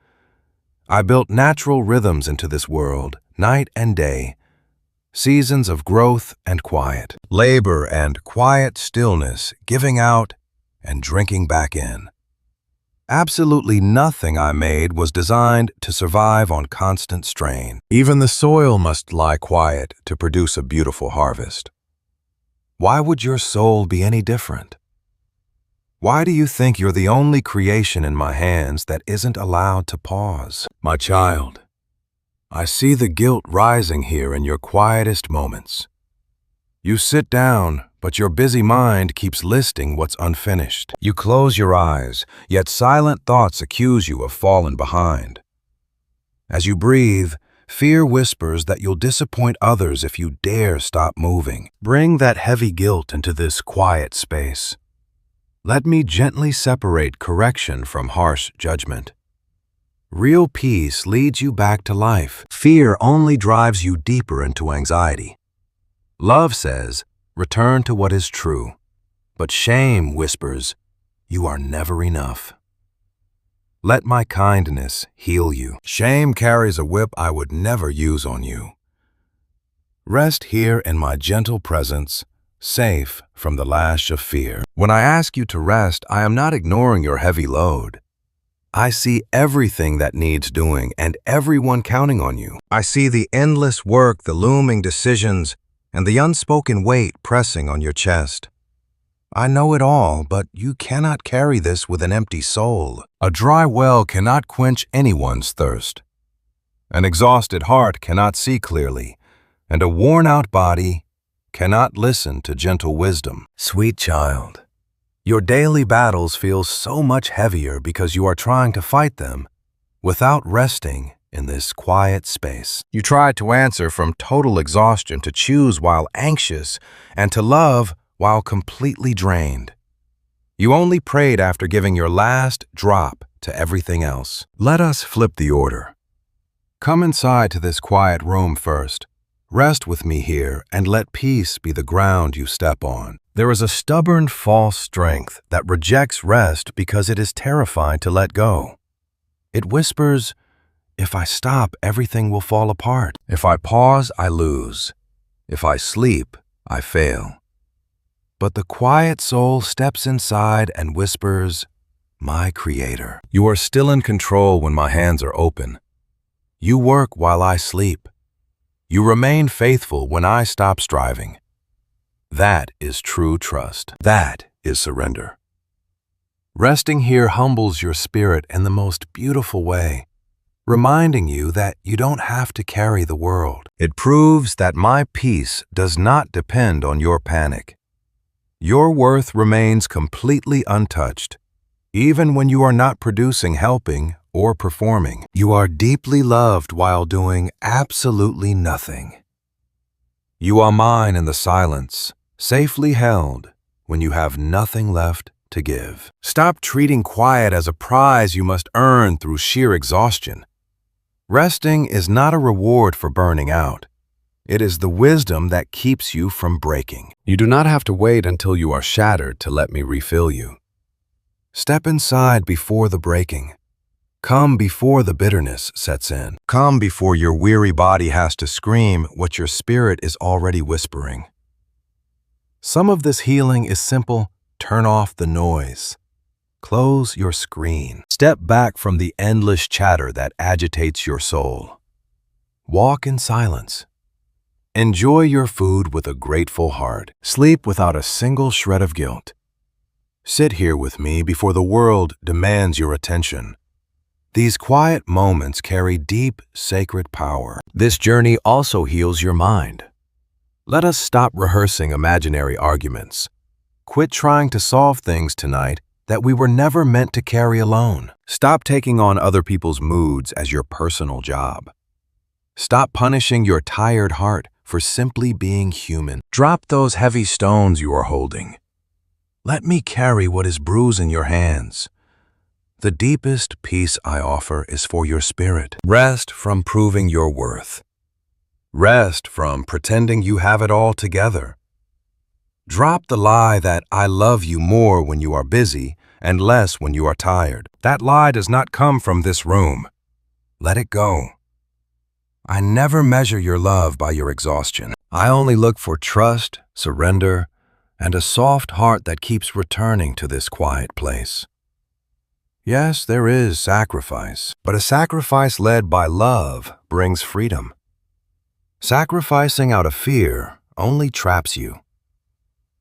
I built natural rhythms into this world, night and day, seasons of growth and quiet, labor and quiet stillness, giving out and drinking back in. Absolutely nothing I made was designed to survive on constant strain. Even the soil must lie quiet to produce a beautiful harvest. Why would your soul be any different? Why do you think you're the only creation in my hands that isn't allowed to pause? My child, I see the guilt rising here in your quietest moments. You sit down, but your busy mind keeps listing what's unfinished. You close your eyes, yet silent thoughts accuse you of falling behind. As you breathe, fear whispers that you'll disappoint others if you dare stop moving. Bring that heavy guilt into this quiet space. Let me gently separate correction from harsh judgment. Real peace leads you back to life. Fear only drives you deeper into anxiety. Love says, return to what is true. But shame whispers, you are never enough. Let my kindness heal you. Shame carries a whip I would never use on you. Rest here in my gentle presence, safe from the lash of fear. When I ask you to rest, I am not ignoring your heavy load. I see everything that needs doing and everyone counting on you. I see the endless work, the looming decisions, and the unspoken weight pressing on your chest. I know it all, but you cannot carry this with an empty soul. A dry well cannot quench anyone's thirst. An exhausted heart cannot see clearly, and a worn-out body cannot listen to gentle wisdom. Sweet child, your daily battles feel so much heavier because you are trying to fight them without resting in this quiet space. You tried to answer from total exhaustion, to choose while anxious, and to love while completely drained. You only prayed after giving your last drop to everything else. Let us flip the order. Come inside to this quiet room first. Rest with me here and let peace be the ground you step on. There is a stubborn false strength that rejects rest because it is terrified to let go. It whispers, if I stop, everything will fall apart. If I pause, I lose. If I sleep, I fail. But the quiet soul steps inside and whispers, my Creator. You are still in control when my hands are open. You work while I sleep. You remain faithful when I stop striving. That is true trust. That is surrender. Resting here humbles your spirit in the most beautiful way, reminding you that you don't have to carry the world. It proves that my peace does not depend on your panic. Your worth remains completely untouched, even when you are not producing, helping, or performing. You are deeply loved while doing absolutely nothing. You are mine in the silence, safely held when you have nothing left to give. Stop treating quiet as a prize you must earn through sheer exhaustion. Resting is not a reward for burning out. It is the wisdom that keeps you from breaking. You do not have to wait until you are shattered to let me refill you. Step inside before the breaking. Come before the bitterness sets in. Come before your weary body has to scream what your spirit is already whispering. Some of this healing is simple. Turn off the noise. Close your screen. Step back from the endless chatter that agitates your soul. Walk in silence. Enjoy your food with a grateful heart. Sleep without a single shred of guilt. Sit here with me before the world demands your attention. These quiet moments carry deep, sacred power. This journey also heals your mind. Let us stop rehearsing imaginary arguments. Quit trying to solve things tonight that we were never meant to carry alone. Stop taking on other people's moods as your personal job. Stop punishing your tired heart for simply being human. Drop those heavy stones you are holding. Let me carry what is bruised in your hands. The deepest peace I offer is for your spirit. Rest from proving your worth. Rest from pretending you have it all together. Drop the lie that I love you more when you are busy and less when you are tired. That lie does not come from this room. Let it go. I never measure your love by your exhaustion. I only look for trust, surrender, and a soft heart that keeps returning to this quiet place. Yes, there is sacrifice, but a sacrifice led by love brings freedom. Sacrificing out of fear only traps you.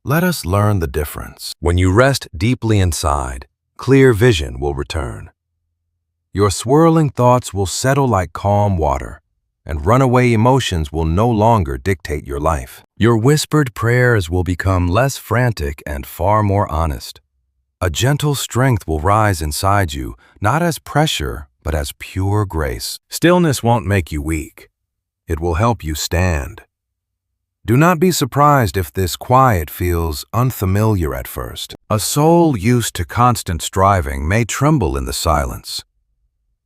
Let us learn the difference. When you rest deeply inside, clear vision will return. Your swirling thoughts will settle like calm water, and runaway emotions will no longer dictate your life. Your whispered prayers will become less frantic and far more honest. A gentle strength will rise inside you, not as pressure, but as pure grace. Stillness won't make you weak. It will help you stand. Do not be surprised if this quiet feels unfamiliar at first. A soul used to constant striving may tremble in the silence.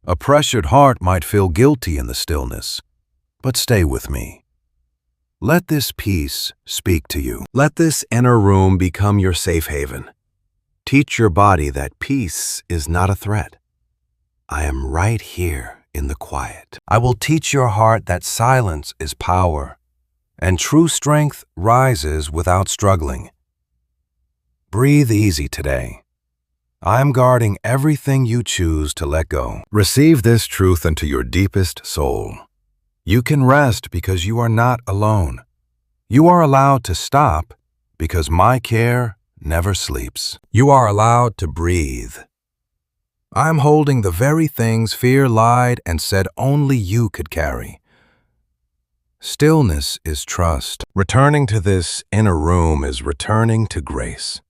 A pressured heart might feel guilty in the stillness. But stay with me. Let this peace speak to you. Let this inner room become your safe haven. Teach your body that peace is not a threat. I am right here in the quiet. I will teach your heart that silence is power, and true strength rises without struggling. Breathe easy today. I am guarding everything you choose to let go. Receive this truth into your deepest soul. You can rest because you are not alone. You are allowed to stop because my care never sleeps. You are allowed to breathe. I am holding the very things fear lied and said only you could carry. Stillness is trust. Returning to this inner room is returning to grace.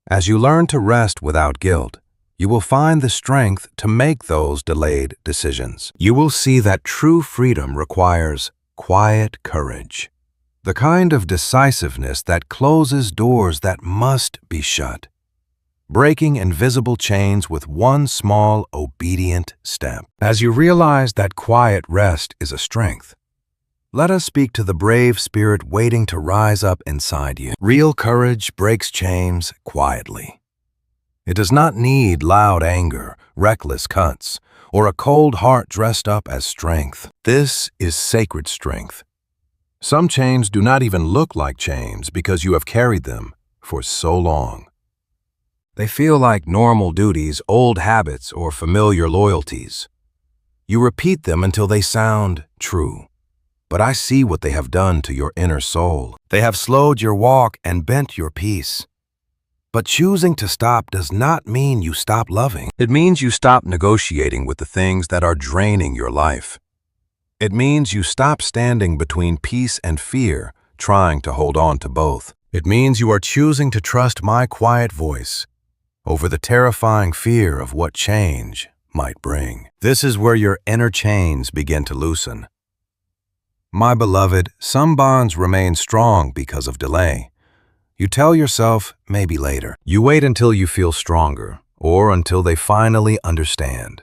As you learn to rest without guilt, you will find the strength to make those delayed decisions. You will see that true freedom requires quiet courage, the kind of decisiveness that closes doors that must be shut, breaking invisible chains with one small, obedient step. As you realize that quiet rest is a strength, let us speak to the brave spirit waiting to rise up inside you. Real courage breaks chains quietly. It does not need loud anger, reckless cuts, or a cold heart dressed up as strength. This is sacred strength. Some chains do not even look like chains because you have carried them for so long. They feel like normal duties, old habits, or familiar loyalties. You repeat them until they sound true. But I see what they have done to your inner soul. They have slowed your walk and bent your peace. But choosing to stop does not mean you stop loving. It means you stop negotiating with the things that are draining your life. It means you stop standing between peace and fear, trying to hold on to both. It means you are choosing to trust my quiet voice over the terrifying fear of what change might bring. This is where your inner chains begin to loosen. My beloved, some bonds remain strong because of delay. You tell yourself, maybe later. You wait until you feel stronger, or until they finally understand.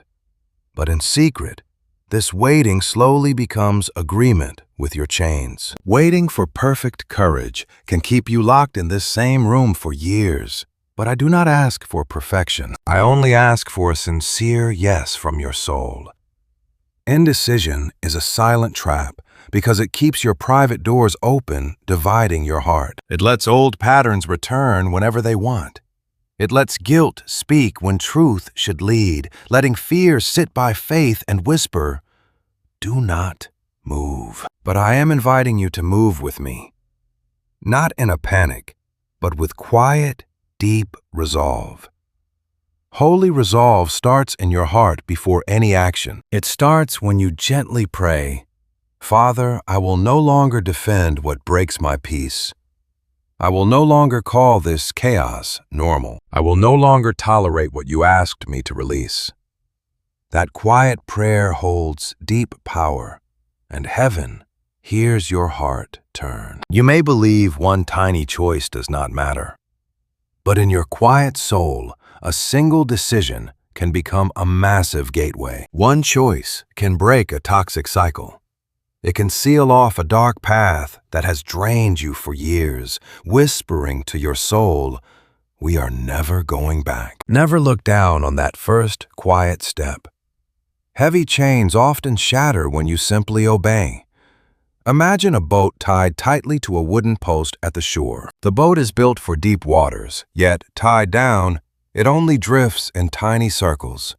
But in secret, this waiting slowly becomes agreement with your chains. Waiting for perfect courage can keep you locked in this same room for years. But I do not ask for perfection. I only ask for a sincere yes from your soul. Indecision is a silent trap because it keeps your private doors open, dividing your heart. It lets old patterns return whenever they want. It lets guilt speak when truth should lead, letting fear sit by faith and whisper, "Do not move." But I am inviting you to move with me, not in a panic, but with quiet, deep resolve. Holy resolve starts in your heart before any action. It starts when you gently pray, "Father, I will no longer defend what breaks my peace. I will no longer call this chaos normal. I will no longer tolerate what you asked me to release." That quiet prayer holds deep power, and heaven hears your heart turn. You may believe one tiny choice does not matter, but in your quiet soul, a single decision can become a massive gateway. One choice can break a toxic cycle. It can seal off a dark path that has drained you for years, whispering to your soul, we are never going back. Never look down on that first quiet step. Heavy chains often shatter when you simply obey. Imagine a boat tied tightly to a wooden post at the shore. The boat is built for deep waters, yet tied down, it only drifts in tiny circles.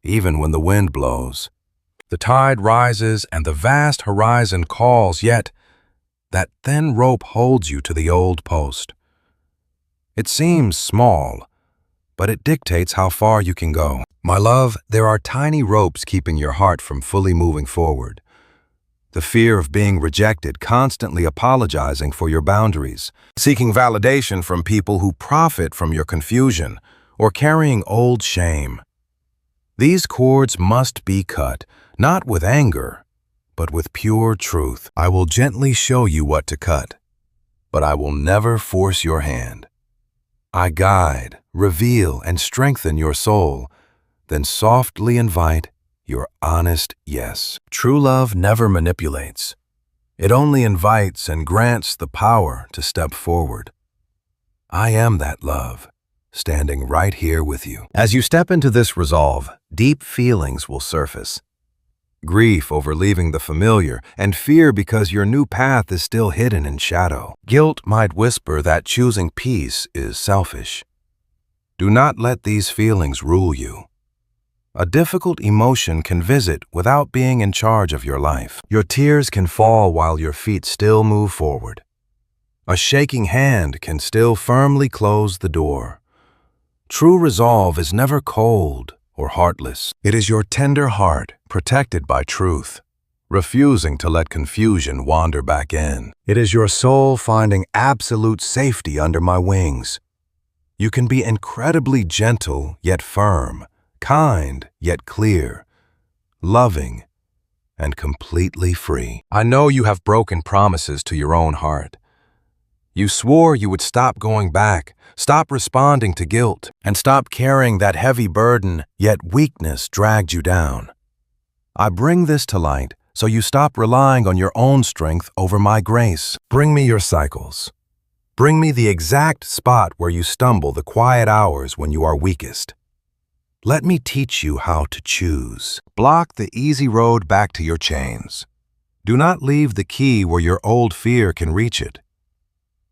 Even when the wind blows, the tide rises and the vast horizon calls, yet that thin rope holds you to the old post. It seems small, but it dictates how far you can go. My love, there are tiny ropes keeping your heart from fully moving forward. The fear of being rejected, constantly apologizing for your boundaries, seeking validation from people who profit from your confusion, or carrying old shame. These cords must be cut, not with anger, but with pure truth. I will gently show you what to cut, but I will never force your hand. I guide, reveal, and strengthen your soul, then softly invite your honest yes. True love never manipulates. It only invites and grants the power to step forward. I am that love, standing right here with you. As you step into this resolve, deep feelings will surface. Grief over leaving the familiar, and fear because your new path is still hidden in shadow. Guilt might whisper that choosing peace is selfish. Do not let these feelings rule you. A difficult emotion can visit without being in charge of your life. Your tears can fall while your feet still move forward. A shaking hand can still firmly close the door. True resolve is never cold or heartless. It is your tender heart, protected by truth, refusing to let confusion wander back in. It is your soul finding absolute safety under my wings. You can be incredibly gentle yet firm, kind yet clear, loving and completely free. I know you have broken promises to your own heart. You swore you would stop going back, stop responding to guilt, and stop carrying that heavy burden, yet weakness dragged you down. I bring this to light so you stop relying on your own strength over my grace. Bring me your cycles. Bring me the exact spot where you stumble, the quiet hours when you are weakest. Let me teach you how to choose. Block the easy road back to your chains. Do not leave the key where your old fear can reach it.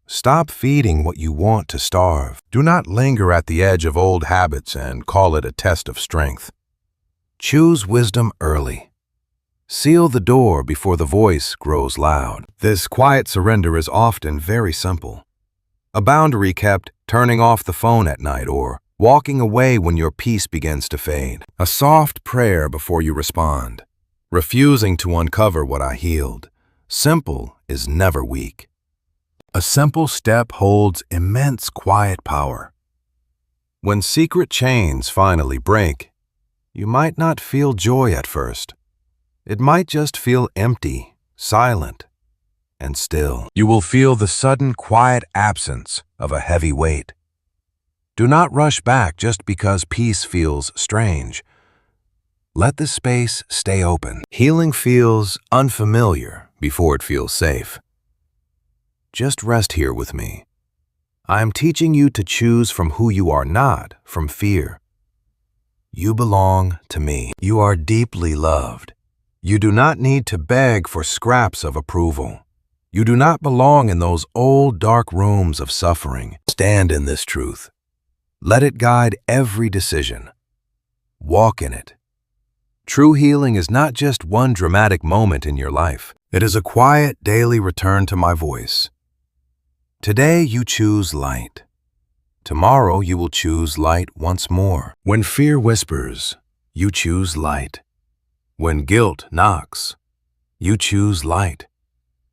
Stop feeding what you want to starve. Do not linger at the edge of old habits and call it a test of strength. Choose wisdom early. Seal the door before the voice grows loud. This quiet surrender is often very simple. A boundary kept, turning off the phone at night, or walking away when your peace begins to fade. A soft prayer before you respond. Refusing to uncover what I healed. Simple is never weak. A simple step holds immense quiet power. When secret chains finally break, you might not feel joy at first. It might just feel empty, silent, and still. You will feel the sudden quiet absence of a heavy weight. Do not rush back just because peace feels strange. Let the space stay open. Healing feels unfamiliar before it feels safe. Just rest here with me. I am teaching you to choose from who you are, not from fear. You belong to me. You are deeply loved. You do not need to beg for scraps of approval. You do not belong in those old dark rooms of suffering. Stand in this truth. Let it guide every decision. Walk in it. True healing is not just one dramatic moment in your life. It is a quiet daily return to my voice. Today you choose light. Tomorrow you will choose light once more. When fear whispers, you choose light. When guilt knocks, you choose light.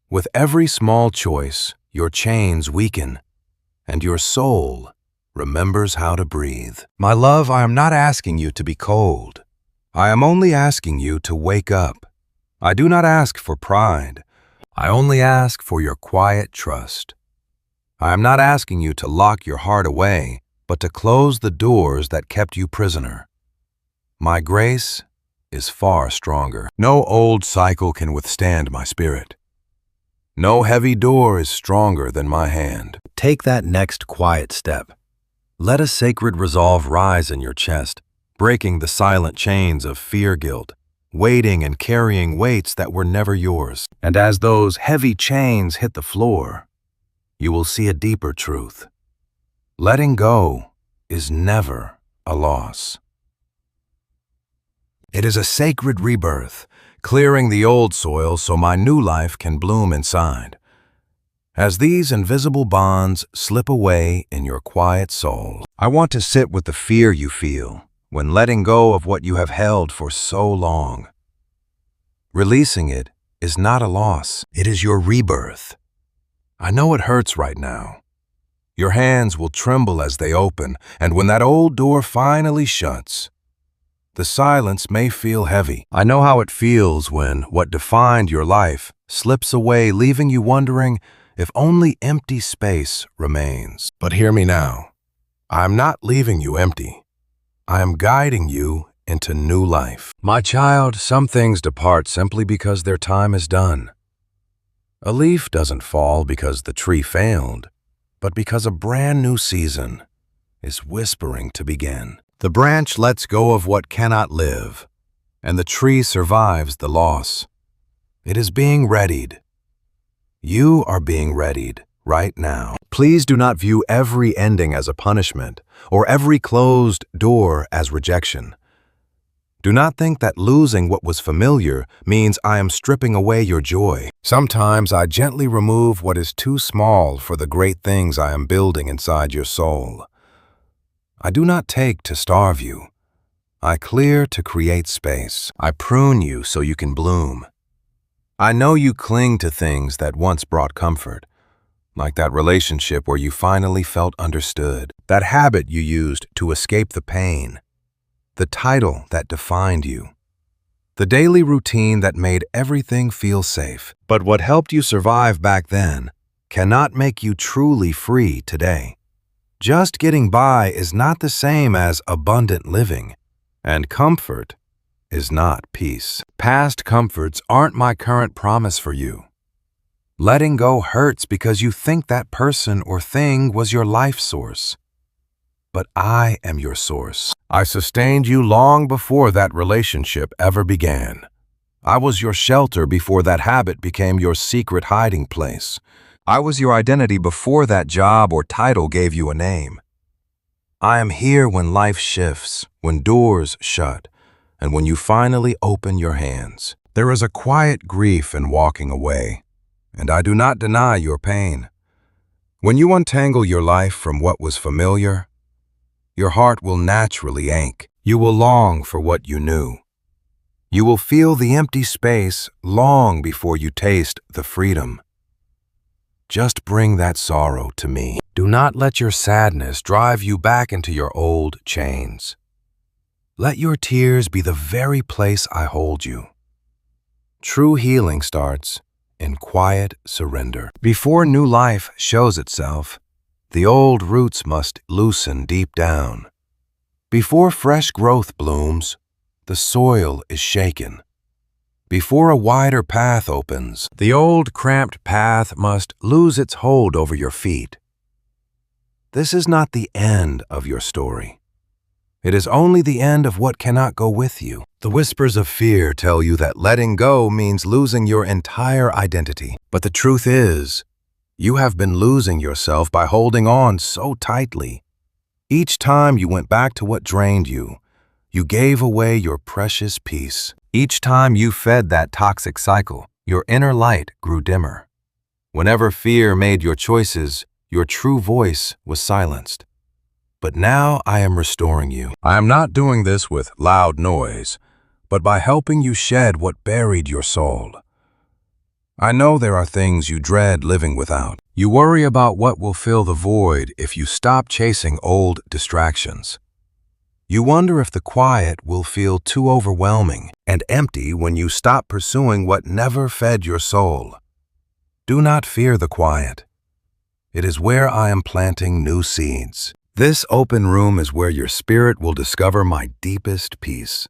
With every small choice, your chains weaken, and your soul remembers how to breathe. My love, I am not asking you to be cold. I am only asking you to wake up. I do not ask for pride. I only ask for your quiet trust. I am not asking you to lock your heart away, but to close the doors that kept you prisoner. My grace is far stronger. No old cycle can withstand my spirit. No heavy door is stronger than my hand. Take that next quiet step. Let a sacred resolve rise in your chest, breaking the silent chains of fear-guilt, weighting and carrying weights that were never yours. And as those heavy chains hit the floor, you will see a deeper truth. Letting go is never a loss. It is a sacred rebirth, clearing the old soil so my new life can bloom inside. As these invisible bonds slip away in your quiet soul, I want to sit with the fear you feel when letting go of what you have held for so long. Releasing it is not a loss, it is your rebirth. I know it hurts right now. Your hands will tremble as they open, and when that old door finally shuts, the silence may feel heavy. I know how it feels when what defined your life slips away, leaving you wondering if only empty space remains. But hear me now. I am not leaving you empty. I am guiding you into new life. My child, some things depart simply because their time is done. A leaf doesn't fall because the tree failed, but because a brand new season is whispering to begin. The branch lets go of what cannot live, and the tree survives the loss. It is being readied. You are being readied right now. Please do not view every ending as a punishment or every closed door as rejection. Do not think that losing what was familiar means I am stripping away your joy. Sometimes I gently remove what is too small for the great things I am building inside your soul. I do not take to starve you. I clear to create space. I prune you so you can bloom. I know you cling to things that once brought comfort, like that relationship where you finally felt understood, that habit you used to escape the pain, the title that defined you, the daily routine that made everything feel safe. But what helped you survive back then cannot make you truly free today. Just getting by is not the same as abundant living, and comfort is not peace. Past comforts aren't my current promise for you. Letting go hurts because you think that person or thing was your life source. But I am your source. I sustained you long before that relationship ever began. I was your shelter before that habit became your secret hiding place. I was your identity before that job or title gave you a name. I am here when life shifts, when doors shut, and when you finally open your hands. There is a quiet grief in walking away, and I do not deny your pain. When you untangle your life from what was familiar, your heart will naturally ache. You will long for what you knew. You will feel the empty space long before you taste the freedom. Just bring that sorrow to me. Do not let your sadness drive you back into your old chains. Let your tears be the very place I hold you. True healing starts in quiet surrender. Before new life shows itself, the old roots must loosen deep down. Before fresh growth blooms, the soil is shaken. Before a wider path opens, the old cramped path must lose its hold over your feet. This is not the end of your story. It is only the end of what cannot go with you. The whispers of fear tell you that letting go means losing your entire identity. But the truth is, you have been losing yourself by holding on so tightly. Each time you went back to what drained you, you gave away your precious peace. Each time you fed that toxic cycle, your inner light grew dimmer. Whenever fear made your choices, your true voice was silenced. But now I am restoring you. I am not doing this with loud noise, but by helping you shed what buried your soul. I know there are things you dread living without. You worry about what will fill the void if you stop chasing old distractions. You wonder if the quiet will feel too overwhelming and empty when you stop pursuing what never fed your soul. Do not fear the quiet. It is where I am planting new seeds. This open room is where your spirit will discover my deepest peace.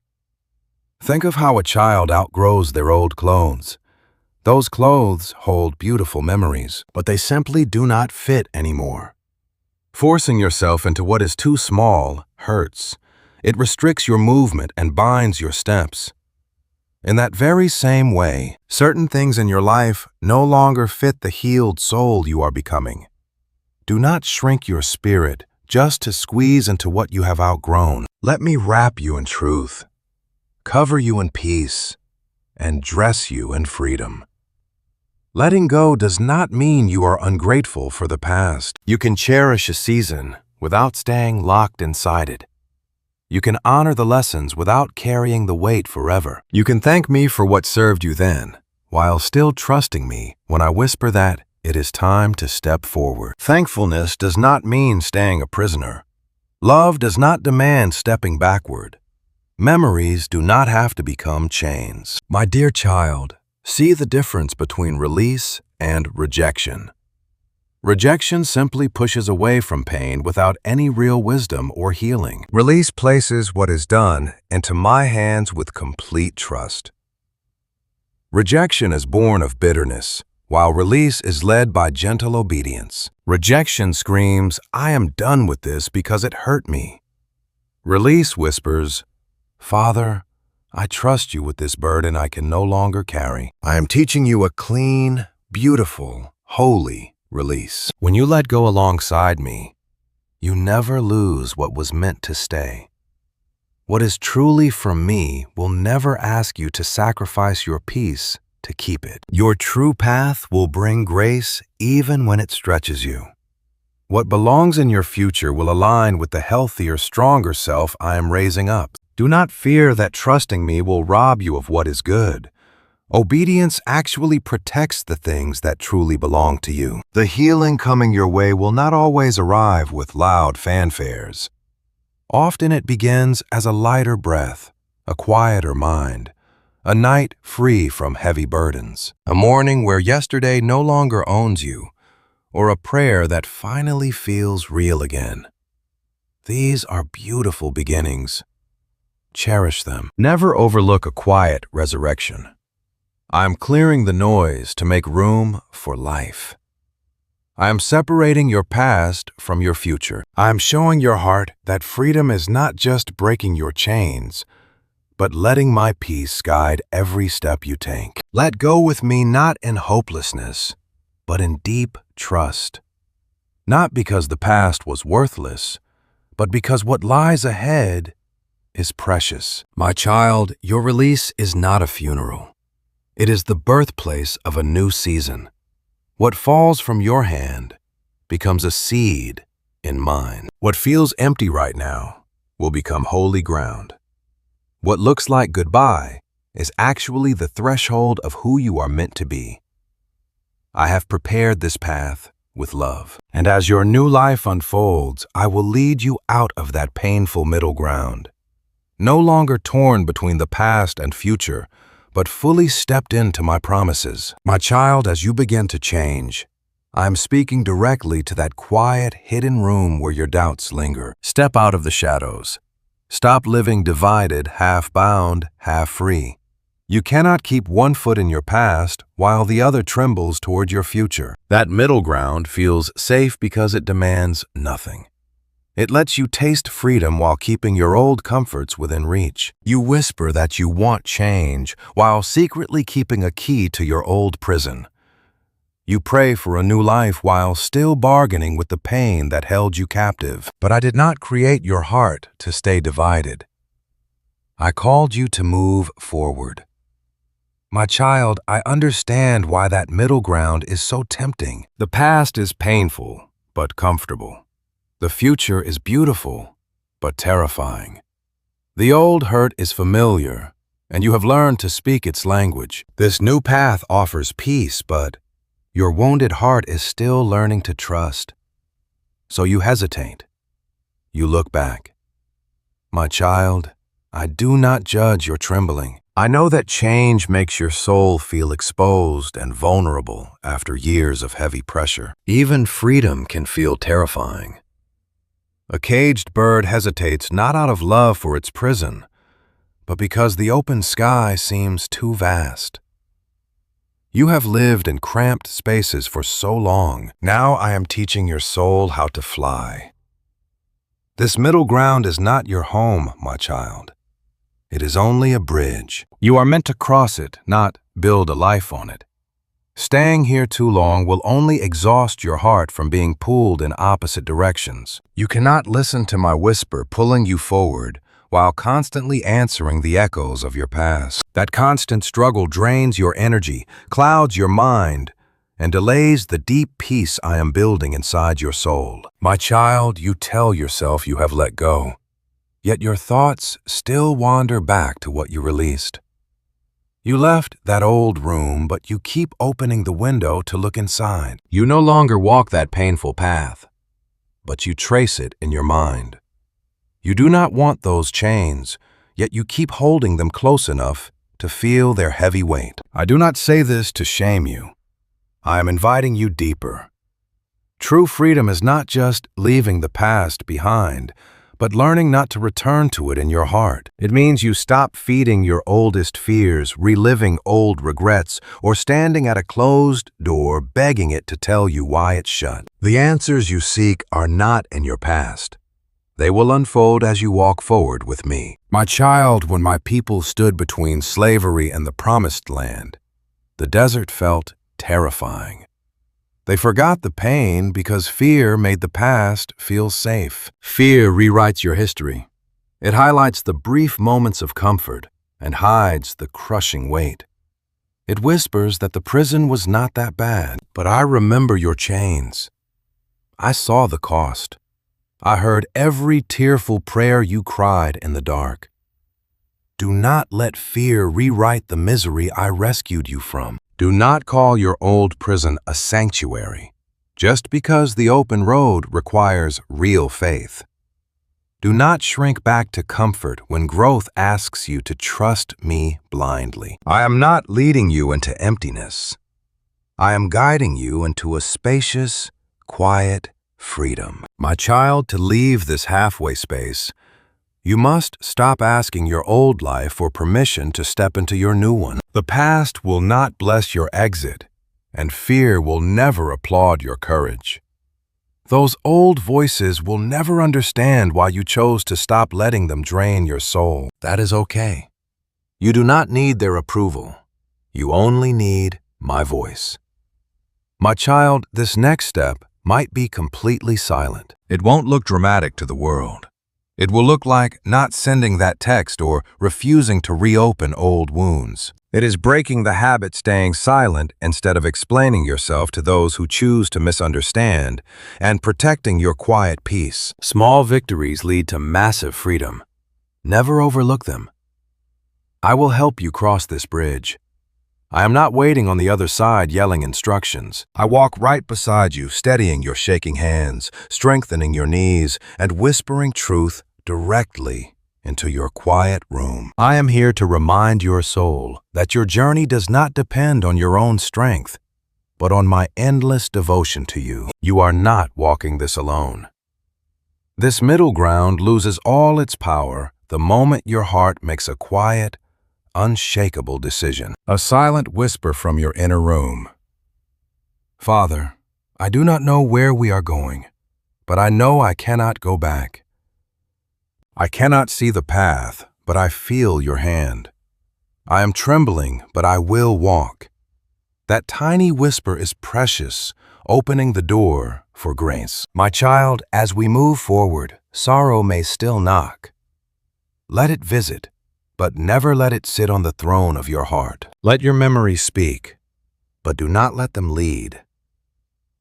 Think of how a child outgrows their old clothes. Those clothes hold beautiful memories, but they simply do not fit anymore. Forcing yourself into what is too small hurts. It restricts your movement and binds your steps. In that very same way, certain things in your life no longer fit the healed soul you are becoming. Do not shrink your spirit just to squeeze into what you have outgrown. Let me wrap you in truth, cover you in peace, and dress you in freedom. Letting go does not mean you are ungrateful for the past. You can cherish a season without staying locked inside it. You can honor the lessons without carrying the weight forever. You can thank me for what served you then, while still trusting me when I whisper that it is time to step forward. Thankfulness does not mean staying a prisoner. Love does not demand stepping backward. Memories do not have to become chains. My dear child, see the difference between release and rejection. Rejection simply pushes away from pain without any real wisdom or healing. Release places what is done into my hands with complete trust. Rejection is born of bitterness, while release is led by gentle obedience. Rejection screams, "I am done with this because it hurt me." Release whispers, "Father, I trust you with this burden I can no longer carry. I am teaching you a clean, beautiful, holy release. When you let go alongside me, you never lose what was meant to stay. What is truly from me will never ask you to sacrifice your peace to keep it. Your true path will bring grace even when it stretches you. What belongs in your future will align with the healthier, stronger self I am raising up. Do not fear that trusting me will rob you of what is good. Obedience actually protects the things that truly belong to you. The healing coming your way will not always arrive with loud fanfares. Often it begins as a lighter breath, a quieter mind, a night free from heavy burdens, a morning where yesterday no longer owns you, or a prayer that finally feels real again. These are beautiful beginnings. Cherish them. Never overlook a quiet resurrection. I am clearing the noise to make room for life. I am separating your past from your future. I am showing your heart that freedom is not just breaking your chains, but letting my peace guide every step you take. Let go with me not in hopelessness, but in deep trust. Not because the past was worthless, but because what lies ahead is precious. My child, your release is not a funeral. It is the birthplace of a new season. What falls from your hand becomes a seed in mine. What feels empty right now will become holy ground. What looks like goodbye is actually the threshold of who you are meant to be. I have prepared this path with love. And as your new life unfolds, I will lead you out of that painful middle ground. No longer torn between the past and future, but fully stepped into my promises. My child, as you begin to change, I am speaking directly to that quiet, hidden room where your doubts linger. Step out of the shadows. Stop living divided, half bound, half free. You cannot keep one foot in your past while the other trembles toward your future. That middle ground feels safe because it demands nothing. It lets you taste freedom while keeping your old comforts within reach. You whisper that you want change while secretly keeping a key to your old prison. You pray for a new life while still bargaining with the pain that held you captive. But I did not create your heart to stay divided. I called you to move forward. My child, I understand why that middle ground is so tempting. The past is painful, but comfortable. The future is beautiful, but terrifying. The old hurt is familiar, and you have learned to speak its language. This new path offers peace, but your wounded heart is still learning to trust. So you hesitate. You look back. My child, I do not judge your trembling. I know that change makes your soul feel exposed and vulnerable after years of heavy pressure. Even freedom can feel terrifying. A caged bird hesitates not out of love for its prison, but because the open sky seems too vast. You have lived in cramped spaces for so long. Now I am teaching your soul how to fly. This middle ground is not your home, my child. It is only a bridge. You are meant to cross it, not build a life on it. Staying here too long will only exhaust your heart from being pulled in opposite directions. You cannot listen to my whisper pulling you forward while constantly answering the echoes of your past. That constant struggle drains your energy, clouds your mind, and delays the deep peace I am building inside your soul. My child, you tell yourself you have let go, yet your thoughts still wander back to what you released. You left that old room, but you keep opening the window to look inside. You no longer walk that painful path, but you trace it in your mind. You do not want those chains, yet you keep holding them close enough to feel their heavy weight. I do not say this to shame you. I am inviting you deeper. True freedom is not just leaving the past behind, but learning not to return to it in your heart. It means you stop feeding your oldest fears, reliving old regrets, or standing at a closed door begging it to tell you why it's shut. The answers you seek are not in your past. They will unfold as you walk forward with me. My child, when my people stood between slavery and the promised land, the desert felt terrifying. They forgot the pain because fear made the past feel safe. Fear rewrites your history. It highlights the brief moments of comfort and hides the crushing weight. It whispers that the prison was not that bad, but I remember your chains. I saw the cost. I heard every tearful prayer you cried in the dark. Do not let fear rewrite the misery I rescued you from. Do not call your old prison a sanctuary, just because the open road requires real faith. Do not shrink back to comfort when growth asks you to trust me blindly. I am not leading you into emptiness. I am guiding you into a spacious, quiet freedom. My child, to leave this halfway space, you must stop asking your old life for permission to step into your new one. The past will not bless your exit, and fear will never applaud your courage. Those old voices will never understand why you chose to stop letting them drain your soul. That is okay. You do not need their approval. You only need my voice. My child, this next step might be completely silent. It won't look dramatic to the world. It will look like not sending that text or refusing to reopen old wounds. It is breaking the habit staying silent instead of explaining yourself to those who choose to misunderstand and protecting your quiet peace. Small victories lead to massive freedom. Never overlook them. I will help you cross this bridge. I am not waiting on the other side yelling instructions. I walk right beside you, steadying your shaking hands, strengthening your knees, and whispering truth directly into your quiet room. I am here to remind your soul that your journey does not depend on your own strength, but on my endless devotion to you. You are not walking this alone. This middle ground loses all its power the moment your heart makes a quiet, unshakable decision. A silent whisper from your inner room. Father, I do not know where we are going, but I know I cannot go back. I cannot see the path, but I feel your hand. I am trembling, but I will walk. That tiny whisper is precious, opening the door for grace. My child, as we move forward, sorrow may still knock. Let it visit, but never let it sit on the throne of your heart. Let your memories speak, but do not let them lead.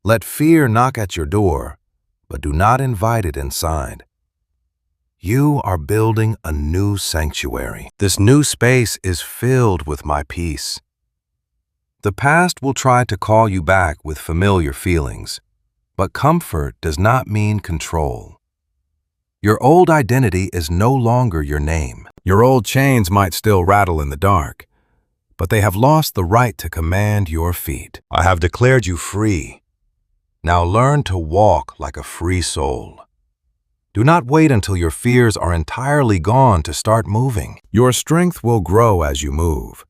Let fear knock at your door, but do not invite it inside. You are building a new sanctuary. This new space is filled with my peace. The past will try to call you back with familiar feelings, but comfort does not mean control. Your old identity is no longer your name. Your old chains might still rattle in the dark, but they have lost the right to command your feet. I have declared you free. Now learn to walk like a free soul. Do not wait until your fears are entirely gone to start moving. Your strength will grow as you move.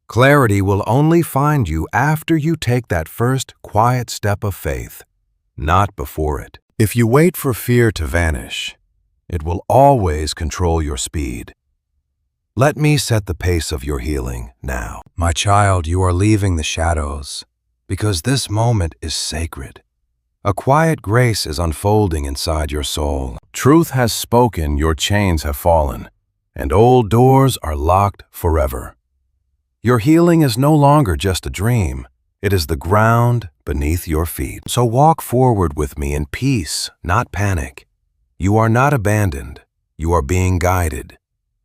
Clarity will only find you after you take that first quiet step of faith, not before it. If you wait for fear to vanish, it will always control your speed. Let me set the pace of your healing now. My child, you are leaving the shadows because this moment is sacred. A quiet grace is unfolding inside your soul. Truth has spoken, your chains have fallen, and old doors are locked forever. Your healing is no longer just a dream. It is the ground beneath your feet. So walk forward with me in peace, not panic. You are not abandoned. You are being guided.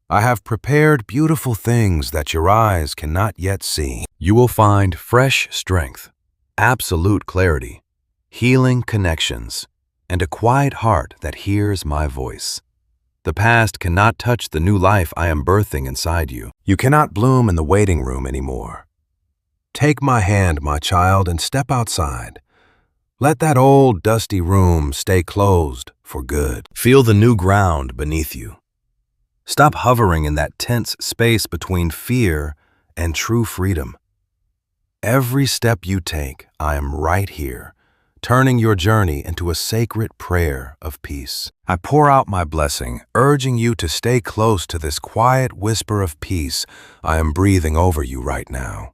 I have prepared beautiful things that your eyes cannot yet see. You will find fresh strength, absolute clarity, healing connections, and a quiet heart that hears my voice. The past cannot touch the new life I am birthing inside you. You cannot bloom in the waiting room anymore. Take my hand, my child, and step outside. Let that old, dusty room stay closed for good. Feel the new ground beneath you. Stop hovering in that tense space between fear and true freedom. Every step you take, I am right here, turning your journey into a sacred prayer of peace. I pour out my blessing, urging you to stay close to this quiet whisper of peace I am breathing over you right now.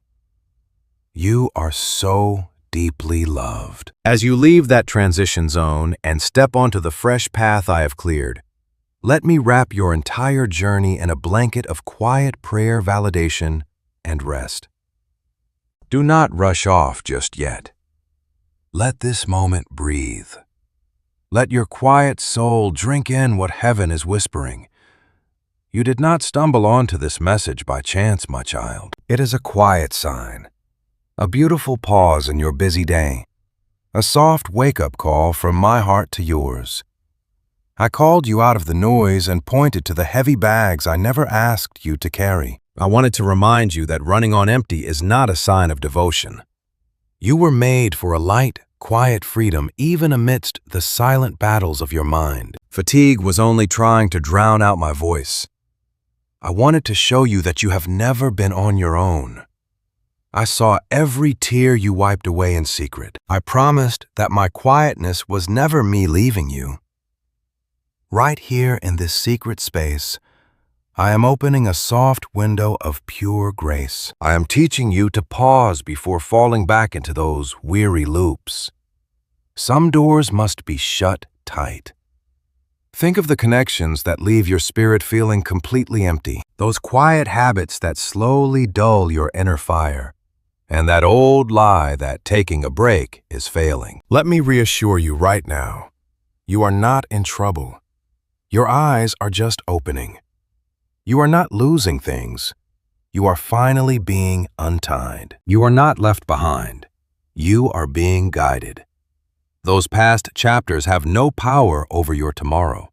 You are so deeply loved. As you leave that transition zone and step onto the fresh path I have cleared, let me wrap your entire journey in a blanket of quiet prayer, validation, and rest. Do not rush off just yet. Let this moment breathe. Let your quiet soul drink in what heaven is whispering. You did not stumble onto this message by chance, my child. It is a quiet sign, a beautiful pause in your busy day, a soft wake-up call from my heart to yours. I called you out of the noise and pointed to the heavy bags I never asked you to carry. I wanted to remind you that running on empty is not a sign of devotion. You were made for a light, quiet freedom even amidst the silent battles of your mind. Fatigue was only trying to drown out my voice. I wanted to show you that you have never been on your own. I saw every tear you wiped away in secret. I promised that my quietness was never me leaving you. Right here in this secret space, I am opening a soft window of pure grace. I am teaching you to pause before falling back into those weary loops. Some doors must be shut tight. Think of the connections that leave your spirit feeling completely empty, those quiet habits that slowly dull your inner fire, and that old lie that taking a break is failing. Let me reassure you right now, you are not in trouble. Your eyes are just opening. You are not losing things. You are finally being untied. You are not left behind. You are being guided. Those past chapters have no power over your tomorrow.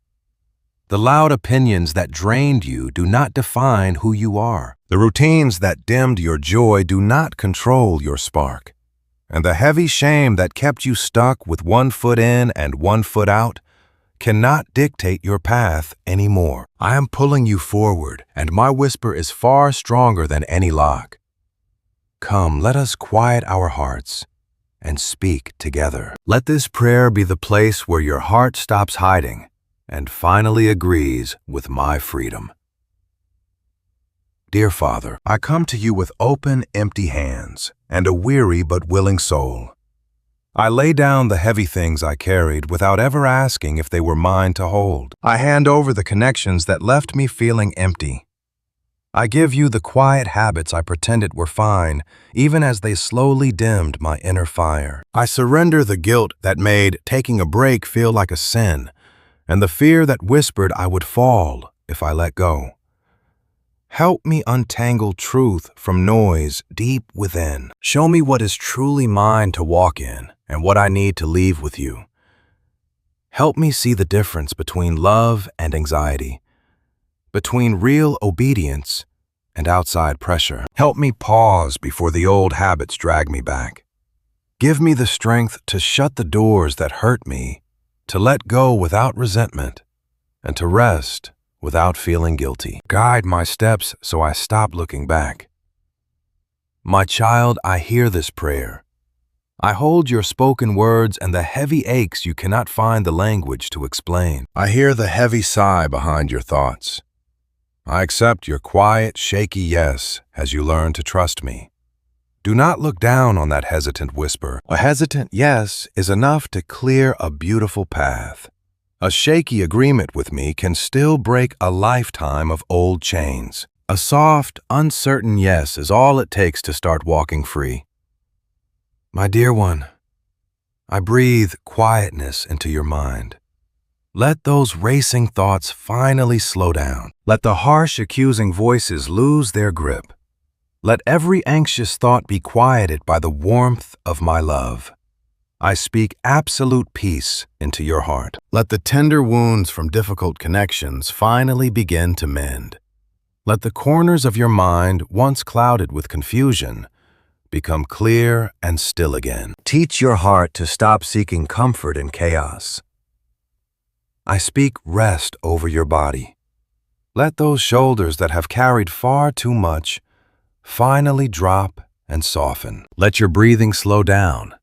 The loud opinions that drained you do not define who you are. The routines that dimmed your joy do not control your spark. And the heavy shame that kept you stuck with one foot in and one foot out cannot dictate your path anymore. I am pulling you forward, and my whisper is far stronger than any lock. Come, let us quiet our hearts and speak together. Let this prayer be the place where your heart stops hiding and finally agrees with my freedom. Dear Father, I come to you with open, empty hands and a weary but willing soul. I lay down the heavy things I carried without ever asking if they were mine to hold. I hand over the connections that left me feeling empty. I give you the quiet habits I pretended were fine, even as they slowly dimmed my inner fire. I surrender the guilt that made taking a break feel like a sin, and the fear that whispered I would fall if I let go. Help me untangle truth from noise deep within. Show me what is truly mine to walk in and what I need to leave with you. Help me see the difference between love and anxiety, between real obedience and outside pressure. Help me pause before the old habits drag me back. Give me the strength to shut the doors that hurt me, to let go without resentment, and to rest without feeling guilty. Guide my steps so I stop looking back. My child, I hear this prayer. I hold your spoken words and the heavy aches you cannot find the language to explain. I hear the heavy sigh behind your thoughts. I accept your quiet, shaky yes as you learn to trust me. Do not look down on that hesitant whisper. A hesitant yes is enough to clear a beautiful path. A shaky agreement with me can still break a lifetime of old chains. A soft, uncertain yes is all it takes to start walking free. My dear one, I breathe quietness into your mind. Let those racing thoughts finally slow down. Let the harsh, accusing voices lose their grip. Let every anxious thought be quieted by the warmth of my love. I speak absolute peace into your heart. Let the tender wounds from difficult connections finally begin to mend. Let the corners of your mind, once clouded with confusion, become clear and still again. Teach your heart to stop seeking comfort in chaos. I speak rest over your body. Let those shoulders that have carried far too much finally drop and soften. Let your breathing slow down.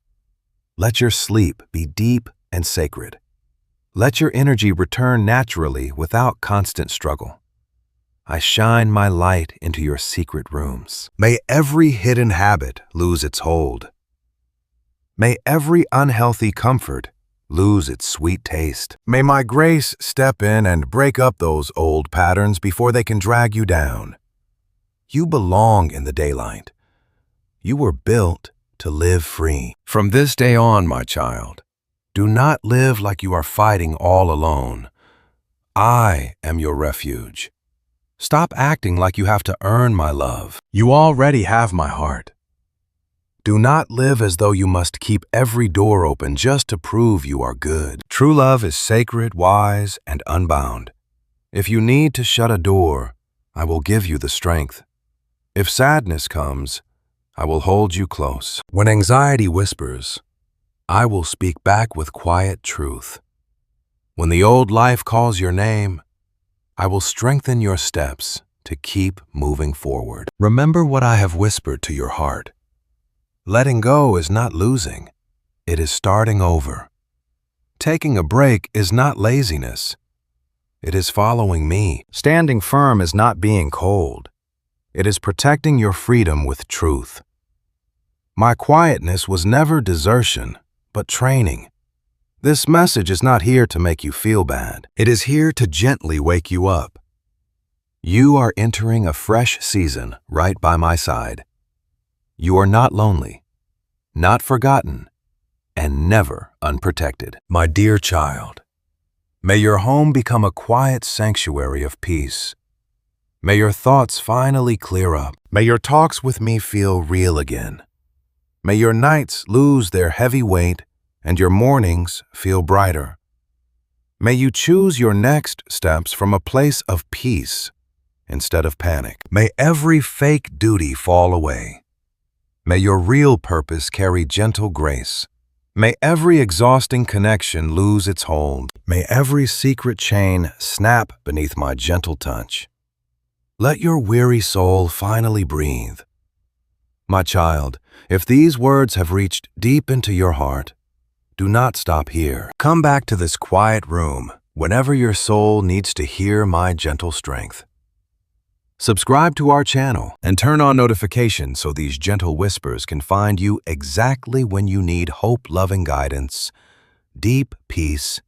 Let your sleep be deep and sacred. Let your energy return naturally without constant struggle. I shine my light into your secret rooms. May every hidden habit lose its hold. May every unhealthy comfort lose its sweet taste. May my grace step in and break up those old patterns before they can drag you down. You belong in the daylight. You were built to live free. From this day on, my child, do not live like you are fighting all alone. I am your refuge. Stop acting like you have to earn my love. You already have my heart. Do not live as though you must keep every door open just to prove you are good. True love is sacred, wise, and unbound. If you need to shut a door, I will give you the strength. If sadness comes, I will hold you close. When anxiety whispers, I will speak back with quiet truth. When the old life calls your name, I will strengthen your steps to keep moving forward. Remember what I have whispered to your heart. Letting go is not losing. It is starting over. Taking a break is not laziness. It is following me. Standing firm is not being cold. It is protecting your freedom with truth. My quietness was never desertion, but training. This message is not here to make you feel bad. It is here to gently wake you up. You are entering a fresh season right by my side. You are not lonely, not forgotten, and never unprotected. My dear child, may your home become a quiet sanctuary of peace. May your thoughts finally clear up. May your talks with me feel real again. May your nights lose their heavy weight and your mornings feel brighter. May you choose your next steps from a place of peace instead of panic. May every fake duty fall away. May your real purpose carry gentle grace. May every exhausting connection lose its hold. May every secret chain snap beneath my gentle touch. Let your weary soul finally breathe. My child, if these words have reached deep into your heart, do not stop here. Come back to this quiet room whenever your soul needs to hear my gentle strength. Subscribe to our channel and turn on notifications so these gentle whispers can find you exactly when you need hope-loving guidance, deep peace,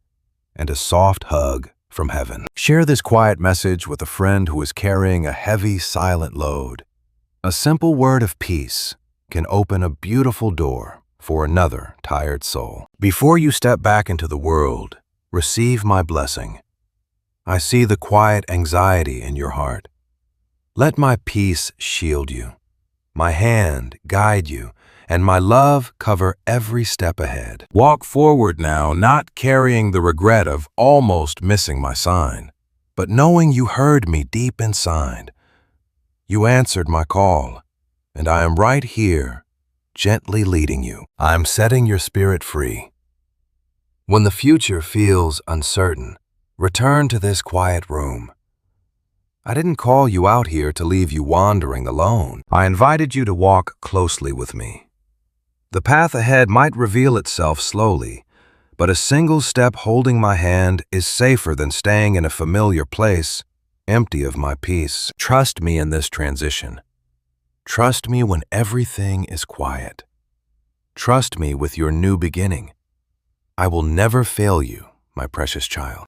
and a soft hug from heaven. Share this quiet message with a friend who is carrying a heavy, silent load. A simple word of peace can open a beautiful door for another tired soul. Before you step back into the world, receive my blessing. I see the quiet anxiety in your heart. Let my peace shield you, my hand guide you, and my love cover every step ahead. Walk forward now, not carrying the regret of almost missing my sign, but knowing you heard me deep inside. You answered my call, and I am right here, gently leading you. I am setting your spirit free. When the future feels uncertain, Return to this quiet room. I didn't call you out here to leave you wandering alone. I invited you to walk closely with me. The path ahead might reveal itself slowly, but a single step holding my hand is safer than staying in a familiar place, empty of my peace. Trust me in this transition. Trust me when everything is quiet. Trust me with your new beginning. I will never fail you, my precious child.